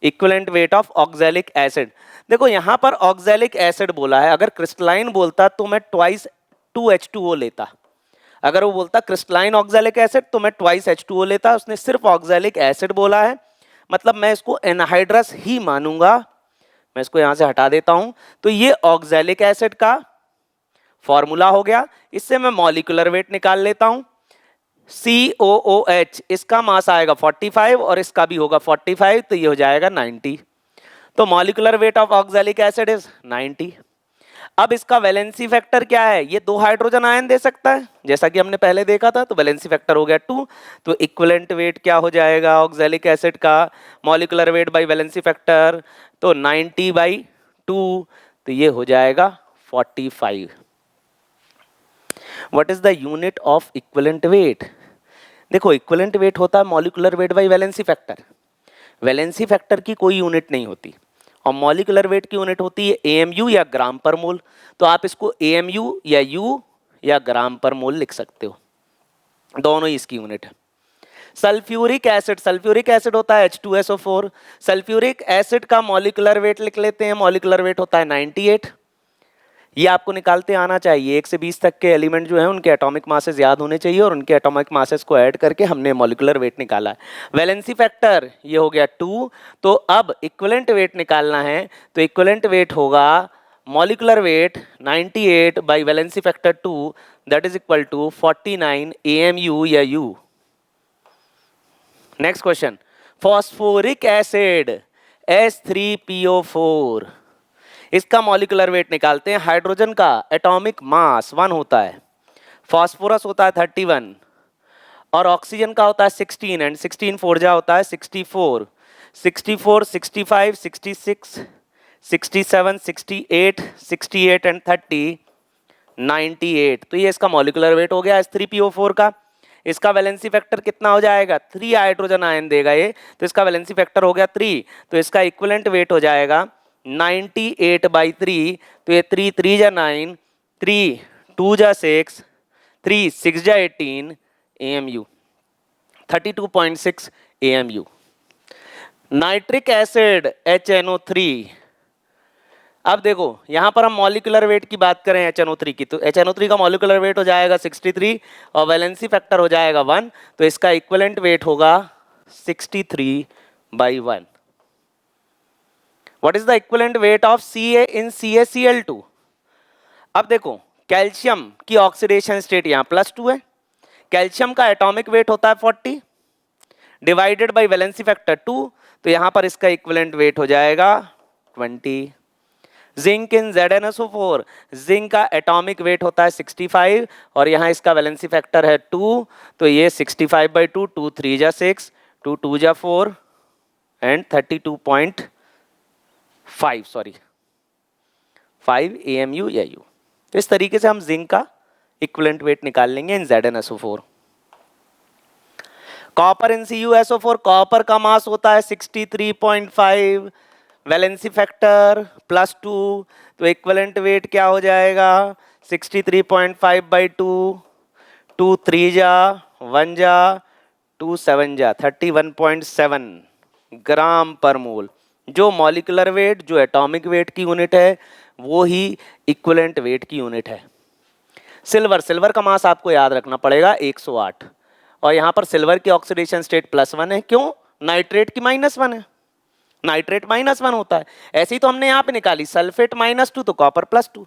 equivalent weight of oxalic acid. देखो यहां पर ऑक्सैलिक एसिड बोला है, अगर क्रिस्टलाइन बोलता तो मैं ट्वाइस 2H2O लेता। अगर वो बोलता क्रिस्टलाइन ऑक्सैलिक एसिड तो मैं ट्वाइस H2O लेता। उसने सिर्फ ऑक्सैलिक एसिड बोला है, मतलब मैं इसको एनहाइड्रस ही मानूंगा। मैं इसको यहां से हटा देता हूं। तो ये ऑक्सैलिक एसिड का फॉर्मूला हो गया। इससे मैं मॉलिक्यूलर वेट निकाल लेता हूं। COOH, इसका मास आएगा 45 और इसका भी होगा 45, तो ये हो जाएगा 90। तो molecular weight of oxalic acid is 90। अब इसका वैलेंसी फैक्टर क्या है? ये 2 हाइड्रोजन आयन दे सकता है, जैसा कि हमने पहले देखा था। तो वैलेंसी फैक्टर हो गया 2। तो इक्विवेलेंट वेट क्या हो जाएगा ऑक्सैलिक एसिड का, molecular weight by valency factor, तो 90/2, तो ये हो जाएगा 45। What is the unit of equivalent weight? देखो इक्विवेलेंट वेट होता है molecular weight by valency factor. Valency factor की कोई यूनिट नहीं होती, और मॉलिक्यूलर वेट की यूनिट होती है AMU या ग्राम पर मोल। तो आप इसको AMU या U या ग्राम पर मोल लिख सकते हो, दोनों ही इसकी यूनिट है। सल्फ्यूरिक एसिड, सल्फ्यूरिक एसिड होता है H2SO4। सल्फ्यूरिक एसिड का मॉलिक्यूलर वेट लिख लेते हैं, मॉलिक्यूलर वेट होता है 98। ये आपको निकालते आना चाहिए। 1 से 20 तक के एलिमेंट जो है उनके एटॉमिक मासेस याद होने चाहिए, और उनके एटॉमिक मासेस को ऐड करके हमने मॉलिक्यूलर वेट निकाला है। वैलेंसी फैक्टर ये हो गया 2। तो अब इक्विवेलेंट वेट निकालना है, तो इक्विवेलेंट वेट होगा molecular weight 98 by valency factor 2, that is equal to 49 AMU या U। Next question, phosphoric acid H3PO4, इसका मॉलिक्यूलर वेट निकालते हैं। हाइड्रोजन का एटॉमिक मास 1 होता है, फास्फोरस होता है 31, और ऑक्सीजन का होता है 16, एंड 16 4 जा होता है 64, 64 65 66 67 68 68 एंड 30 98। तो ये इसका मॉलिक्यूलर वेट हो गया H3PO4 का। इसका वैलेंसी फैक्टर कितना हो जाएगा? 3 हाइड्रोजन आयन देगा ये, तो इसका वैलेंसी फैक्टर हो गया 3। तो इसका इक्विवेलेंट वेट हो जाएगा 98/3। तो ये 3 3 जा 9, 3 2 जा 6, 3 6 जा 18 AMU, 32.6 AMU। Nitric acid HNO3। अब देखो यहां पर हम मॉलिक्यूलर वेट की बात करें HNO3 की, तो HNO3 का मॉलिक्यूलर वेट हो जाएगा 63 और वैलेंसी फैक्टर हो जाएगा 1। तो इसका इक्विवेलेंट वेट होगा 63/1। What is the equivalent weight of Ca in CaCl2? अब देखो कैल्शियम की ऑक्सीडेशन स्टेट यहां +2 है। कैल्शियम का एटॉमिक वेट होता है 40 डिवाइडेड बाय वैलेंसी फैक्टर 2, तो यहां पर इसका इक्विवेलेंट वेट हो जाएगा 20। जिंक इन ZnSO4, जिंक का एटॉमिक वेट होता है 65 और यहां इसका वैलेंसी फैक्टर है 2, तो ये 65/2, 2 3 जा 6, 2 2 जा 4 एंड 32.5 सॉरी 5 AMU या U। तो इस तरीके से हम जिंक का इक्विवेलेंट वेट निकाल लेंगे इन ZnSO4। कॉपर इन CuSO4, कॉपर का मास होता है 63.5, वैलेंसी फैक्टर +2, तो इक्विवेलेंट वेट क्या हो जाएगा 63.5/2, 2 3 जा 1 जा 2 7 जा 31.7 ग्राम पर मोल। जो मॉलिक्यूलर वेट, जो एटॉमिक वेट की यूनिट है, वो ही इक्विवेलेंट वेट की यूनिट है। सिल्वर, सिल्वर का मास आपको याद रखना पड़ेगा 108, और यहां पर सिल्वर की ऑक्सीडेशन स्टेट +1 है। क्यों? नाइट्रेट की -1 है, नाइट्रेट -1 होता है। ऐसे ही तो हमने यहाँ पे निकाली सल्फेट -2, तो कॉपर +2।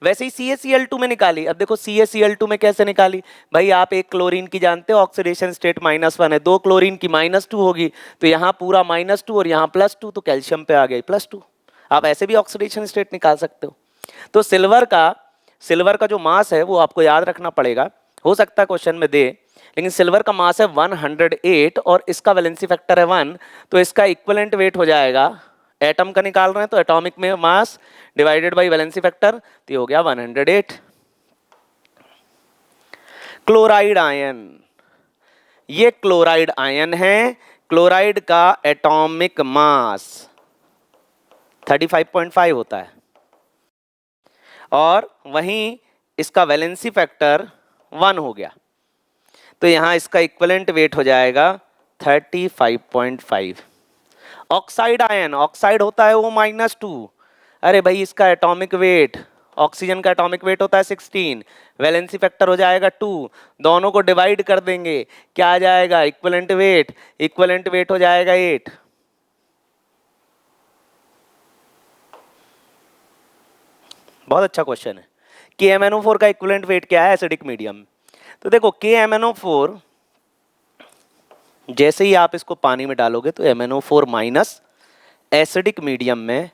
वैसे ही CaCl2 में निकाली। अब देखो CaCl2 में कैसे निकाली भाई, आप एक क्लोरीन की जानते हो ऑक्सीडेशन स्टेट -1 है, 2 क्लोरीन की -2 होगी, तो यहाँ पूरा -2 और यहाँ +2, तो कैल्शियम पे आ गई +2। आप ऐसे भी ऑक्सीडेशन स्टेट निकाल सकते हो। तो सिल्वर का जो मास है वो आपको याद रखना पड़ेगा। हो सकता है क्वेश्चन में दे, लेकिन सिल्वर का मास है 108 और इसका वैलेंसी फैक्टर है 1, तो इसका इक्विवेलेंट वेट हो जाएगा, एटम का निकाल रहे हैं तो एटॉमिक में mass divided by valency factor, तो ये हो गया 108। क्लोराइड आयन, ये क्लोराइड आयन है, क्लोराइड का एटॉमिक मास 35.5 होता है और वहीं इसका वैलेंसी फैक्टर 1 हो गया, तो यहां इसका इक्विवेलेंट वेट हो जाएगा 35.5। ऑक्साइड आयन, ऑक्साइड होता है वो -2। अरे भाई इसका एटॉमिक वेट, ऑक्सीजन का एटॉमिक वेट होता है 16, वैलेंसी फैक्टर हो जाएगा 2, दोनों को डिवाइड कर देंगे, क्या आ जाएगा इक्विवेलेंट वेट, इक्विवेलेंट वेट हो जाएगा 8। बहुत अच्छा क्वेश्चन है। KMnO4 का इक्विवेलेंट वेट क्या है एसिडिक मीडियम? तो देखो KMnO4 जैसे ही आप इसको पानी में डालोगे तो MnO4 माइनस एसिडिक मीडियम में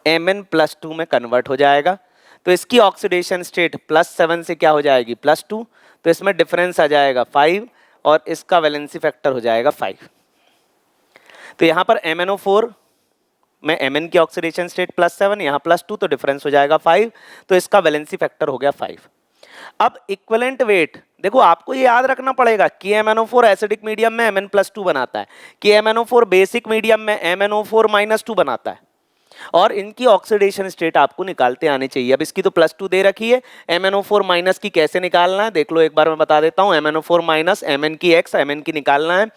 Mn+2 में कन्वर्ट हो जाएगा, तो इसकी ऑक्सीडेशन स्टेट +7 से क्या हो जाएगी +2, तो इसमें डिफरेंस आ जाएगा 5 और इसका वैलेंसी फैक्टर हो जाएगा 5। तो यहाँ पर MnO4 में Mn की ऑक्सीडेशन स्टेट +7, यहाँ +2, तो डिफरेंस हो जाएगा 5, तो इसका वैलेंसी फैक्टर हो गया 5। अब इक्विवेलेंट वेट देखो, आपको ये याद रखना पड़ेगा कि MnO4 एसिडिक मीडियम में Mn+2 बनाता है, कि MnO4 बेसिक मीडियम में MnO4-2 बनाता है, और इनकी ऑक्सीडेशन स्टेट आपको निकालते आनी चाहिए। अब इसकी तो +2 दे रखी है, MnO4 माइनस की कैसे निकालना है देख लो, एक बार मैं बता देता हूं। MnO4 माइनस Mn की x, Mn की निकालना है,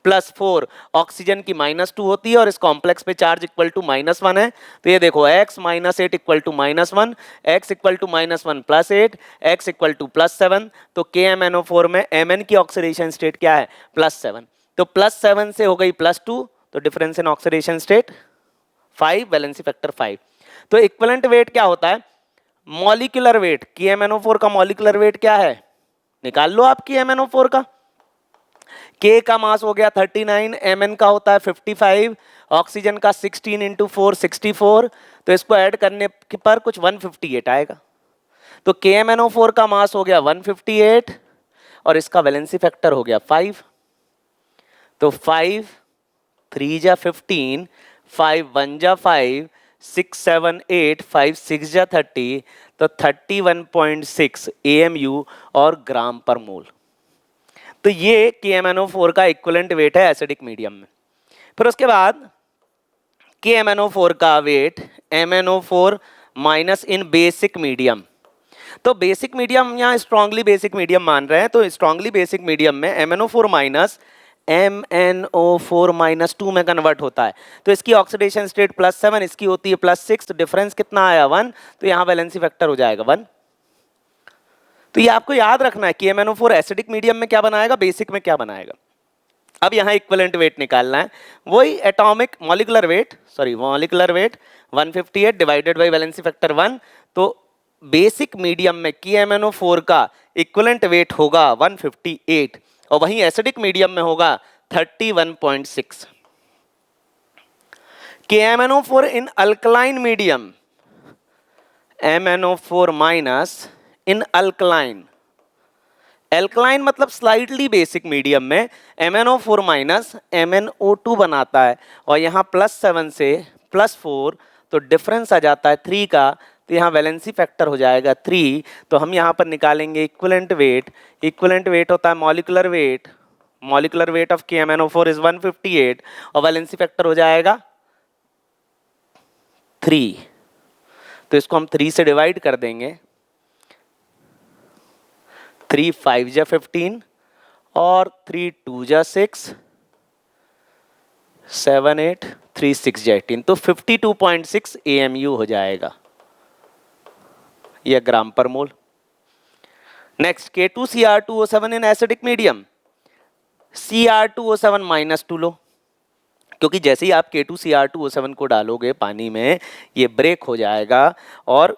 +4 ऑक्सीजन की -2 होती है और इस कॉम्प्लेक्स पे चार्ज इक्वल टू -1 है, तो ये देखो x - 8 equal to -1, x equal to -1 +8, x equal to +7, तो KMnO4 में Mn की ऑक्सीडेशन स्टेट क्या है +7, तो +7 से हो गई +2, तो difference in oxidation state 5, valency factor 5। तो इक्विवेलेंट वेट क्या होता है? मॉलिक्यूलर वेट, KMnO4 का मॉलिक्यूलर वेट क्या है निकाल लो आप KMnO4 का। K का मास हो गया 39, Mn का होता है 55, ऑक्सीजन का 16 × 4 64, तो इसको ऐड करने पर कुछ 158 आएगा, तो KMnO4 का मास हो गया 158 और इसका वैलेंसी फैक्टर हो गया 5, तो 5 3 जा 15, 5 1 जा 5, 6 7 8, 5 6 जा 30, तो 31.6 AMU और ग्राम पर मोल। तो ये KMnO4 का इक्विवेलेंट वेट है एसिडिक मीडियम में। फिर उसके बाद KMnO4 का वेट MnO4 माइनस इन बेसिक मीडियम, तो बेसिक मीडियम यहाँ स्ट्रांगली बेसिक मीडियम मान रहे हैं, तो स्ट्रांगली बेसिक मीडियम में MnO4 माइनस MnO4-2 में कन्वर्ट होता है, तो इसकी ऑक्सीडेशन स्टेट +7, इसकी होती है +6, तो डिफरेंस कितना आया 1, तो यहाँ वैलेंसी फैक्टर हो जाएगा 1। तो ये आपको याद रखना है कि MnO4 एसिडिक मीडियम में क्या बनाएगा, बेसिक में क्या बनाएगा। अब यहाँ इक्विवेलेंट वेट निकालना है, वही atomic molecular weight 158 divided by valency factor 1, तो बेसिक मीडियम में KMnO4 का इक्विवेलेंट वेट होगा 158 और वहीं एसिडिक मीडियम में होगा 31.6। KMnO4 in alkaline medium, MnO4 minus in alkaline, alkaline मतलब स्लाइटली बेसिक मीडियम में MnO4 माइनस MnO2 बनाता है, और यहाँ +7 से +4, तो डिफरेंस आ जाता है 3 का, तो यहाँ वैलेंसी फैक्टर हो जाएगा 3, तो हम यहाँ पर निकालेंगे इक्विवेलेंट वेट। इक्विवेलेंट वेट होता है molecular weight of KMnO4 is 158 और वैलेंसी फैक्टर हो जाएगा 3, तो इसको हम 3 से डिवाइड कर देंगे, 3 5 जा 15 और 3 2 जा 6, 7 8, 3 6 जा 18, तो 52.6 AMU हो जाएगा, यह gram per mole. Next K2Cr2O7 in acidic medium, Cr2O7-2 लो, क्योंकि जैसे ही आप K2Cr2O7 को डालोगे पानी में ये ब्रेक हो जाएगा और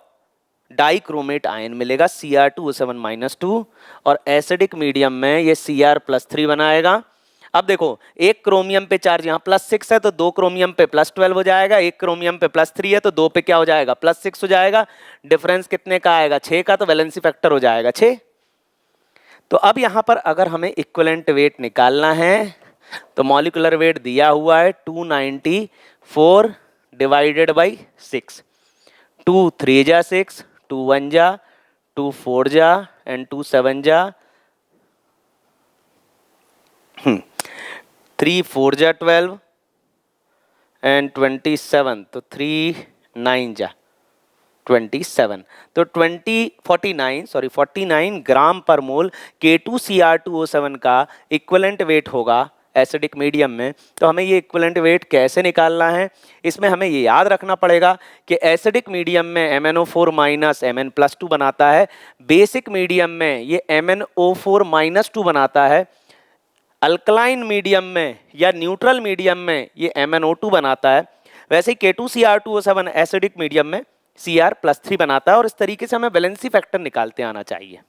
डाइक्रोमेट आयन मिलेगा Cr2O7-2, और एसिडिक मीडियम में ये Cr+3 बनाएगा। अब देखो, एक क्रोमियम पे चार्ज यहाँ +6 है, तो 2 क्रोमियम पे +12 हो जाएगा, एक क्रोमियम पे +3 है, तो 2 पे क्या हो जाएगा +6 हो जाएगा, डिफरेंस कितने का आएगा 6 का, तो वैलेंसी फैक्टर हो जाएगा 6। तो अब यहाँ पर अगर हमें इक्विवेलेंट वेट निकालना है तो मॉलिक्यूलर वेट दिया हुआ है 294 डिवाइडेड बाई 6, 2 3 जा 6, 2 1 जा, 2 4 जा एंड 2 7 जा 3 4 जा 12 एंड 27, तो 3 9 जा 27, तो 49 ग्राम पर मोल K2Cr2O7 का इक्विवेलेंट वेट होगा एसिडिक मीडियम में। तो हमें ये इक्विवेलेंट वेट कैसे निकालना है, इसमें हमें ये याद रखना पड़ेगा कि एसिडिक मीडियम में MnO4 माइनस Mn+2 बनाता है, बेसिक मीडियम में ये MnO4 -2 बनाता है, अल्कलाइन मीडियम में या न्यूट्रल मीडियम में ये MnO2 बनाता है। वैसे ही K2Cr2O7 एसिडिक मीडियम में Cr+3 बनाता है। और इस तरीके से हमें वैलेंसी फैक्टर निकालते आना चाहिए।